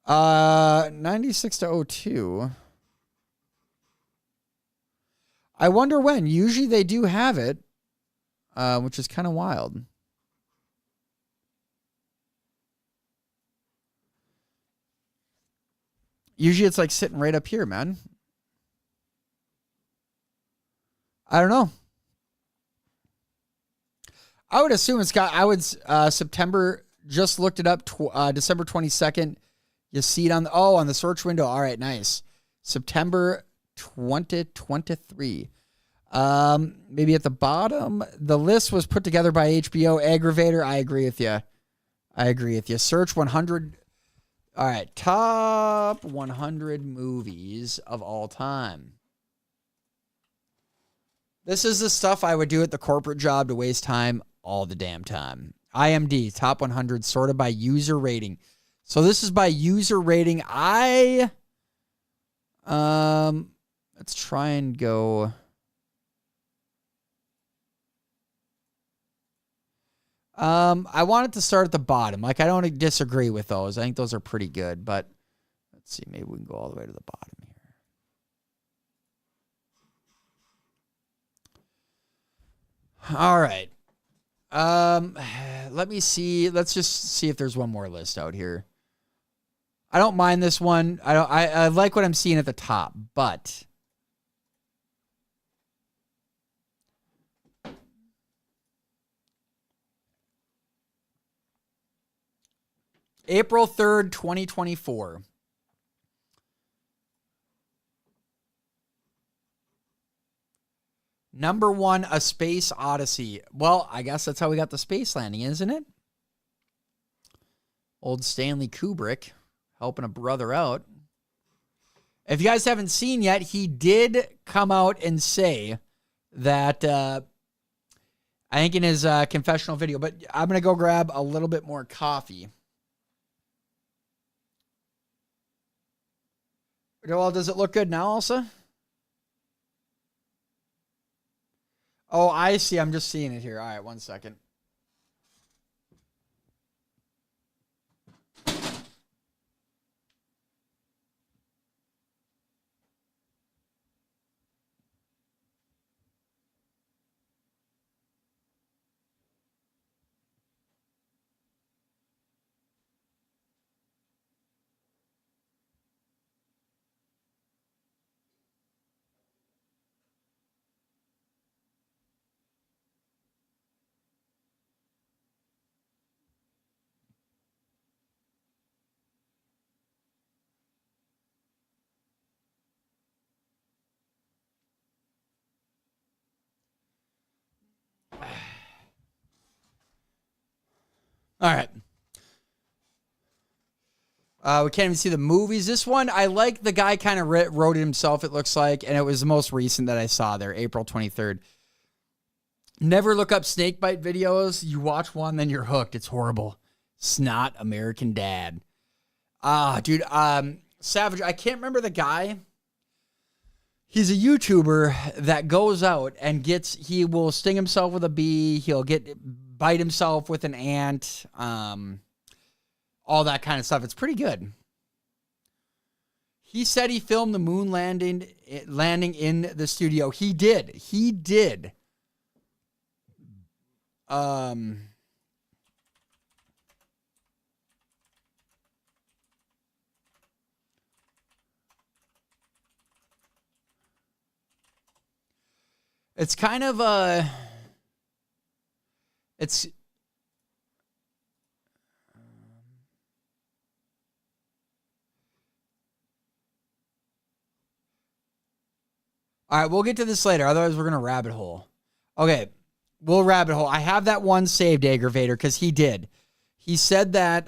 Uh, 96 to 02. I wonder when. Usually they do have it, which is kind of wild. Usually it's like sitting right up here, man. I don't know. I would assume it's got, September, just looked it up, December 22nd. You see it on the search window. All right, nice. September 2023. Maybe at the bottom. The list was put together by HBO. Aggravator, I agree with you. Search 100. All right, top 100 movies of all time. This is the stuff I would do at the corporate job to waste time all the damn time. IMDb, top 100, sorted by user rating. So this is by user rating. Let's try and go. I want it to start at the bottom. Like, I don't disagree with those. I think those are pretty good, but let's see. Maybe we can go all the way to the bottom here. All right. Let me see. Let's just see if there's one more list out here. I don't mind this one. I like what I'm seeing at the top, but April 3rd, 2024. Number 1, A Space Odyssey. Well, I guess that's how we got the space landing, isn't it? Old Stanley Kubrick helping a brother out. If you guys haven't seen yet, he did come out and say that, I think in his confessional video, but I'm going to go grab a little bit more coffee. Well, does it look good now, Elsa? Oh, I see. I'm just seeing it here. All right, one second. All right. We can't even see the movies. This one, I like the guy kind of wrote it himself, it looks like, and it was the most recent that I saw there, April 23rd. Never look up snakebite videos. You watch one, then you're hooked. It's horrible. Snot American Dad. Dude, Savage, I can't remember the guy. He's a YouTuber that goes out and he will sting himself with a bee. He'll bite himself with an ant. All that kind of stuff. It's pretty good. He said he filmed the moon landing in the studio. He did. It's kind of it's all right, we'll get to this later. Otherwise, we're going to rabbit hole. Okay, we'll rabbit hole. I have that one saved, Aggravator, because he did. He said that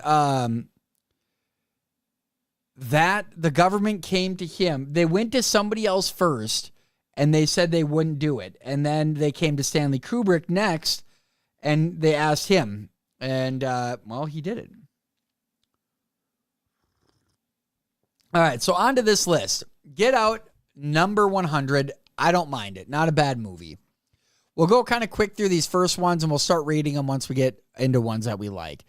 that the government came to him. They went to somebody else first, and they said they wouldn't do it. And then they came to Stanley Kubrick next, and they asked him. And, well, he did it. All right, so on to this list. Get Out, number 100. I don't mind it. Not a bad movie. We'll go kind of quick through these first ones, and we'll start rating them once we get into ones that we like.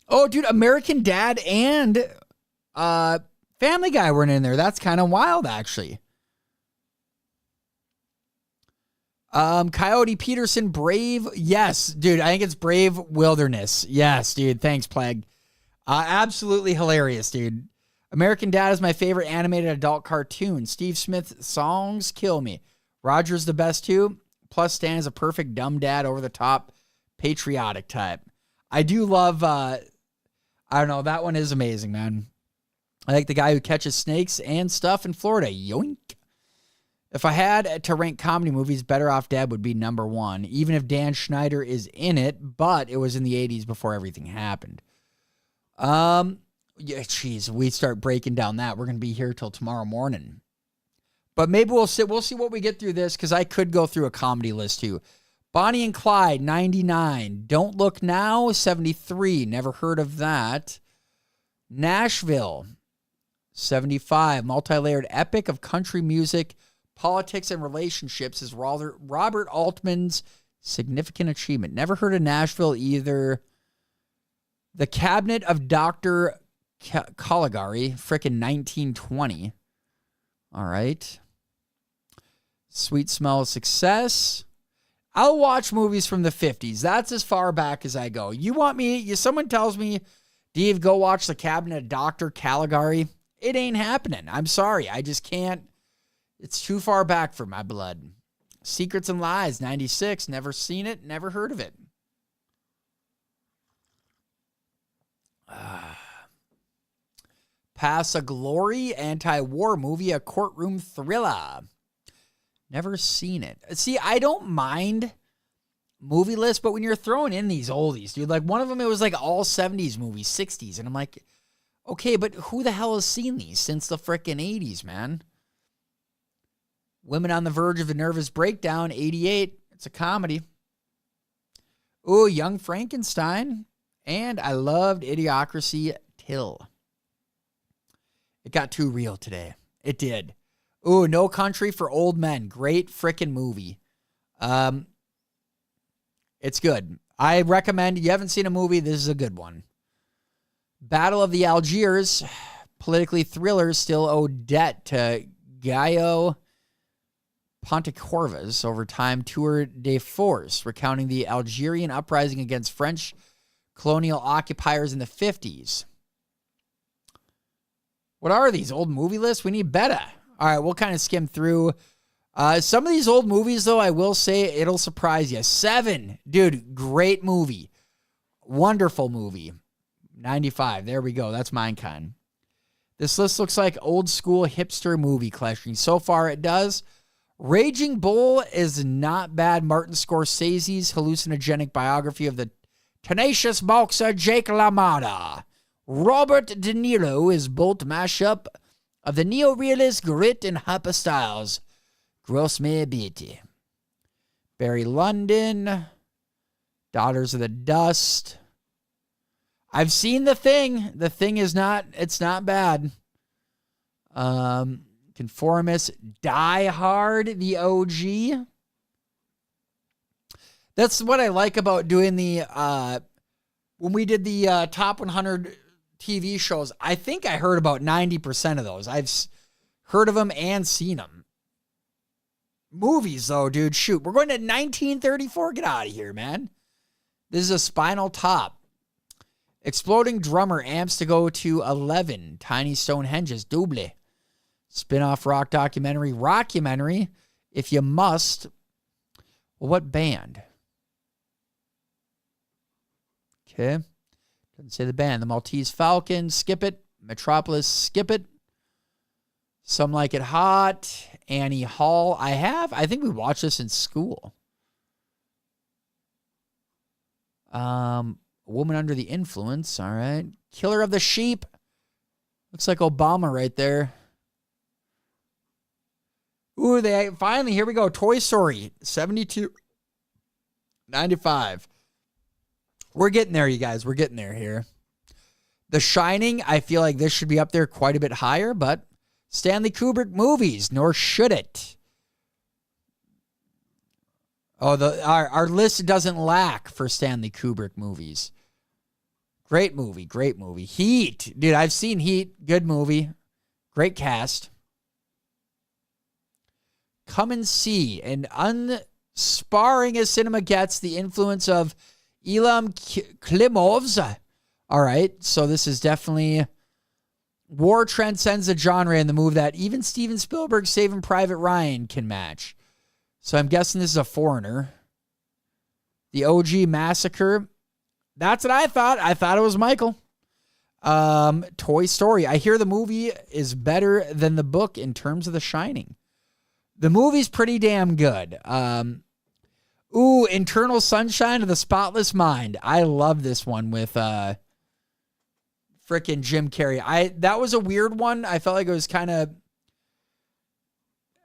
Oh, dude, American Dad and Family Guy weren't in there. That's kind of wild, actually. Coyote Peterson, Brave. Yes, dude, I think it's Brave Wilderness. Yes, dude. Thanks, Plague. Absolutely hilarious, dude. American Dad is my favorite animated adult cartoon. Steve Smith's songs kill me. Roger's the best too. Plus, Stan is a perfect dumb dad, over the top, patriotic type. I do love, I don't know, that one is amazing, man. I like the guy who catches snakes and stuff in Florida. Yoink. If I had to rank comedy movies, Better Off Dead would be number 1, even if Dan Schneider is in it, but it was in the 80s before everything happened. Yeah, geez, we start breaking down that. We're going to be here till tomorrow morning. But maybe we'll see what we get through this, because I could go through a comedy list too. Bonnie and Clyde, 99. Don't Look Now, 73. Never heard of that. Nashville, 75. Multi-layered epic of country music, politics, and relationships is Robert Altman's significant achievement. Never heard of Nashville either. The Cabinet of Dr. Caligari, frickin' 1920. All right. Sweet Smell of Success. I'll watch movies from the 50s. That's as far back as I go. You want me, someone tells me, Dave, go watch The Cabinet of Dr. Caligari. It ain't happening. I'm sorry. I just can't. It's too far back for my blood. Secrets and Lies, 96. Never seen it. Never heard of it. Pass a Glory, anti-war movie, a courtroom thriller. Never seen it. See, I don't mind movie lists, but when you're throwing in these oldies, dude, like one of them, it was like all 70s movies, 60s. And I'm like, okay, but who the hell has seen these since the frickin' 80s, man? Women on the Verge of a Nervous Breakdown, 88. It's a comedy. Ooh, Young Frankenstein. And I loved Idiocracy till. It got too real today. It did. Ooh, No Country for Old Men. Great frickin' movie. It's good. I recommend, you haven't seen a movie, this is a good one. Battle of the Algiers. Politically thrillers still owe debt to Gaio Pontecorvas over time. Tour de force, recounting the Algerian uprising against French colonial occupiers in the 50s. What are these, old movie lists? We need better. All right, we'll kind of skim through. Some of these old movies, though, I will say it'll surprise you. Seven. Dude, great movie. Wonderful movie. 95. There we go. That's mine kind. This list looks like old school hipster movie collection. So far, it does. Raging Bull is not bad. Martin Scorsese's hallucinogenic biography of the tenacious boxer Jake LaMotta. Robert De Niro is bolt mashup of the neo-realist grit and hyper styles. Gross me a bit. Barry London. Daughters of the Dust. I've seen The Thing. The Thing is not, it's not bad. Conformist. Die Hard, the OG. That's what I like about doing the, when we did the top 100 TV shows, I think I heard about 90% of those. I've heard of them and seen them. Movies, though, dude, shoot. We're going to 1934. Get out of here, man. This is a Spinal Tap. Exploding Drummer amps to go to 11. Tiny Stonehenge's Double. Spin-off rock documentary, Rockumentary, If You Must. Well, what band? Okay. Doesn't say the band. The Maltese Falcon, skip it. Metropolis, skip it. Some Like It Hot. Annie Hall. I think we watched this in school. Woman Under the Influence. All right. Killer of the Sheep. Looks like Obama right there. Ooh, finally, here we go. Toy Story, 72, 95. We're getting there, you guys. We're getting there here. The Shining, I feel like this should be up there quite a bit higher, but Stanley Kubrick movies, nor should it. Oh, our list doesn't lack for Stanley Kubrick movies. Great movie, great movie. Heat. Dude, I've seen Heat. Good movie. Great cast. Come and See. And unsparring as cinema gets, the influence of Ilham Klimov's. All right, so this is definitely... War transcends the genre in the move that even Steven Spielberg's Saving Private Ryan can match. So I'm guessing this is a foreigner. The OG Massacre. That's what I thought. I thought it was Michael. Toy Story. I hear the movie is better than the book in terms of The Shining. The movie's pretty damn good. Eternal Sunshine of the Spotless Mind. I love this one with frickin' Jim Carrey. That was a weird one. I felt like it was kind of...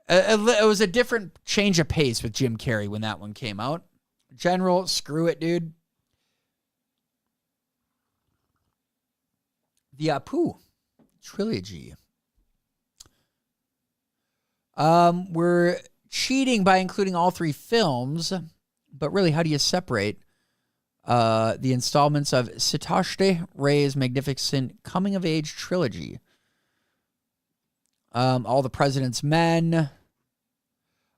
It was a different change of pace with Jim Carrey when that one came out. General, screw it, dude. The Apu trilogy. We're cheating by including all three films, but really, how do you separate the installments of Sitashte Ray's magnificent coming-of-age trilogy? All the President's Men.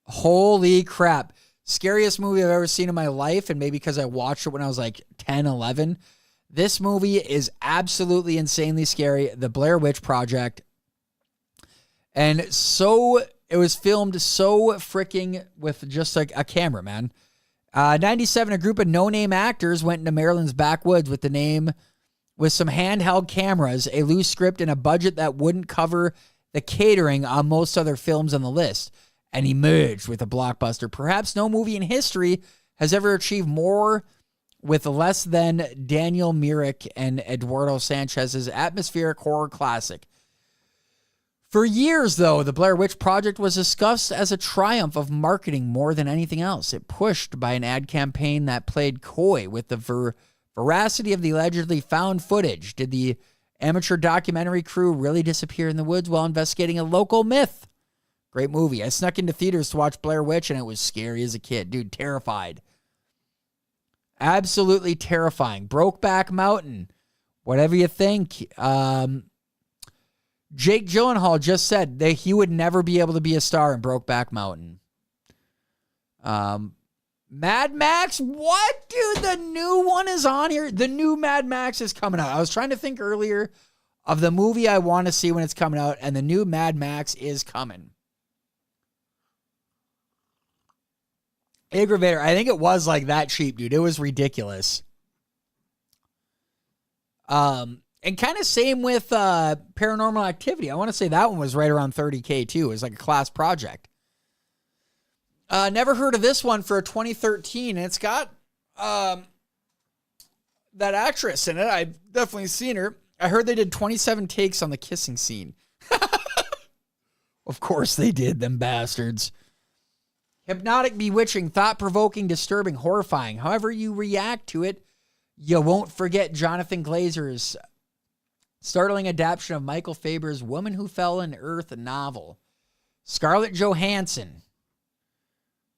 Holy crap. Scariest movie I've ever seen in my life, and maybe because I watched it when I was like 10, 11. This movie is absolutely insanely scary. The Blair Witch Project. And so, it was filmed so freaking with just like a camera, man. 97, a group of no-name actors went into Maryland's backwoods with some handheld cameras, a loose script, and a budget that wouldn't cover the catering on most other films on the list, and emerged with a blockbuster. Perhaps no movie in history has ever achieved more with less than Daniel Myrick and Eduardo Sanchez's atmospheric horror classic. For years, though, the Blair Witch Project was discussed as a triumph of marketing more than anything else. It pushed by an ad campaign that played coy with the veracity of the allegedly found footage. Did the amateur documentary crew really disappear in the woods while investigating a local myth? Great movie. I snuck into theaters to watch Blair Witch, and it was scary as a kid. Dude, terrified. Absolutely terrifying. Brokeback Mountain. Whatever you think. Jake Gyllenhaal just said that he would never be able to be a star in Brokeback Mountain. Mad Max? What? Dude, the new one is on here. The new Mad Max is coming out. I was trying to think earlier of the movie I want to see when it's coming out, and the new Mad Max is coming. Aggravator. I think it was like that cheap, dude. It was ridiculous. And kind of same with Paranormal Activity. I want to say that one was right around $30K too. It was like a class project. Never heard of this one for 2013. And it's got that actress in it. I've definitely seen her. I heard they did 27 takes on the kissing scene. Of course they did, them bastards. Hypnotic, bewitching, thought-provoking, disturbing, horrifying. However you react to it, you won't forget Jonathan Glazer's startling adaptation of Michael Faber's Woman Who Fell in Earth novel. Scarlett Johansson.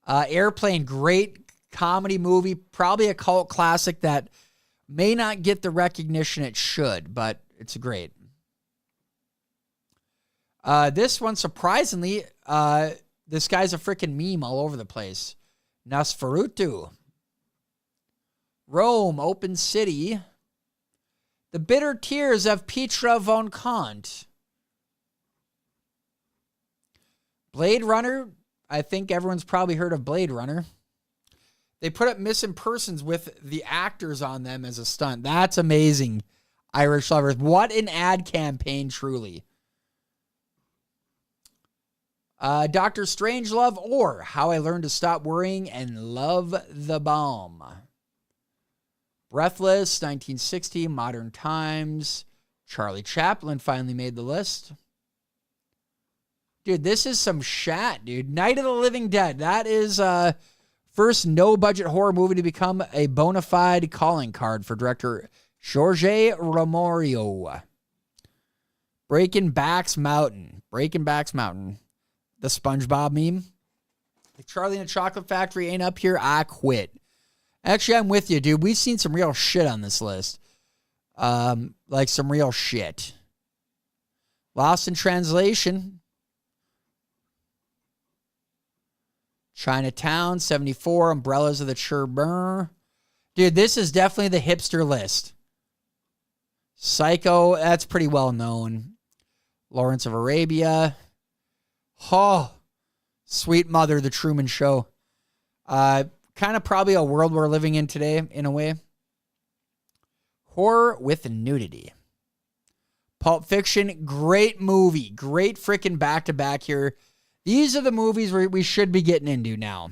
Airplane, great comedy movie. Probably a cult classic that may not get the recognition it should, but it's great. This one, surprisingly, this guy's a freaking meme all over the place. Nosferatu. Rome, Open City. The Bitter Tears of Petra von Kant. Blade Runner. I think everyone's probably heard of Blade Runner. They put up missing persons with the actors on them as a stunt. That's amazing, Irish lovers. What an ad campaign, truly. Dr. Strangelove or How I Learned to Stop Worrying and Love the Bomb. Breathless, 1960, Modern Times. Charlie Chaplin finally made the list. Dude, this is some shat, dude. Night of the Living Dead. That is first no-budget horror movie to become a bona fide calling card for director Jorge Romorio. Breaking Back's Mountain. The SpongeBob meme. If Charlie and the Chocolate Factory ain't up here, I quit. Actually, I'm with you, dude. We've seen some real shit on this list. Like some real shit. Lost in Translation. Chinatown, 74. Umbrellas of the Cherburn. Dude, this is definitely the hipster list. Psycho, that's pretty well known. Lawrence of Arabia. Oh, Sweet Mother, The Truman Show. Kind of probably a world we're living in today, in a way. Horror with Nudity. Pulp Fiction, great movie. Great freaking back-to-back here. These are the movies we should be getting into now.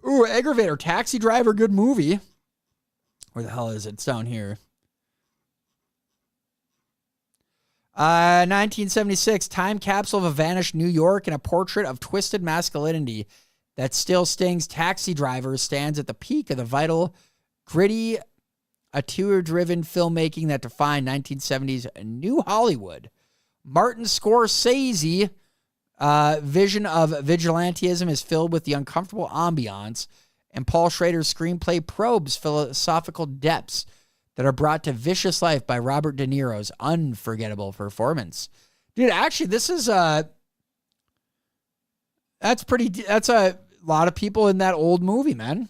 Ooh, Aggravator, Taxi Driver, good movie. Where the hell is it? It's down here. 1976, time capsule of a vanished New York and a portrait of twisted masculinity that still stings taxi drivers stands at the peak of the vital, gritty, auteur-driven filmmaking that defined 1970s New Hollywood. Martin Scorsese vision of vigilantism is filled with the uncomfortable ambiance, and Paul Schrader's screenplay probes philosophical depths that are brought to vicious life by Robert De Niro's unforgettable performance. Dude, actually, this is that's a lot of people in that old movie, man.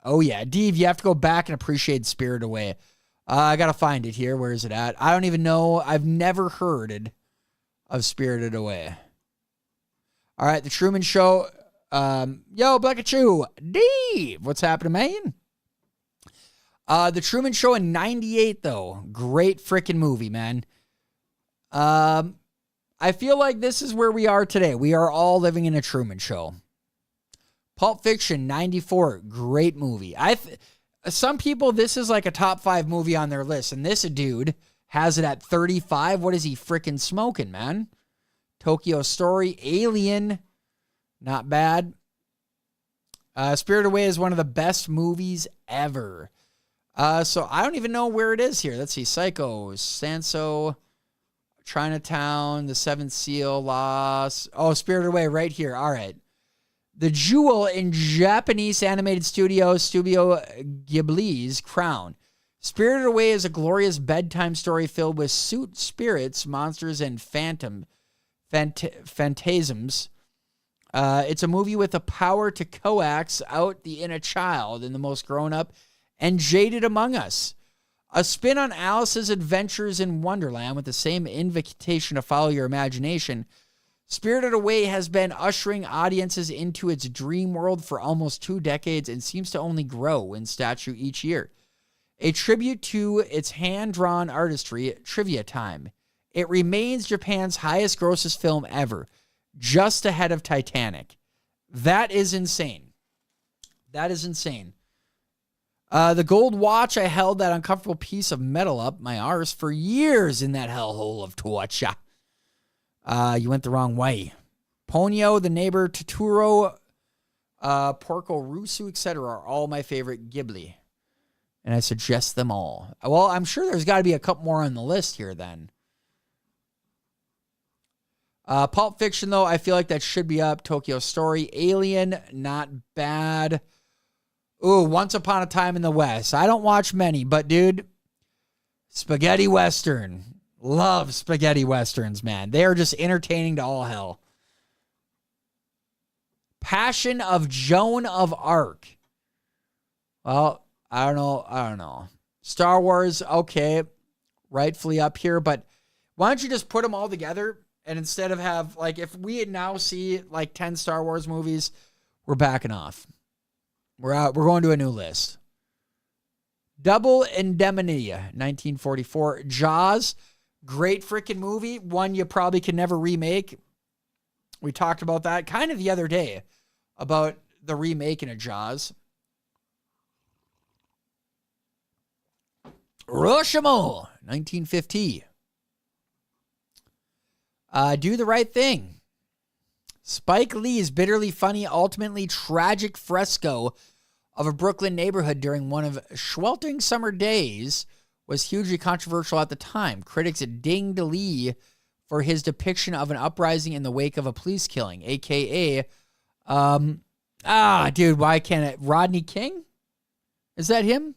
Oh yeah, Dave, you have to go back and appreciate Spirited Away. I gotta find it here. Where is it at? I don't even know. I've never heard of Spirited Away. All right, The Truman Show. Yo, Blackachew, Dave, what's happening, man? The Truman Show in 98, though. Great freaking movie, man. I feel like this is where we are today. We are all living in a Truman Show. Pulp Fiction, 94. Great movie. Some people, this is like a top 5 movie on their list, and this dude has it at 35. What is he freaking smoking, man? Tokyo Story, Alien, not bad. Spirited Away is one of the best movies ever. So I don't even know where it is here. Let's see. Psycho, Sanso, Chinatown, The Seventh Seal, Lost. Oh, Spirited Away right here. All right. The jewel in Japanese animated Studio Ghibli's crown. Spirited Away is a glorious bedtime story filled with spirits, monsters, and phantasms. It's a movie with the power to coax out the inner child and the most grown-up and jaded among us. A spin on Alice's adventures in Wonderland with the same invitation to follow your imagination. Spirited Away has been ushering audiences into its dream world for almost 2 decades and seems to only grow in stature each year. A tribute to its hand-drawn artistry, Trivia Time. It remains Japan's highest grossest film ever, just ahead of Titanic. That is insane. That is insane. The gold watch, I held that uncomfortable piece of metal up my arse for years in that hellhole of torture. You went the wrong way. Ponyo, The Neighbor, Totoro, Porco Rosso, etc. are all my favorite Ghibli. And I suggest them all. Well, I'm sure there's got to be a couple more on the list here then. Pulp Fiction, though, I feel like that should be up. Tokyo Story. Alien, not bad. Ooh, Once Upon a Time in the West. I don't watch many, but dude, spaghetti western. Love spaghetti westerns, man. They are just entertaining to all hell. Passion of Joan of Arc. Well, I don't know. Star Wars, okay, rightfully up here, but why don't you just put them all together and instead of have, like, if we now see like 10 Star Wars movies, we're backing off. We're going to a new list. Double Indemnity, 1944. Jaws, great freaking movie. One you probably can never remake. We talked about that kind of the other day, about the remaking of Jaws. Rashomon, 1950. Do the Right Thing. Spike Lee's bitterly funny, ultimately tragic fresco of a Brooklyn neighborhood during one of sweltering summer days was hugely controversial at the time. Critics dinged Lee for his depiction of an uprising in the wake of a police killing, a.k.a. Why can't it? Rodney King? Is that him?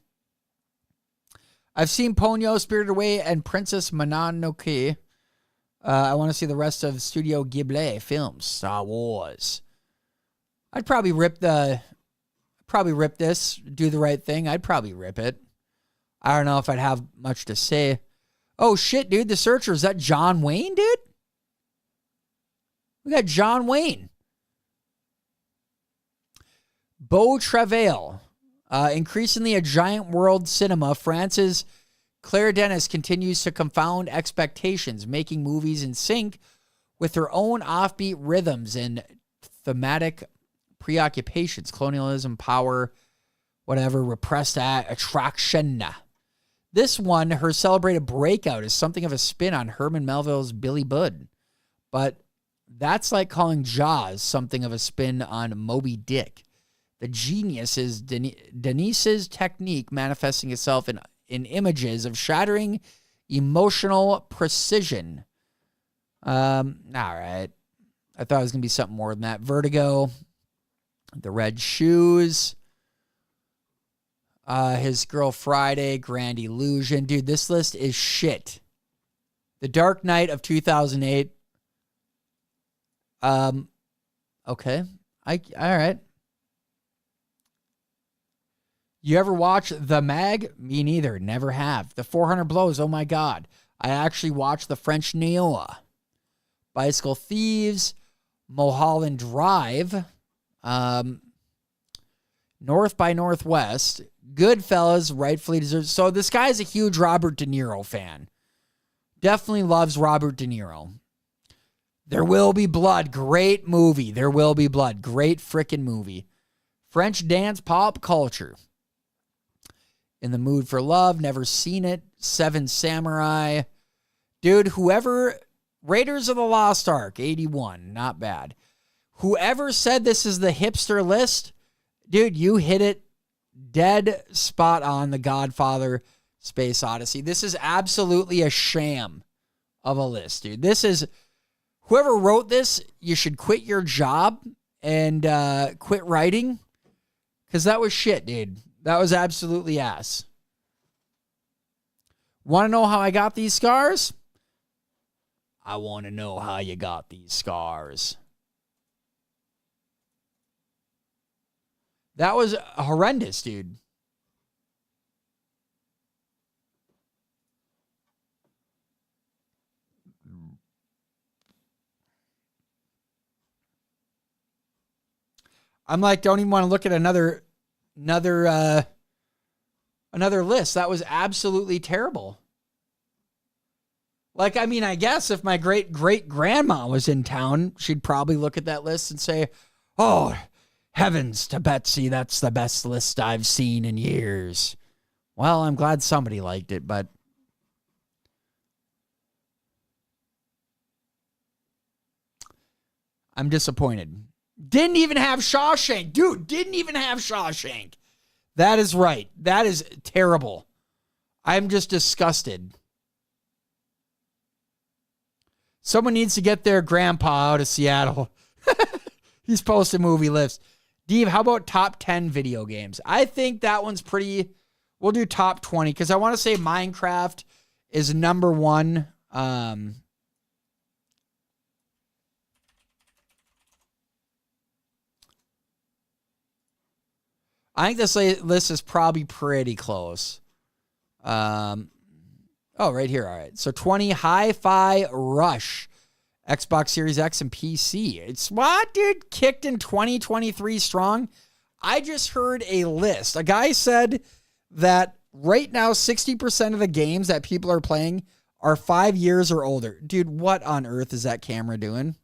I've seen Ponyo, Spirited Away, and Princess Mononoke. I want to see the rest of Studio Ghibli films. Star Wars. I'd probably rip this. Do the Right Thing. I'd probably rip it. I don't know if I'd have much to say. Oh, shit, dude. The Searcher. Is that John Wayne, dude? We got John Wayne. Beau Travail. Increasingly a giant world cinema, France's Claire Denis continues to confound expectations, making movies in sync with her own offbeat rhythms and thematic preoccupations. Colonialism, power, whatever, repressed attraction. This one, her celebrated breakout, is something of a spin on Herman Melville's Billy Budd. But that's like calling Jaws something of a spin on Moby Dick. The genius is Denis's technique manifesting itself in images of shattering emotional precision. All right. I thought it was going to be something more than that. Vertigo, The Red Shoes, His Girl Friday, Grand Illusion. Dude, this list is shit. The Dark Knight of 2008. Okay. All right. You ever watch The Mag? Me neither. Never have. The 400 Blows. Oh my God. I actually watched The French Noir. Bicycle Thieves. Mulholland Drive. North by Northwest. Goodfellas. Rightfully deserves. So this guy's a huge Robert De Niro fan. Definitely loves Robert De Niro. There Will Be Blood. Great movie. There Will Be Blood. Great freaking movie. French dance pop culture. In the Mood for Love, never seen it. Seven Samurai. Dude, whoever... Raiders of the Lost Ark, 81. Not bad. Whoever said this is the hipster list, dude, you hit it dead spot on. The Godfather, Space Odyssey. This is absolutely a sham of a list, dude. This is... Whoever wrote this, you should quit your job and quit writing. Because that was shit, dude. That was absolutely ass. Want to know how I got these scars? I want to know how you got these scars. That was horrendous, dude. I'm like, don't even want to look at another list. That was absolutely terrible. Like, I mean, I guess if my great-great-grandma was in town, she'd probably look at that list and say, oh, heavens to Betsy, that's the best list I've seen in years. Well, I'm glad somebody liked it, but... I'm disappointed. Didn't even have Shawshank. Dude, didn't even have Shawshank. That is right. That is terrible. I'm just disgusted. Someone needs to get their grandpa out of Seattle. He's posting movie lists. Dave, how about top 10 video games? I think that one's pretty... We'll do top 20 because I want to say Minecraft is number one. I think this list is probably pretty close. Right here. All right. So 20, Hi-Fi Rush, Xbox Series X and PC. It's what, dude? Kicked in 2023 strong. I just heard a list. A guy said that right now 60% of the games that people are playing are 5 years or older. Dude, what on earth is that camera doing?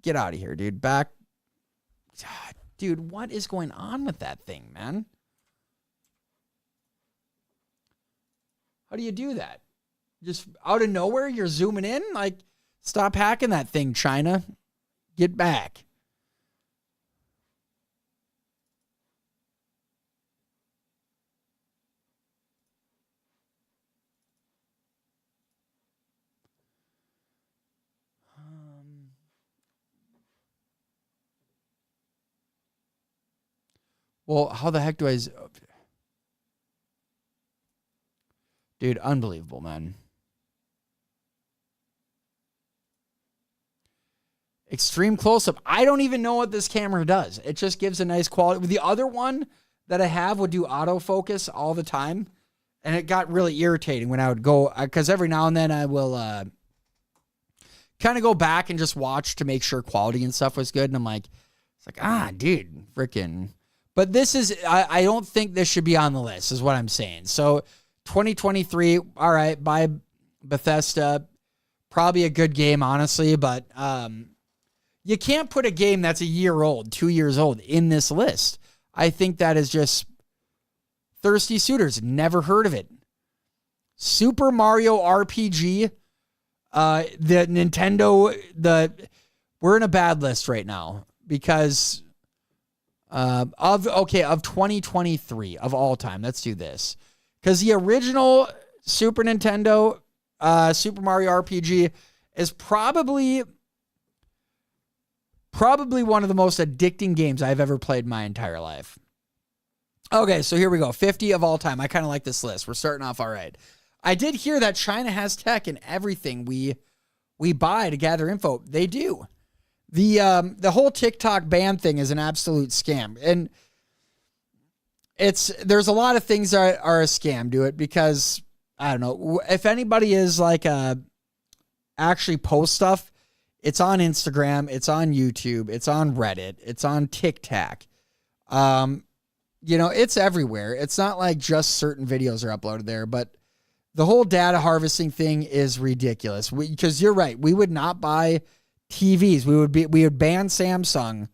Get out of here, dude. Back. God, dude, what is going on with that thing, man? How do you do that? Just out of nowhere, you're zooming in? Like, stop hacking that thing, China. Get back. Well, how the heck do I... Dude, unbelievable, man. Extreme close-up. I don't even know what this camera does. It just gives a nice quality. The other one that I have would do autofocus all the time, and it got really irritating when I would go, because every now and then I will kind of go back and just watch to make sure quality and stuff was good, and I'm like, it's like, dude, freaking... But this is, I don't think this should be on the list, is what I'm saying. So 2023, all right, by Bethesda, probably a good game, honestly, but you can't put a game that's a year old, 2 years old in this list. I think that is just thirsty suitors. Never heard of it. Super Mario RPG, the Nintendo, we're in a bad list right now because... of 2023 of all time. Let's do this. Because the original Super Nintendo Super Mario RPG is probably one of the most addicting games I've ever played my entire life. Okay, so here we go. 50 of all time. I kind of like this list. We're starting off all right. I did hear that China has tech in everything we buy to gather info. They do. The whole TikTok ban thing is an absolute scam. And there's a lot of things that are a scam to it because, I don't know, if anybody is like actually post stuff, it's on Instagram, it's on YouTube, it's on Reddit, it's on TikTok. It's everywhere. It's not like just certain videos are uploaded there, but the whole data harvesting thing is ridiculous. Because you're right, we would not buy TVs. We would ban Samsung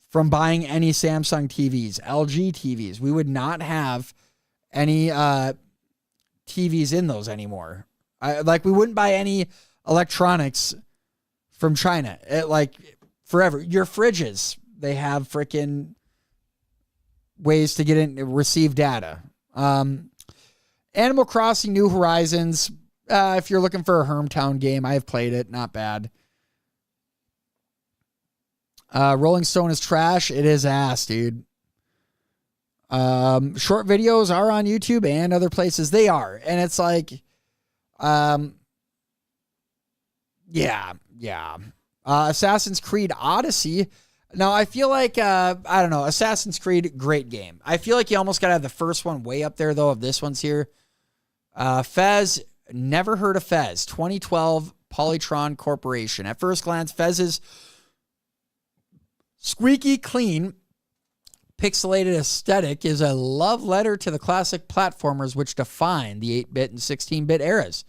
from buying any Samsung TVs, LG TVs. We would not have any TVs in those anymore. We wouldn't buy any electronics from China. Forever. Your fridges, they have freaking ways to get in, receive data. Animal Crossing New Horizons. If you're looking for a Hermtown game, I have played it. Not bad. Rolling Stone is trash. It is ass, dude. Short videos are on YouTube and other places. They are. And it's like, yeah. Assassin's Creed Odyssey. Now, I feel like, I don't know, Assassin's Creed, great game. I feel like you almost got to have the first one way up there, though, of this one's here. Fez, never heard of Fez. 2012, Polytron Corporation. At first glance, Fez's squeaky clean, pixelated aesthetic is a love letter to the classic platformers which define the 8-bit and 16-bit eras.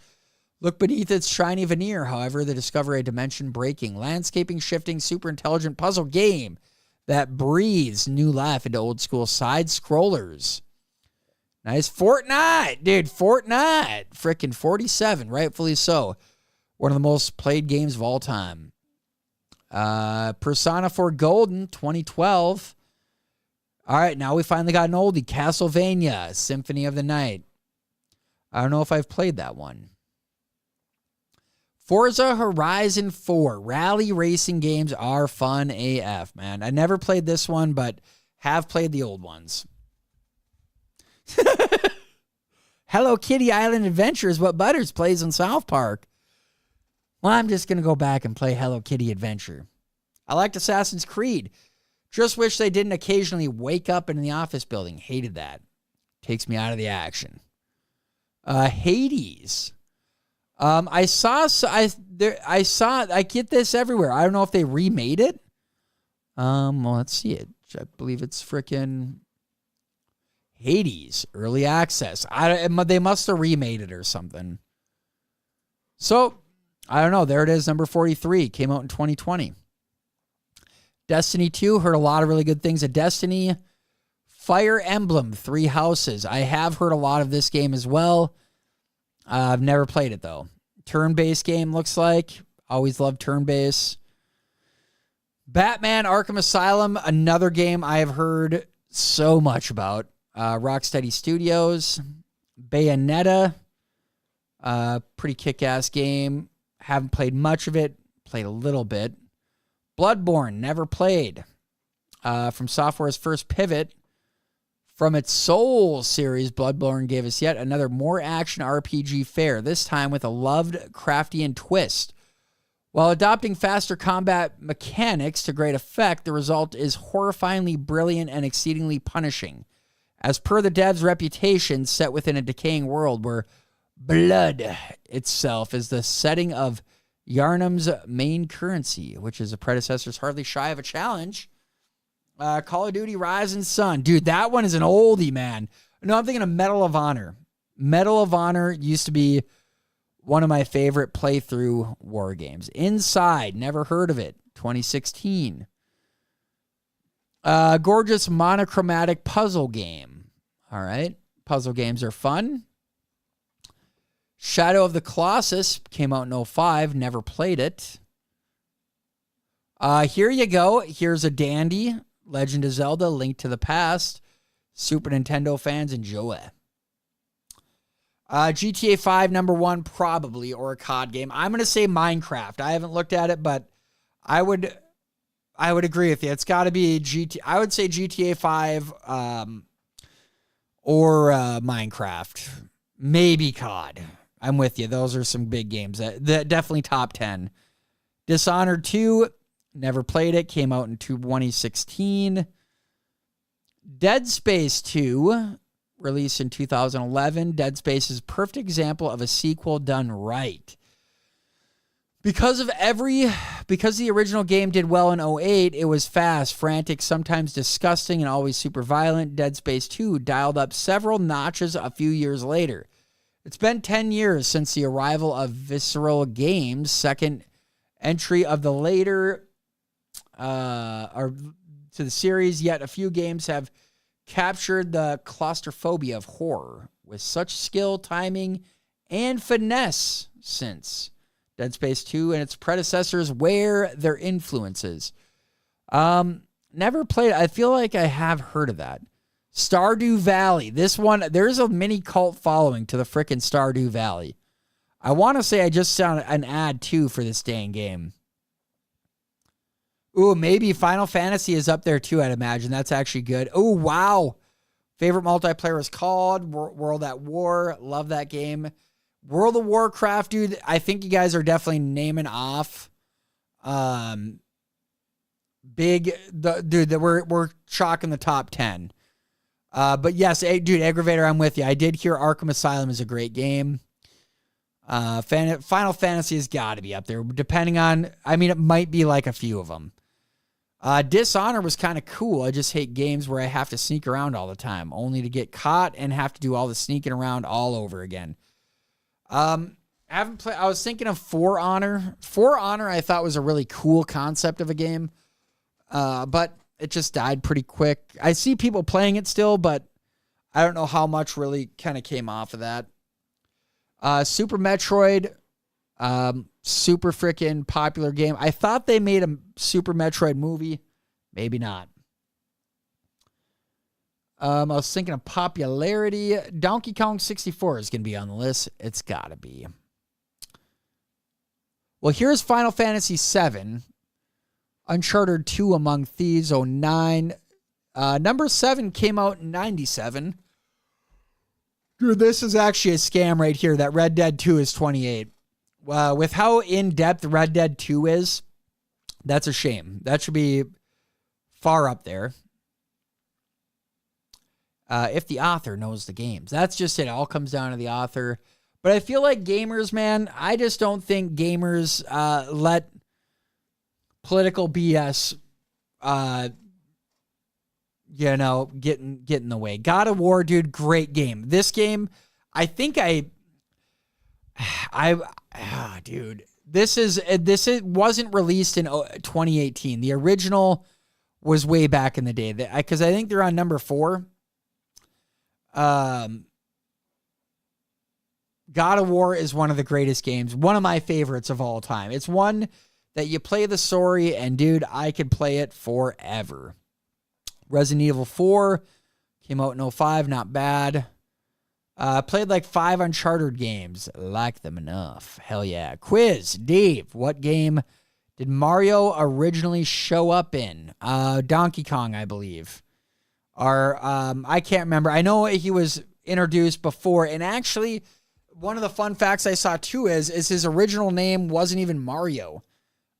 Look beneath its shiny veneer, however, to discover a dimension-breaking, landscaping-shifting, super intelligent puzzle game that breathes new life into old-school side-scrollers. Nice. Fortnite, dude. Fortnite. Frickin' 47, rightfully so. One of the most played games of all time. Persona 4 Golden, 2012. All right, now we finally got an oldie. Castlevania, Symphony of the Night. I don't know if I've played that one. Forza Horizon 4. Rally racing games are fun AF, man. I never played this one, but have played the old ones. Hello Kitty Island Adventure is what Butters plays in South Park. Well, I'm just going to go back and play Hello Kitty Adventure. I liked Assassin's Creed. Just wish they didn't occasionally wake up in the office building. Hated that. Takes me out of the action. Hades. I get this everywhere. I don't know if they remade it. Well, let's see it. I believe it's frickin' Hades, early access. They must have remade it or something. So, I don't know. There it is, number 43. Came out in 2020. Destiny 2, heard a lot of really good things of Destiny. Fire Emblem, Three Houses. I have heard a lot of this game as well. I've never played it, though. Turn-based game, looks like. Always loved turn-based. Batman Arkham Asylum, another game I have heard so much about. Rocksteady Studios. Bayonetta, pretty kick-ass game. Haven't played much of it. Played a little bit. Bloodborne, never played. From Software's first pivot. From its Soul series, Bloodborne gave us yet another more action RPG fare, this time with a Lovecraftian twist. While adopting faster combat mechanics to great effect, the result is horrifyingly brilliant and exceedingly punishing. As per the dev's reputation, set within a decaying world where blood itself is the setting of Yharnam's main currency, which is a predecessor's hardly shy of a challenge. Call of Duty Rise and Sun. Dude, that one is an oldie, man. No, I'm thinking of Medal of Honor. Medal of Honor used to be one of my favorite playthrough war games. Inside, never heard of it. 2016. Gorgeous monochromatic puzzle game. All right. Puzzle games are fun. Shadow of the Colossus came out in 2005. Never played it. Here you go. Here's a dandy. Legend of Zelda, Link to the Past. Super Nintendo fans, enjoy. GTA 5, number 1, probably, or a COD game. I'm going to say Minecraft. I haven't looked at it, but I would agree with you. It's got to be I would say GTA 5 or Minecraft. Maybe COD. I'm with you. Those are some big games. That definitely top 10. Dishonored 2, never played it. Came out in 2016. Dead Space 2, released in 2011. Dead Space is a perfect example of a sequel done right. Because the original game did well in 2008, it was fast, frantic, sometimes disgusting, and always super violent. Dead Space 2 dialed up several notches a few years later. It's been 10 years since the arrival of Visceral Games' second entry of the later to the series, yet a few games have captured the claustrophobia of horror with such skill, timing, and finesse since. Dead Space 2 and its predecessors wear their influences. Never played. I feel like I have heard of that. Stardew Valley. This one, there's a mini cult following to the frickin' Stardew Valley. I want to say I just saw an ad too for this dang game. Ooh, maybe Final Fantasy is up there too, I'd imagine. That's actually good. Oh, wow. Favorite multiplayer is called World at War. Love that game. World of Warcraft, dude. I think you guys are definitely naming off we're chalking the top 10. But yes, dude, Aggravator, I'm with you. I did hear Arkham Asylum is a great game. Final Fantasy has got to be up there, depending on, it might be like a few of them. Dishonor was kind of cool. I just hate games where I have to sneak around all the time, only to get caught and have to do all the sneaking around all over again. I was thinking of For Honor. For Honor, I thought was a really cool concept of a game. But it just died pretty quick. I see people playing it still, but I don't know how much really kind of came off of that. Super Metroid, super freaking popular game. I thought they made a Super Metroid movie. Maybe not. I was thinking of popularity. Donkey Kong 64 is going to be on the list. It's got to be. Well, here's Final Fantasy VII. Uncharted 2 Among Thieves, 09. Number 7 came out in 97. Dude, this is actually a scam right here. That Red Dead 2 is 28. With how in-depth Red Dead 2 is, that's a shame. That should be far up there. If the author knows the games. That's just it. It all comes down to the author. But I feel like gamers, man, I just don't think gamers let political BS get in the way. God of War, dude, great game. This game, I think dude, this wasn't released in 2018. The original was way back in the day. Because I think they're on number 4. God of War is one of the greatest games. One of my favorites of all time. It's one that you play the story, and dude, I could play it forever. Resident Evil 4 came out in 2005, not bad. Played like 5 Uncharted games. Like them enough. Hell yeah. Quiz. Dave, what game did Mario originally show up in? Donkey Kong, I believe. Or, I can't remember. I know he was introduced before, and actually, one of the fun facts I saw too is his original name wasn't even Mario.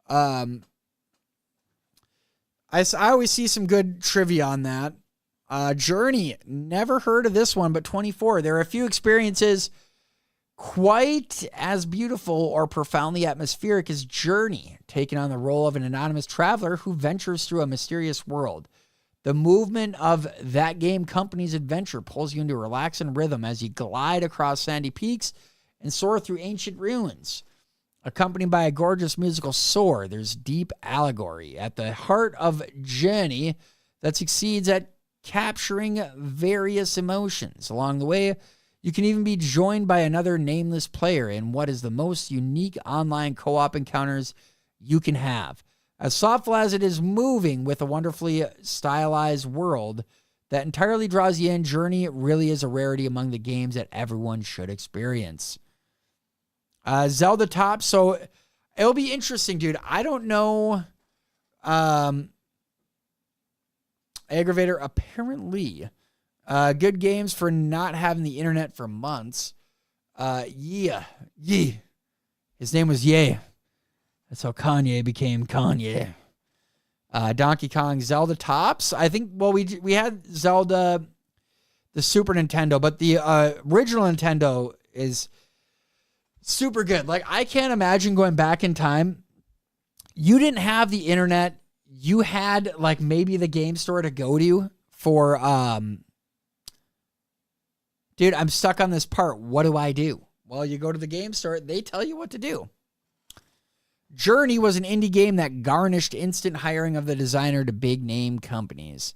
I always see some good trivia on that. Journey, never heard of this one, but 24. There are a few experiences quite as beautiful or profoundly atmospheric as Journey, taking on the role of an anonymous traveler who ventures through a mysterious world. The movement of that game company's adventure pulls you into a relaxing rhythm as you glide across sandy peaks and soar through ancient ruins. Accompanied by a gorgeous musical score, there's deep allegory at the heart of Journey that succeeds at capturing various emotions. Along the way, you can even be joined by another nameless player in what is the most unique online co-op encounters you can have. As thoughtful as it is moving with a wonderfully stylized world that entirely draws you in, Journey really is a rarity among the games that everyone should experience. Zelda Top. So it'll be interesting, dude. I don't know. Aggravator, apparently. Good games for not having the internet for months. Yeah. His name was Ye. That's how Kanye became Kanye. Donkey Kong, Zelda Tops. I think, well, we had Zelda, the Super Nintendo, but the original Nintendo is super good. Like, I can't imagine going back in time. You didn't have the internet. You had, like, maybe the game store to go to for, dude, I'm stuck on this part. What do I do? Well, you go to the game store. They tell you what to do. Journey was an indie game that garnished instant hiring of the designer to big-name companies.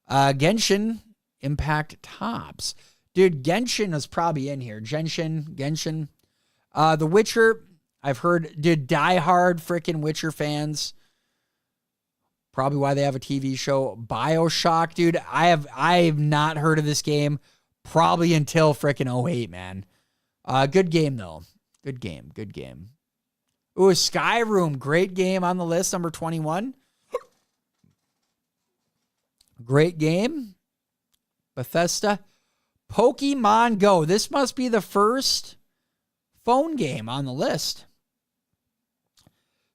Genshin Impact tops. Dude, Genshin is probably in here. Genshin. The Witcher, I've heard, dude, diehard freaking Witcher fans. Probably why they have a TV show. BioShock, dude, I have not heard of this game probably until freaking 08, man. Good game, though. Good game. Ooh, Skyrim, great game on the list, number 21. Great game. Bethesda. Pokemon Go. This must be the first phone game on the list.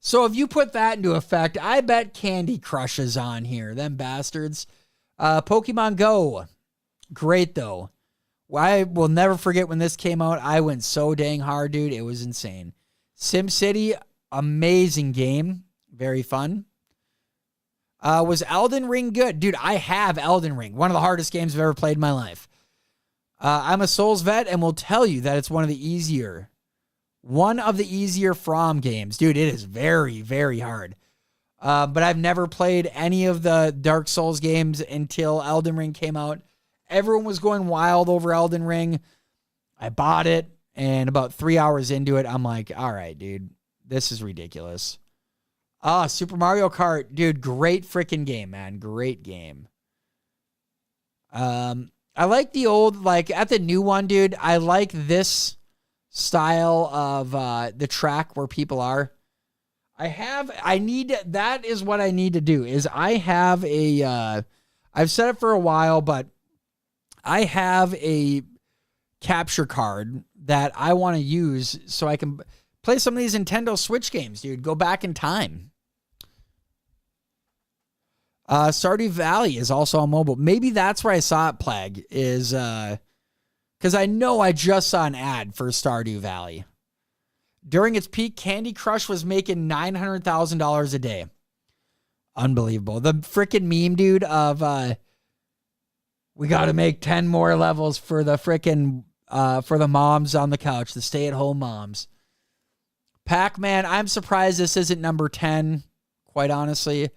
So if you put that into effect, I bet Candy Crush is on here. Them bastards. Pokemon Go. Great, though. I will never forget when this came out. I went so dang hard, dude. It was insane. SimCity, amazing game. Very fun. Was Elden Ring good? Dude, I have Elden Ring. One of the hardest games I've ever played in my life. I'm a Souls vet and will tell you that it's one of the easier From games. Dude, it is very, very hard. But I've never played any of the Dark Souls games until Elden Ring came out. Everyone was going wild over Elden Ring. I bought it. And about 3 hours into it, I'm like, all right, dude, this is ridiculous. Super Mario Kart. Dude, great freaking game, man. Great game. I like the old, like, at the new one, dude, I like this style of the track where people are. That is what I need to do, is I have I've said it for a while, but I have a capture card that I want to use so I can play some of these Nintendo Switch games, dude. Go back in time. Stardew Valley is also on mobile. Maybe that's where I saw it, Plague, is because I know I just saw an ad for Stardew Valley. During its peak, Candy Crush was making $900,000 a day. Unbelievable. The freaking meme, dude, of We got to make 10 more levels for the frickin' for the moms on the couch, the stay-at-home moms. Pac-Man, I'm surprised this isn't number 10, quite honestly.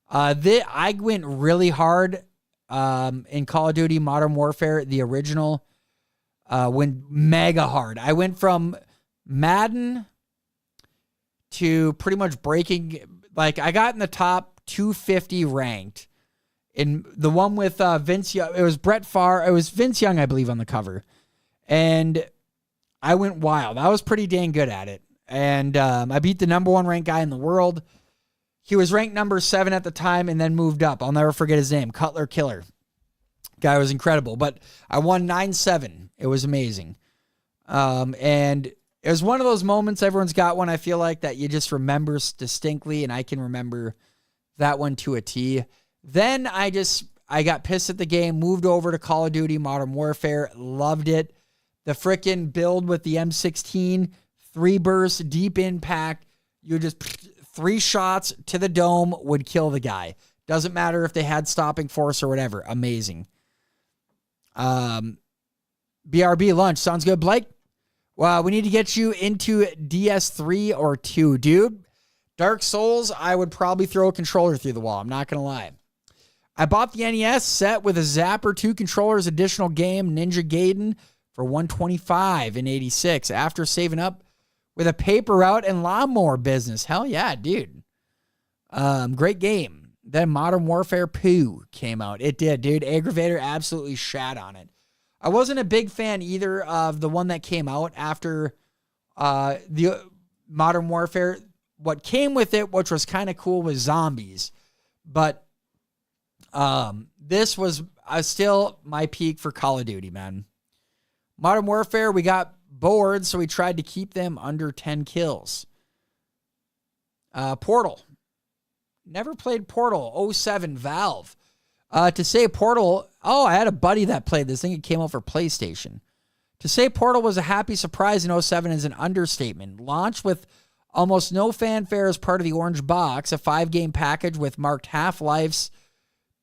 I went really hard in Call of Duty Modern Warfare, the original, went mega hard. I went from Madden to pretty much breaking, like I got in the top 250 ranked. In the one with Vince Young, it was Brett Favre. It was Vince Young, I believe, on the cover. And I went wild. I was pretty dang good at it. And I beat the number 1 ranked guy in the world. He was ranked number 7 at the time and then moved up. I'll never forget his name, Cutler Killer. Guy was incredible. But I won 9-7. It was amazing. And it was one of those moments, everyone's got one, I feel like, that you just remember distinctly, and I can remember that one to a T. Then I got pissed at the game, moved over to Call of Duty Modern Warfare, loved it. The frickin' build with the M16, 3 bursts, deep impact. You just 3 shots to the dome would kill the guy. Doesn't matter if they had stopping force or whatever. Amazing. BRB lunch. Sounds good, Blake? Well, we need to get you into DS3 or 2. Dude, Dark Souls, I would probably throw a controller through the wall. I'm not going to lie. I bought the NES set with a Zapper, 2 controllers, additional game, Ninja Gaiden for $125 in 86 after saving up with a paper route and lawnmower business. Hell yeah, dude. Great game. Then Modern Warfare Poo came out. It did, dude. Aggravator absolutely shat on it. I wasn't a big fan either of the one that came out after the Modern Warfare. What came with it, which was kind of cool, was zombies. But this was still my peak for Call of Duty, man. Modern Warfare, we got bored, so we tried to keep them under 10 kills. Portal. Never played Portal. 07 Valve. To say Portal, I had a buddy that played this thing. It came out for PlayStation. To say Portal was a happy surprise in 07 is an understatement. Launched with almost no fanfare as part of the Orange Box, a 5-game package with marked Half-Life's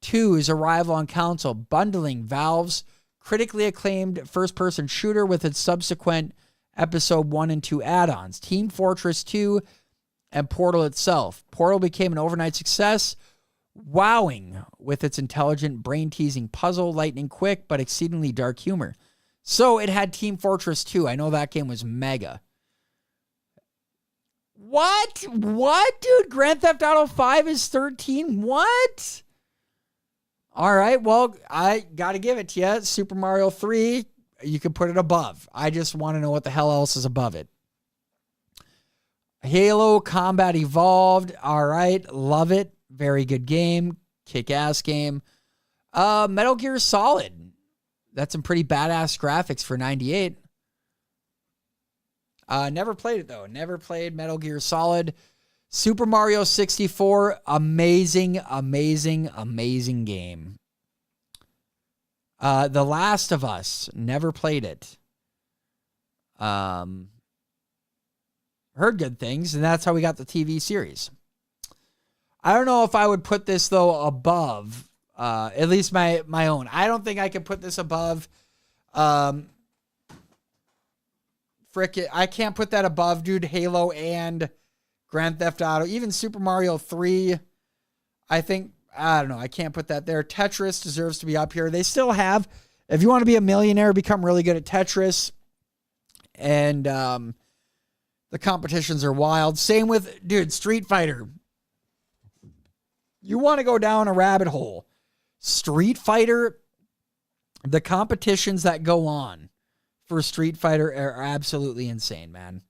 2's arrival on console, bundling Valve's critically acclaimed first-person shooter with its subsequent Episode 1 and 2 add-ons, Team Fortress 2 and Portal itself. Portal became an overnight success, wowing with its intelligent, brain-teasing puzzle, lightning quick, but exceedingly dark humor. So it had Team Fortress 2. I know that game was mega. What? What, dude? Grand Theft Auto 5 is 13? What? All right, well, I got to give it to you. Super Mario 3, you can put it above. I just want to know what the hell else is above it. Halo Combat Evolved. All right, love it. Very good game. Kick-ass game. Metal Gear Solid. That's some pretty badass graphics for 98. Never played it, though. Never played Metal Gear Solid. Super Mario 64. Amazing, amazing, amazing game. The Last of Us. Never played it. Heard good things, and that's how we got the TV series. I don't know if I would put this, though, above, at least my own. I don't think I could put this above, I can't put that above, dude, Halo and Grand Theft Auto. Even Super Mario 3, I think, I don't know, I can't put that there. Tetris deserves to be up here. They still have, if you want to be a millionaire, become really good at Tetris, and the competitions are wild. Same with, dude, Street Fighter. You want to go down a rabbit hole. Street Fighter, the competitions that go on for Street Fighter are absolutely insane, man.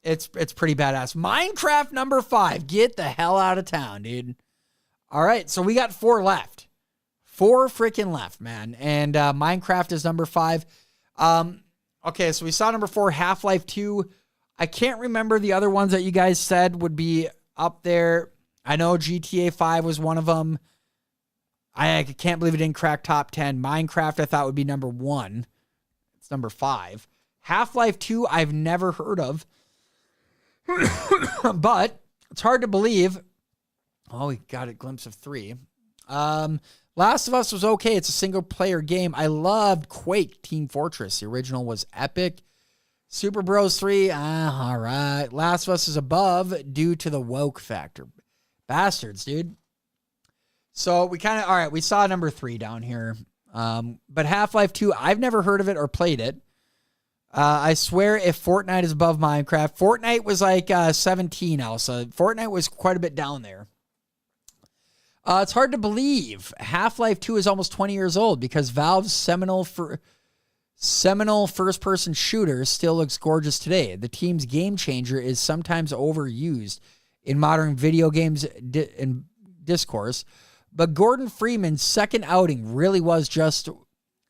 It's pretty badass. Minecraft number 5. Get the hell out of town, dude. All right, so we got 4 left. 4 freaking left, man. And Minecraft is number 5. Okay, so we saw number 4, Half-Life 2. I can't remember the other ones that you guys said would be up there. I know GTA 5 was one of them. I can't believe it didn't crack top 10. Minecraft I thought would be number 1. It's number 5. Half-Life 2 I've never heard of. But it's hard to believe. Oh, we got a glimpse of 3. Last of Us was okay. It's a single-player game. I loved Quake Team Fortress. The original was epic. Super Bros 3, all right. Last of Us is above due to the woke factor. Bastards, dude. So we all right, we saw number 3 down here. But Half-Life 2, I've never heard of it or played it. I swear if Fortnite is above Minecraft, Fortnite was like 17 also. Fortnite was quite a bit down there. It's hard to believe. Half-Life 2 is almost 20 years old because Valve's seminal first-person shooter still looks gorgeous today. The team's game changer is sometimes overused in modern video games and discourse, but Gordon Freeman's second outing really was just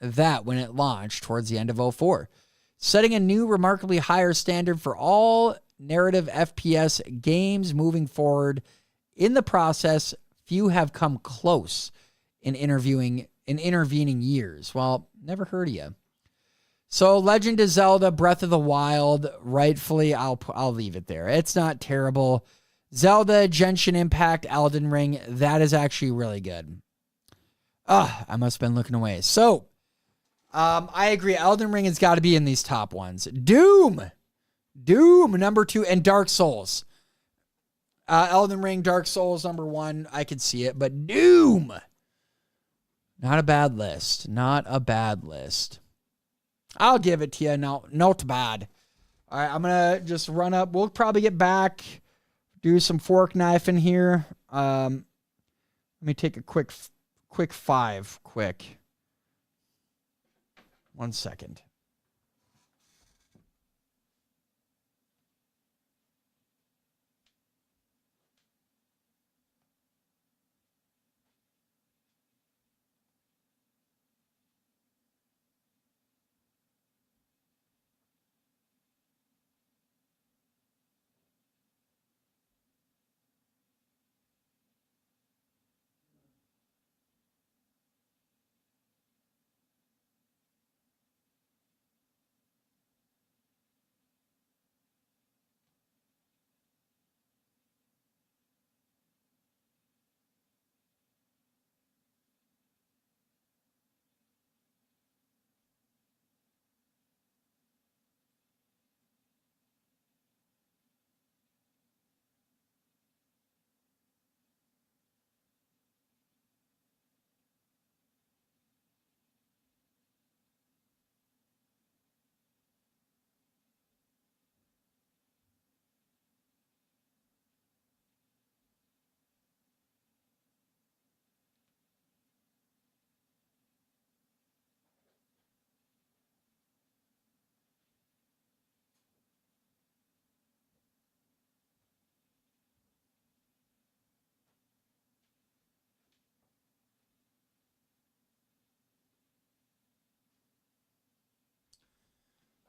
that when it launched towards the end of 2004, setting a new, remarkably higher standard for all narrative FPS games moving forward. In the process, few have come close in intervening years. Well, never heard of you. So Legend of Zelda Breath of the Wild, rightfully, I'll leave it there. It's not terrible. Zelda, Genshin Impact, Elden Ring, that is actually really good. I must have been looking away. So, I agree. Elden Ring has got to be in these top ones. Doom, number 2, and Dark Souls. Elden Ring, Dark Souls, number 1. I could see it, but Doom, not a bad list. Not a bad list. I'll give it to you. No, not bad. All right, I'm going to just run up. We'll probably get back, do some fork knife in here. Let me take a quick 5. Quick. 1 second.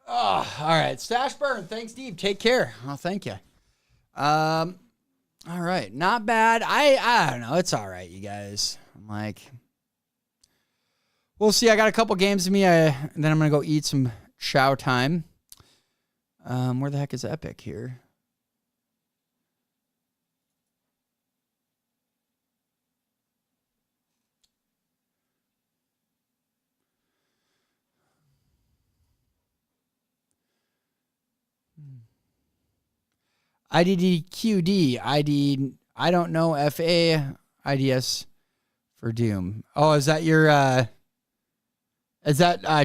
Oh, all right. Stash burn. Thanks, Steve. Take care. Oh, thank you. All right. Not bad. I don't know. It's all right, you guys. I'm like, we'll see. I got a couple games in me. And then I'm going to go eat some chow time. Where the heck is Epic here? IDDQD, I don't know, FA, IDS for Doom. Oh, is that your,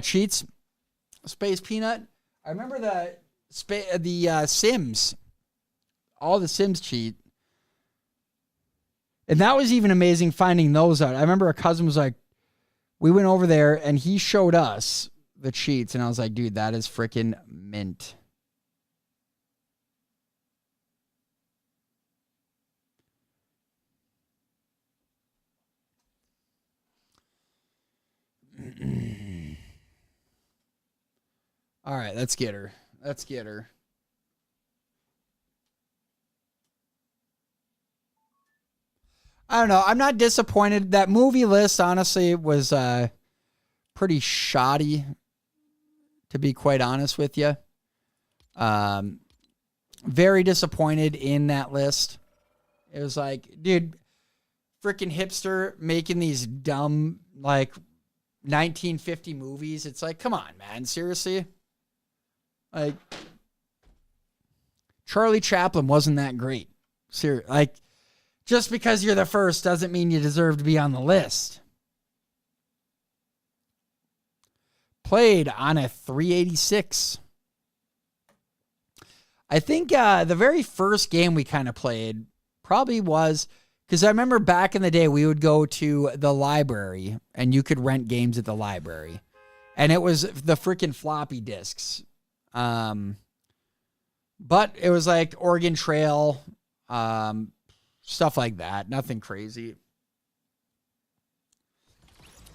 cheats? Space Peanut? I remember the Sims. All the Sims cheat. And that was even amazing finding those out. I remember a cousin was like, we went over there and he showed us the cheats. And I was like, dude, that is freaking mint. All right, let's get her. I don't know. I'm not disappointed. That movie list, honestly, was pretty shoddy, to be quite honest with you. Very disappointed in that list. It was like, dude, freaking hipster making these dumb, like, 1950 movies. It's like, come on, man. Seriously? Like, Charlie Chaplin wasn't that great. Like, just because you're the first doesn't mean you deserve to be on the list. Played on a 386. I think the very first game we kind of played probably was, because I remember back in the day we would go to the library and you could rent games at the library. And it was the freaking floppy disks. But it was like Oregon Trail, stuff like that. Nothing crazy.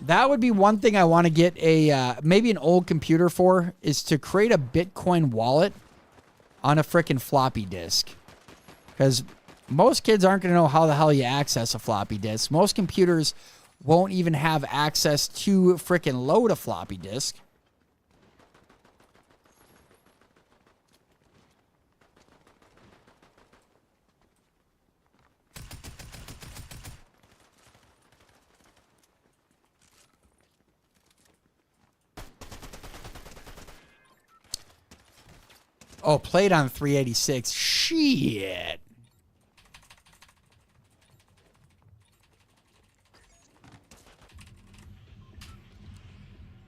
That would be one thing I want to get maybe an old computer for, is to create a Bitcoin wallet on a freaking floppy disk. Because most kids aren't going to know how the hell you access a floppy disk. Most computers won't even have access to freaking load a floppy disk. Oh, played on 386. Shit.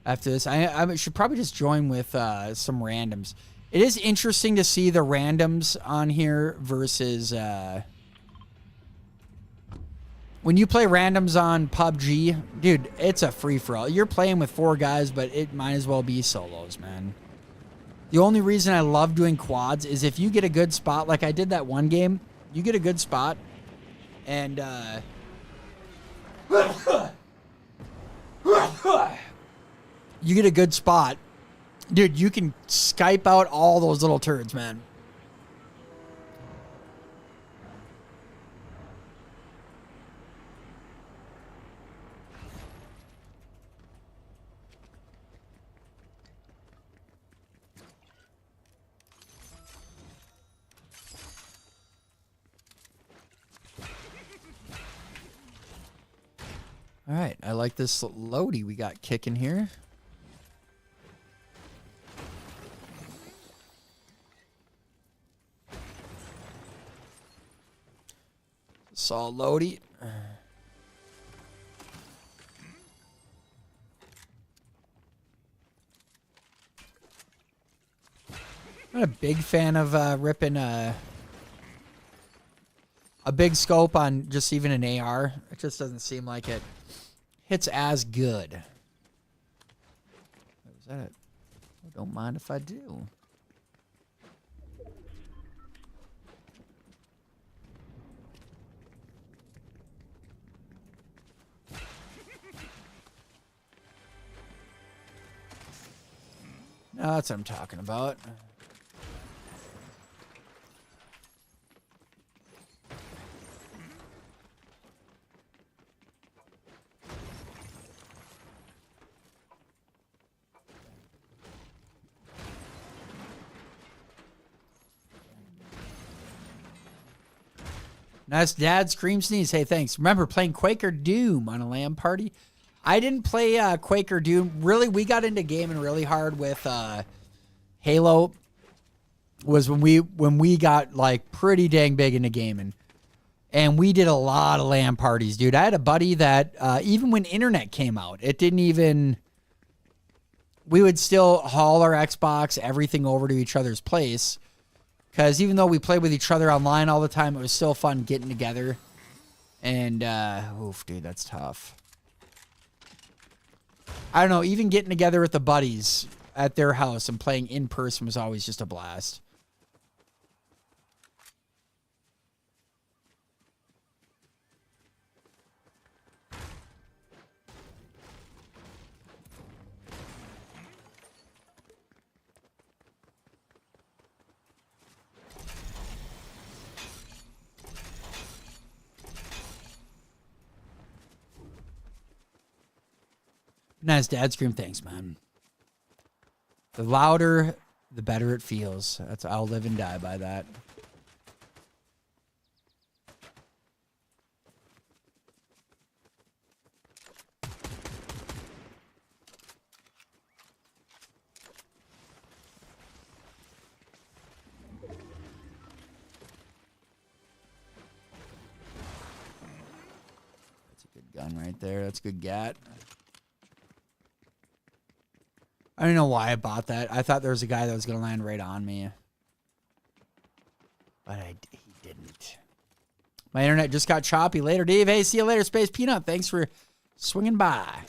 After this, I should probably just join with some randoms. It is interesting to see the randoms on here versus when you play randoms on PUBG, dude, it's a free-for-all. You're playing with 4 guys, but it might as well be solos, man. The only reason I love doing quads is if you get a good spot, like I did that one game, you get a good spot, and you get a good spot, dude, you can Skype out all those little turds, man. All right, I like this loady we got kicking here. Saw loady. I'm not a big fan of ripping a big scope on just even an AR. It just doesn't seem like it hits as good. Was that it? I don't mind if I do. No, that's what I'm talking about. Nice dad scream sneeze. Hey, thanks. Remember playing Quaker Doom on a LAN party? I didn't play Quaker Doom. Really, we got into gaming really hard with Halo. Was when we got like pretty dang big into gaming, and we did a lot of LAN parties, dude. I had a buddy that even when internet came out, it didn't even. We would still haul our Xbox, everything over to each other's place. Because even though we played with each other online all the time, it was still fun getting together. And, oof, dude, that's tough. I don't know, even getting together with the buddies at their house and playing in person was always just a blast. Nice dad scream. Thanks, man. The louder, the better it feels. I'll live and die by that. line right there. That's a good gat. I don't know why I bought that. I thought there was a guy that was going to land right on me. But he didn't. My internet just got choppy. Later, Dave. Hey, see you later, Space Peanut. Thanks for swinging by.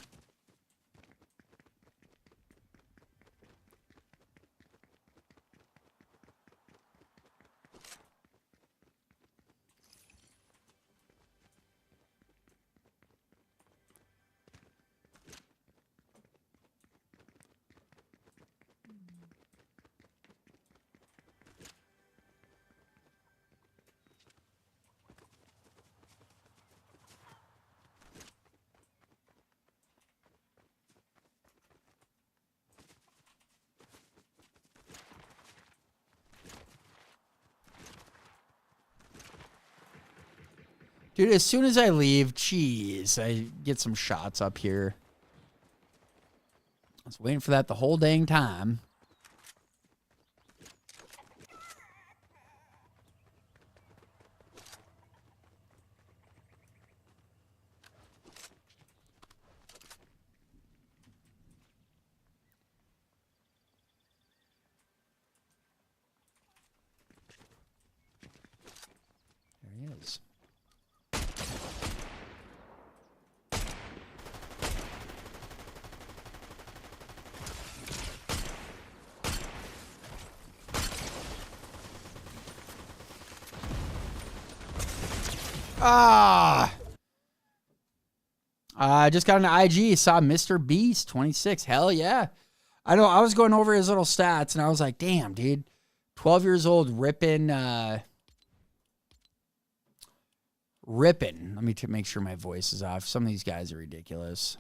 Dude, as soon as I leave, jeez, I get some shots up here. I was waiting for that the whole dang time. There he is. Ah! I just got an IG. Saw Mr. Beast 26. Hell yeah. I know. I was going over his little stats and I was like, damn, dude. 12 years old, ripping. Ripping. Let me make sure my voice is off. Some of these guys are ridiculous.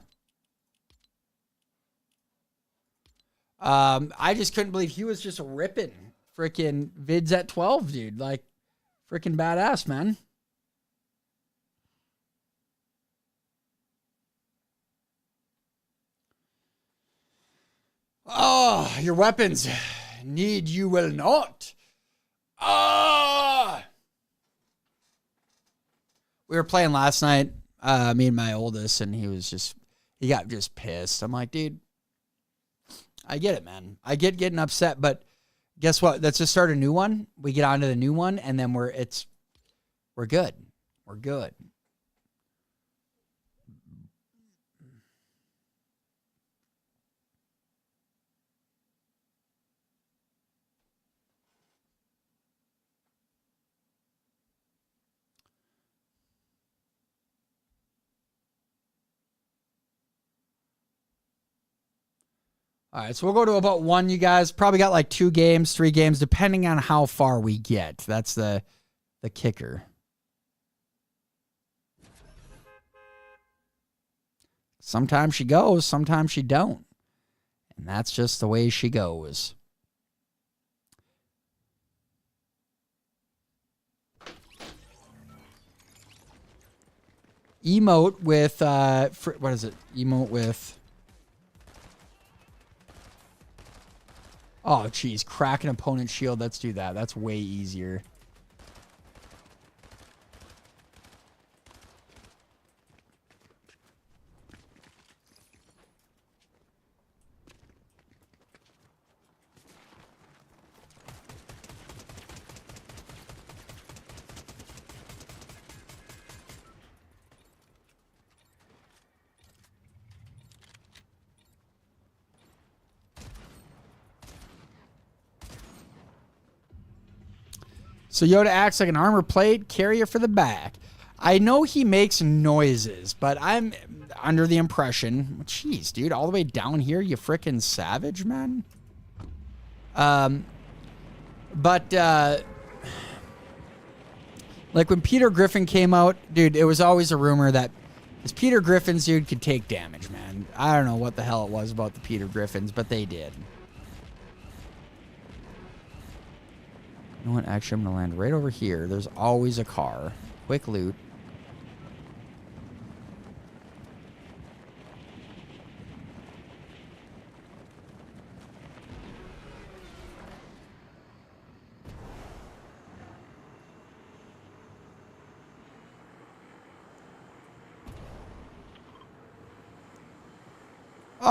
I just couldn't believe he was just ripping freaking vids at 12, dude. Like, freaking badass, man. Oh, your weapons. Need you will not. Ah! We were playing last night, me and my oldest, and he got just pissed. I'm like, dude, I get it, man. I get getting upset, but guess what? Let's just start a new one. We get on to the new one, and then we're good. We're good. All right, so we'll go to about 1, you guys. Probably got like 2 games, 3 games, depending on how far we get. That's the kicker. Sometimes she goes, sometimes she don't. And that's just the way she goes. Emote with, what is it? Emote with... Oh, geez. Crack an opponent's shield. Let's do that. That's way easier. So Yoda acts like an armor plate carrier for the back. I know he makes noises, but I'm under the impression... Jeez, dude, all the way down here, you frickin' savage, man. Like when Peter Griffin came out, dude, it was always a rumor that this Peter Griffins, dude, could take damage, man. I don't know what the hell it was about the Peter Griffins, but they did. You know what? Actually, I'm going to land right over here. There's always a car. Quick loot.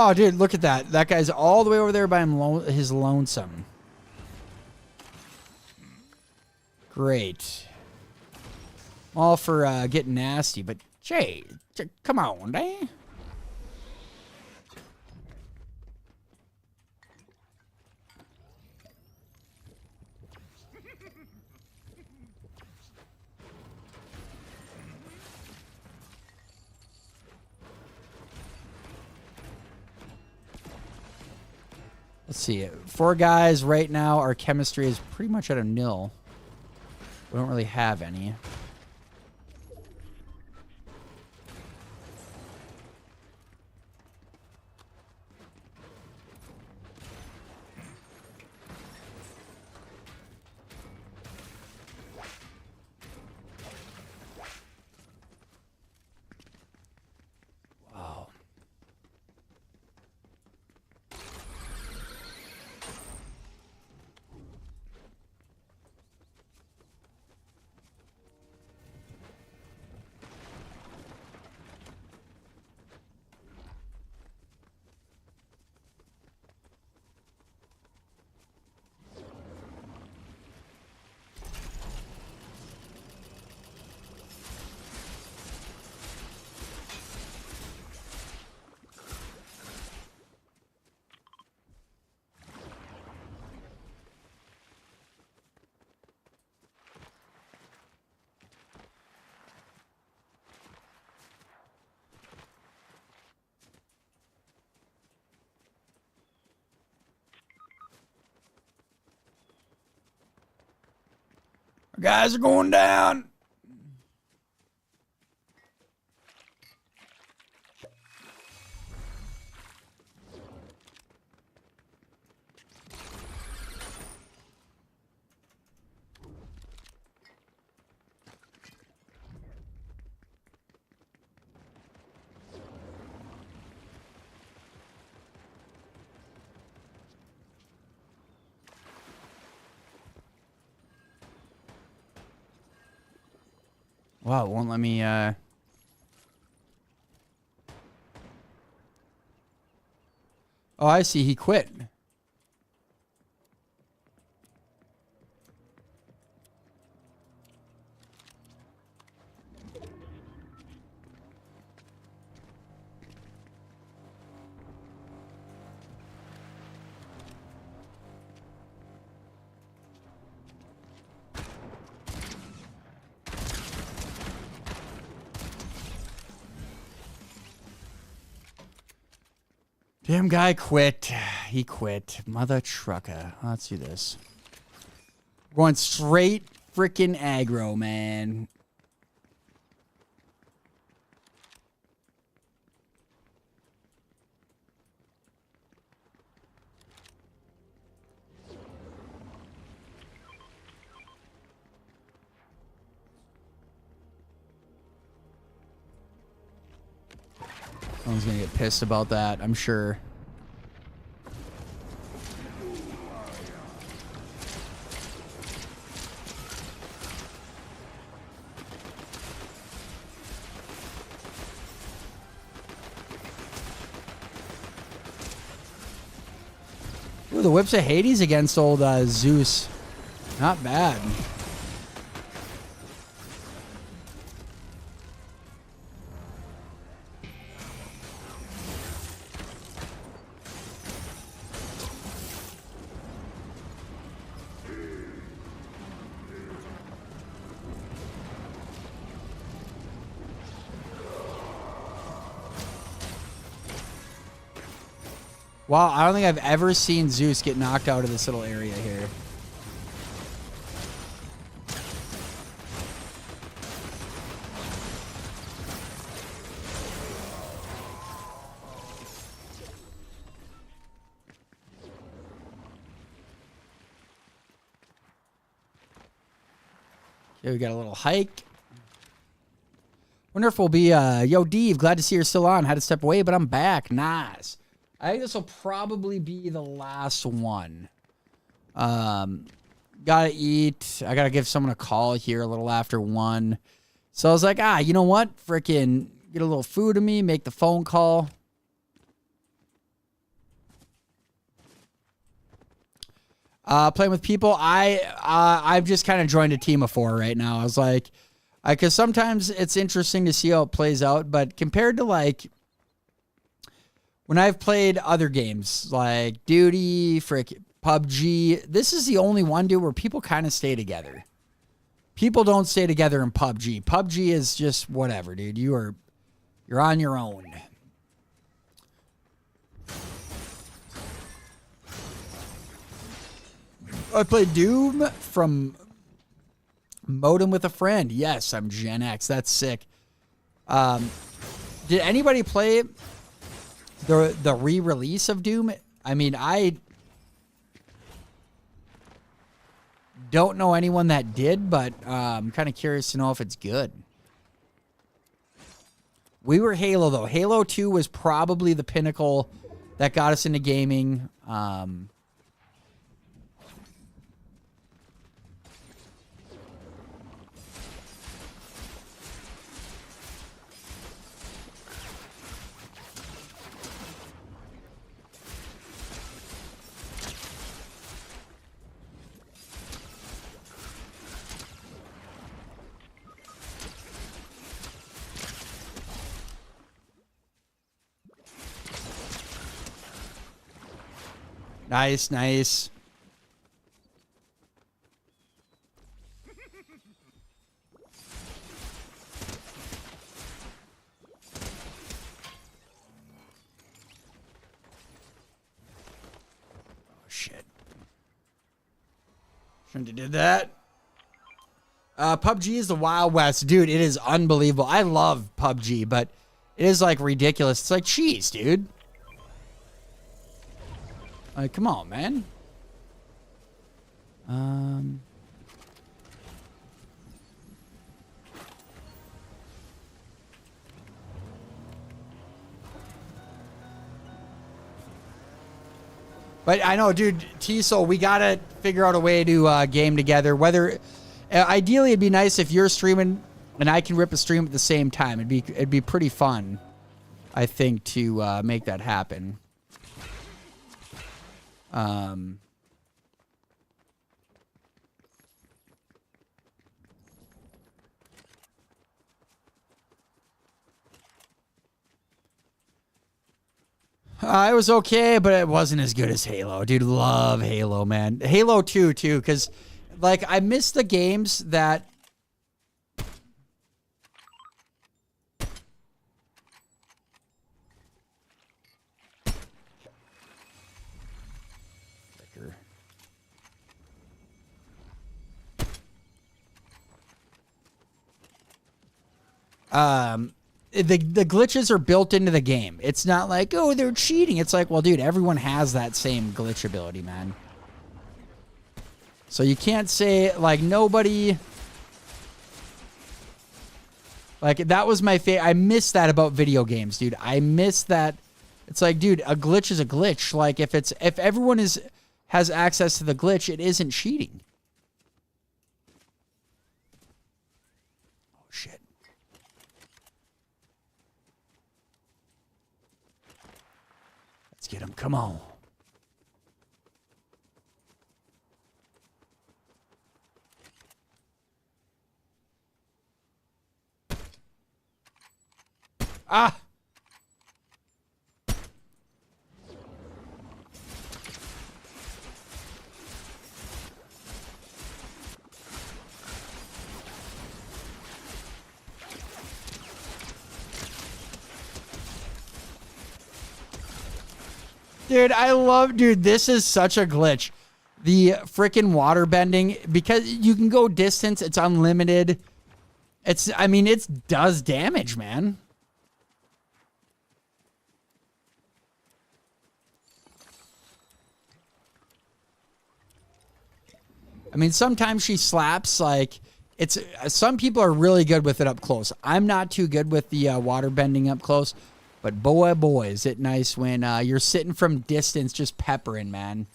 Oh, dude, look at that. That guy's all the way over there by his lonesome. Great. All for getting nasty, but Jay, come on, eh? Let's see. 4 guys right now. Our chemistry is pretty much at a nil. We don't really have any. Wow. Our guys are going down. Wow, it won't let me, Oh, I see. He quit. Damn guy quit. He quit. Mother trucker. Let's do this. Going straight freaking aggro, man. Someone's gonna get pissed about that, I'm sure. Ooh, the Whips of Hades against old Zeus. Not bad. Wow, I don't think I've ever seen Zeus get knocked out of this little area here. Okay, we got a little hike. Wonder if we'll be, yo, Dave, glad to see you're still on. Had to step away, but I'm back. Nice. I think this will probably be the last one. Gotta eat. I gotta give someone a call here a little after 1. So I was like, you know what? Frickin' get a little food to me, make the phone call. Playing with people, I've just kind of joined a team of 4 right now. I was like, because sometimes it's interesting to see how it plays out, but compared to like when I've played other games like Duty, PUBG, this is the only one, dude, where people kind of stay together. People don't stay together in PUBG. PUBG is just whatever, dude. You're on your own. I played Doom from Modem with a Friend. Yes, I'm Gen X. That's sick. Did anybody play the re-release of Doom? I mean, I don't know anyone that did, but I'm kind of curious to know if it's good. We were Halo, though. Halo 2 was probably the pinnacle that got us into gaming. Nice, nice. Oh, shit. Shouldn't have did that. PUBG is the Wild West. Dude, it is unbelievable. I love PUBG, but it is, like, ridiculous. It's like cheese, dude. Like, come on, man. But I know, dude, T-Soul, we gotta figure out a way to game together. Whether ideally, it'd be nice if you're streaming and I can rip a stream at the same time. It'd be pretty fun, I think, to make that happen. It was okay, but it wasn't as good as Halo. Dude, love Halo, man. Halo 2, too, because, like, I miss the games that... The glitches are built into the game. It's not like, oh, they're cheating. It's like, well, dude, everyone has that same glitch ability, man. So you can't say, like, nobody... Like, that was my favorite. I miss that about video games, dude. I miss that. It's like, dude, a glitch is a glitch. Like, if everyone has access to the glitch, it isn't cheating. Oh, shit. Let's get him. Come on. Ah! Dude, this is such a glitch. The freaking water bending, because you can go distance, it's unlimited. It does damage, man. I mean, sometimes she slaps, like, some people are really good with it up close. I'm not too good with the water bending up close, but boy, is it nice when you're sitting from distance just peppering, man.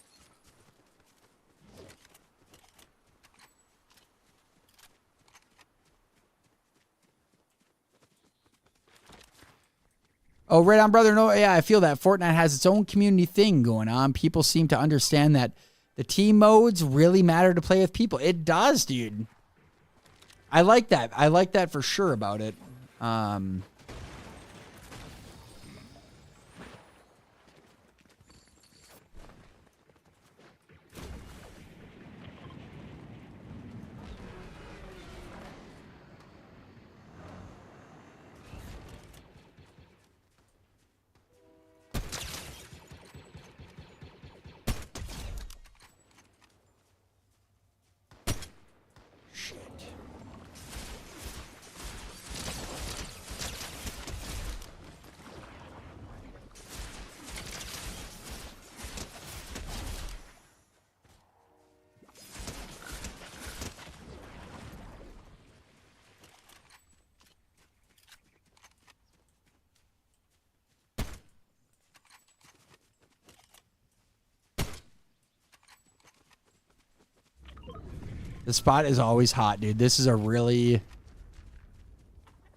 Oh, right on, brother. No, yeah, I feel that. Fortnite has its own community thing going on. People seem to understand that The team modes really matter to play with people. It does, dude. I like that. I like that for sure about it. The spot is always hot, dude. This is a really...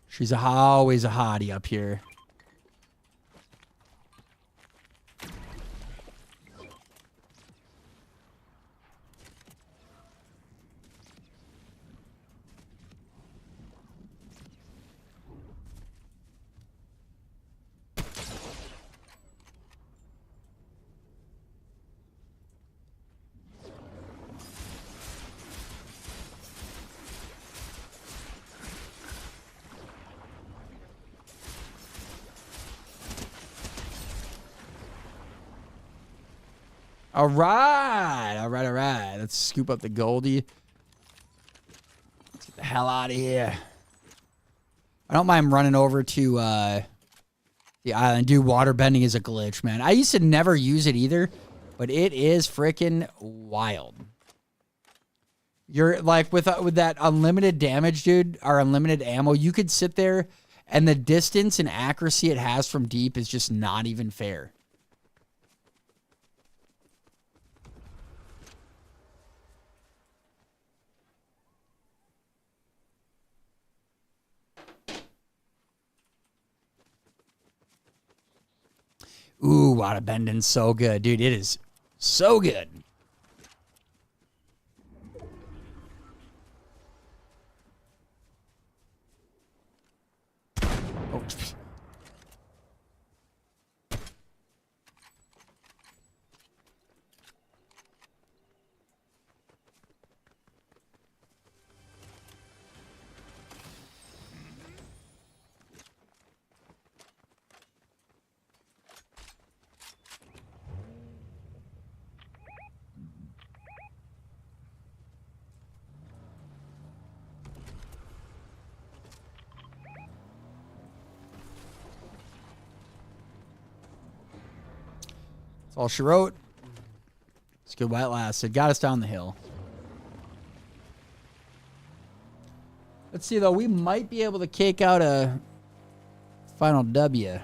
She's always a hottie up here. All right. All right, all right. Let's scoop up the Goldie. Let's get the hell out of here. I don't mind running over to the island. Dude, water bending is a glitch, man. I used to never use it either, but it is freaking wild. You're like, with that unlimited damage, dude, or unlimited ammo, you could sit there, and the distance and accuracy it has from deep is just not even fair. Ooh, water bending's so good, dude. It is so good. Oh. That's all she wrote. It's good while it lasted. Got us down the hill. Let's see, though. We might be able to kick out a final W.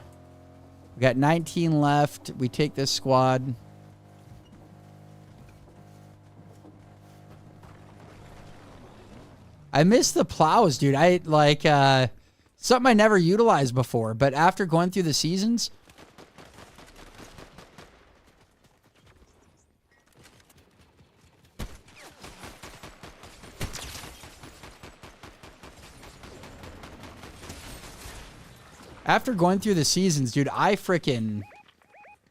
We got 19 left. We take this squad. I miss the plows, dude. I like something I never utilized before, but after going through the seasons... After going through the seasons, dude, I freaking,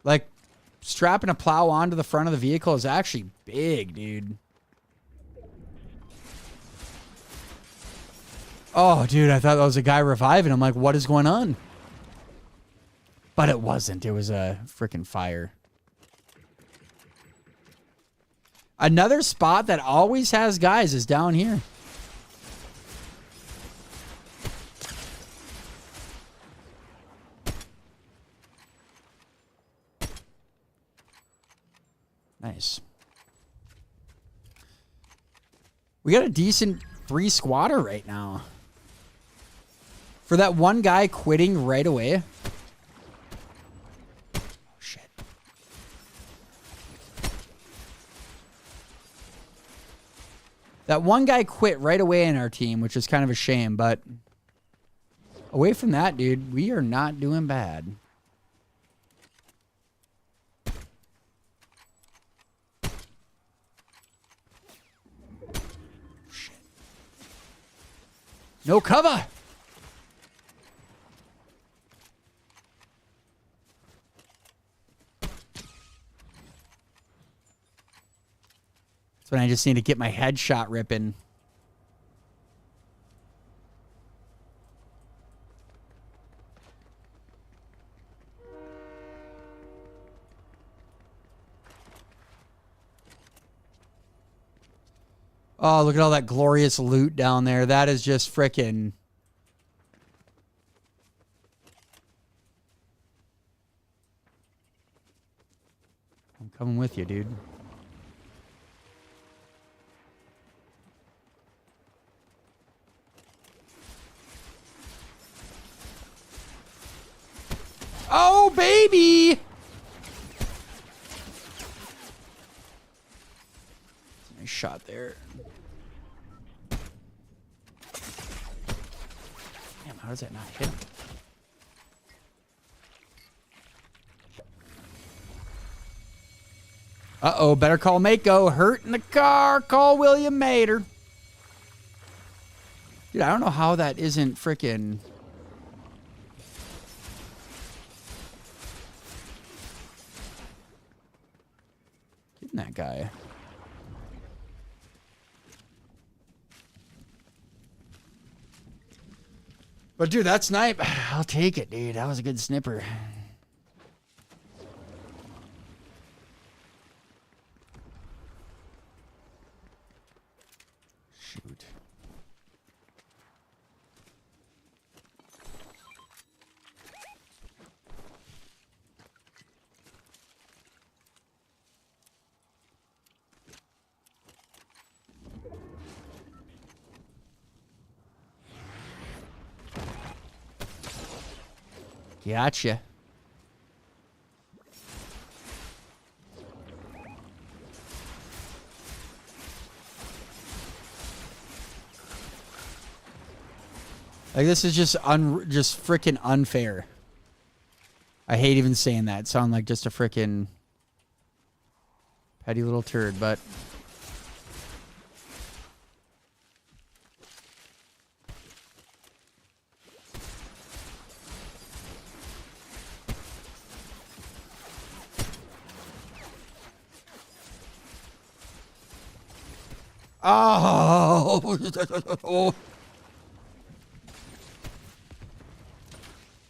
like, strapping a plow onto the front of the vehicle is actually big, dude. Oh, dude, I thought that was a guy reviving. I'm like, what is going on? But it wasn't. It was a freaking fire. Another spot that always has guys is down here. Nice. We got a decent 3 squatter right now. For that one guy quitting right away. Oh, shit. That one guy quit right away in our team, which is kind of a shame, but away from that, dude, we are not doing bad. No cover. That's when I just need to get my headshot ripping. Oh, look at all that glorious loot down there. That is just frickin'. I'm coming with you, dude. Oh, baby! Nice shot there. Damn, how does that not hit him? Uh-oh, better call Mako. Hurt in the car. Call William Mater. Dude, I don't know how that isn't frickin'... Getting that guy. But, dude, that snipe, I'll take it, dude. That was a good snipper. Shoot. Gotcha. Like, this is just freaking unfair. I hate even saying that. Sound like just a freaking petty little turd, but oh.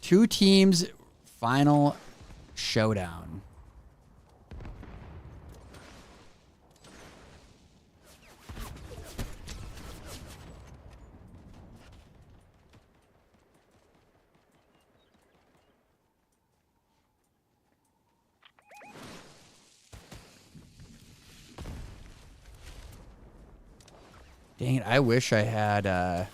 Two teams, final showdown. Dang it, I wish I had oh,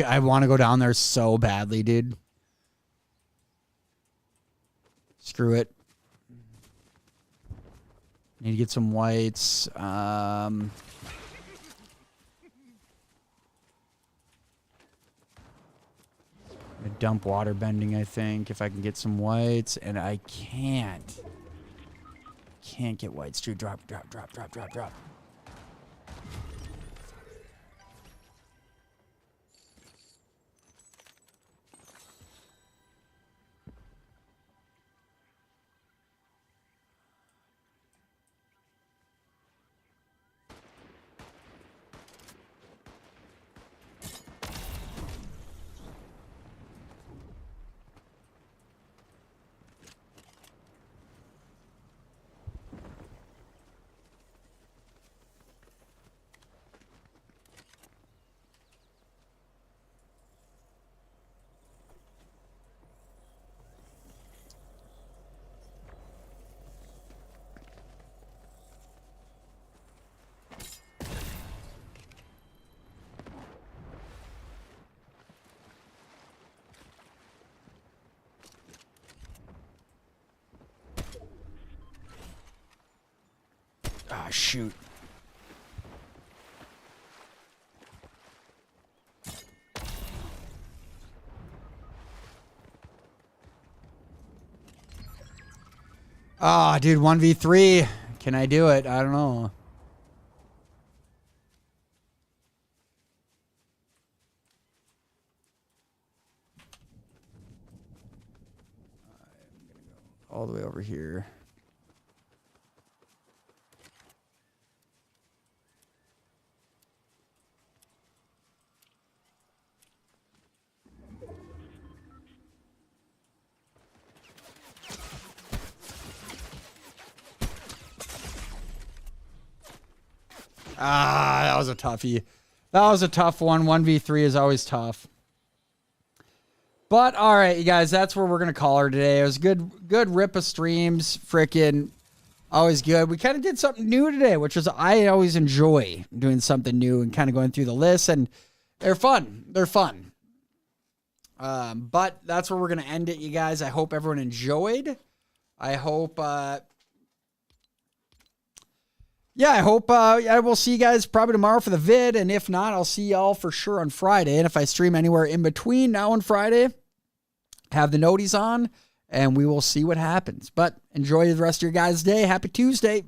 I want to go down there so badly, dude. Screw it. Need to get some whites. Dump water bending, I think, if I can get some whites, and I can't get whites. Dude, drop. shoot. Ah, dude, 1v3. Can I do it? I don't know. All the way over here. Ah, that was a toughie. That was a tough one. 1v3 is always tough. But all right, you guys, that's where we're gonna call her today. It was good rip of streams. Freaking always good. We kind of did something new today, which is I always enjoy doing something new and kind of going through the list, and they're fun. They're fun. But that's where we're gonna end it, you guys. I hope everyone enjoyed. I hope I hope I will see you guys probably tomorrow for the vid, and if not, I'll see y'all for sure on Friday. And if I stream anywhere in between now and Friday, have the noties on, and we will see what happens. But enjoy the rest of your guys' day. Happy Tuesday.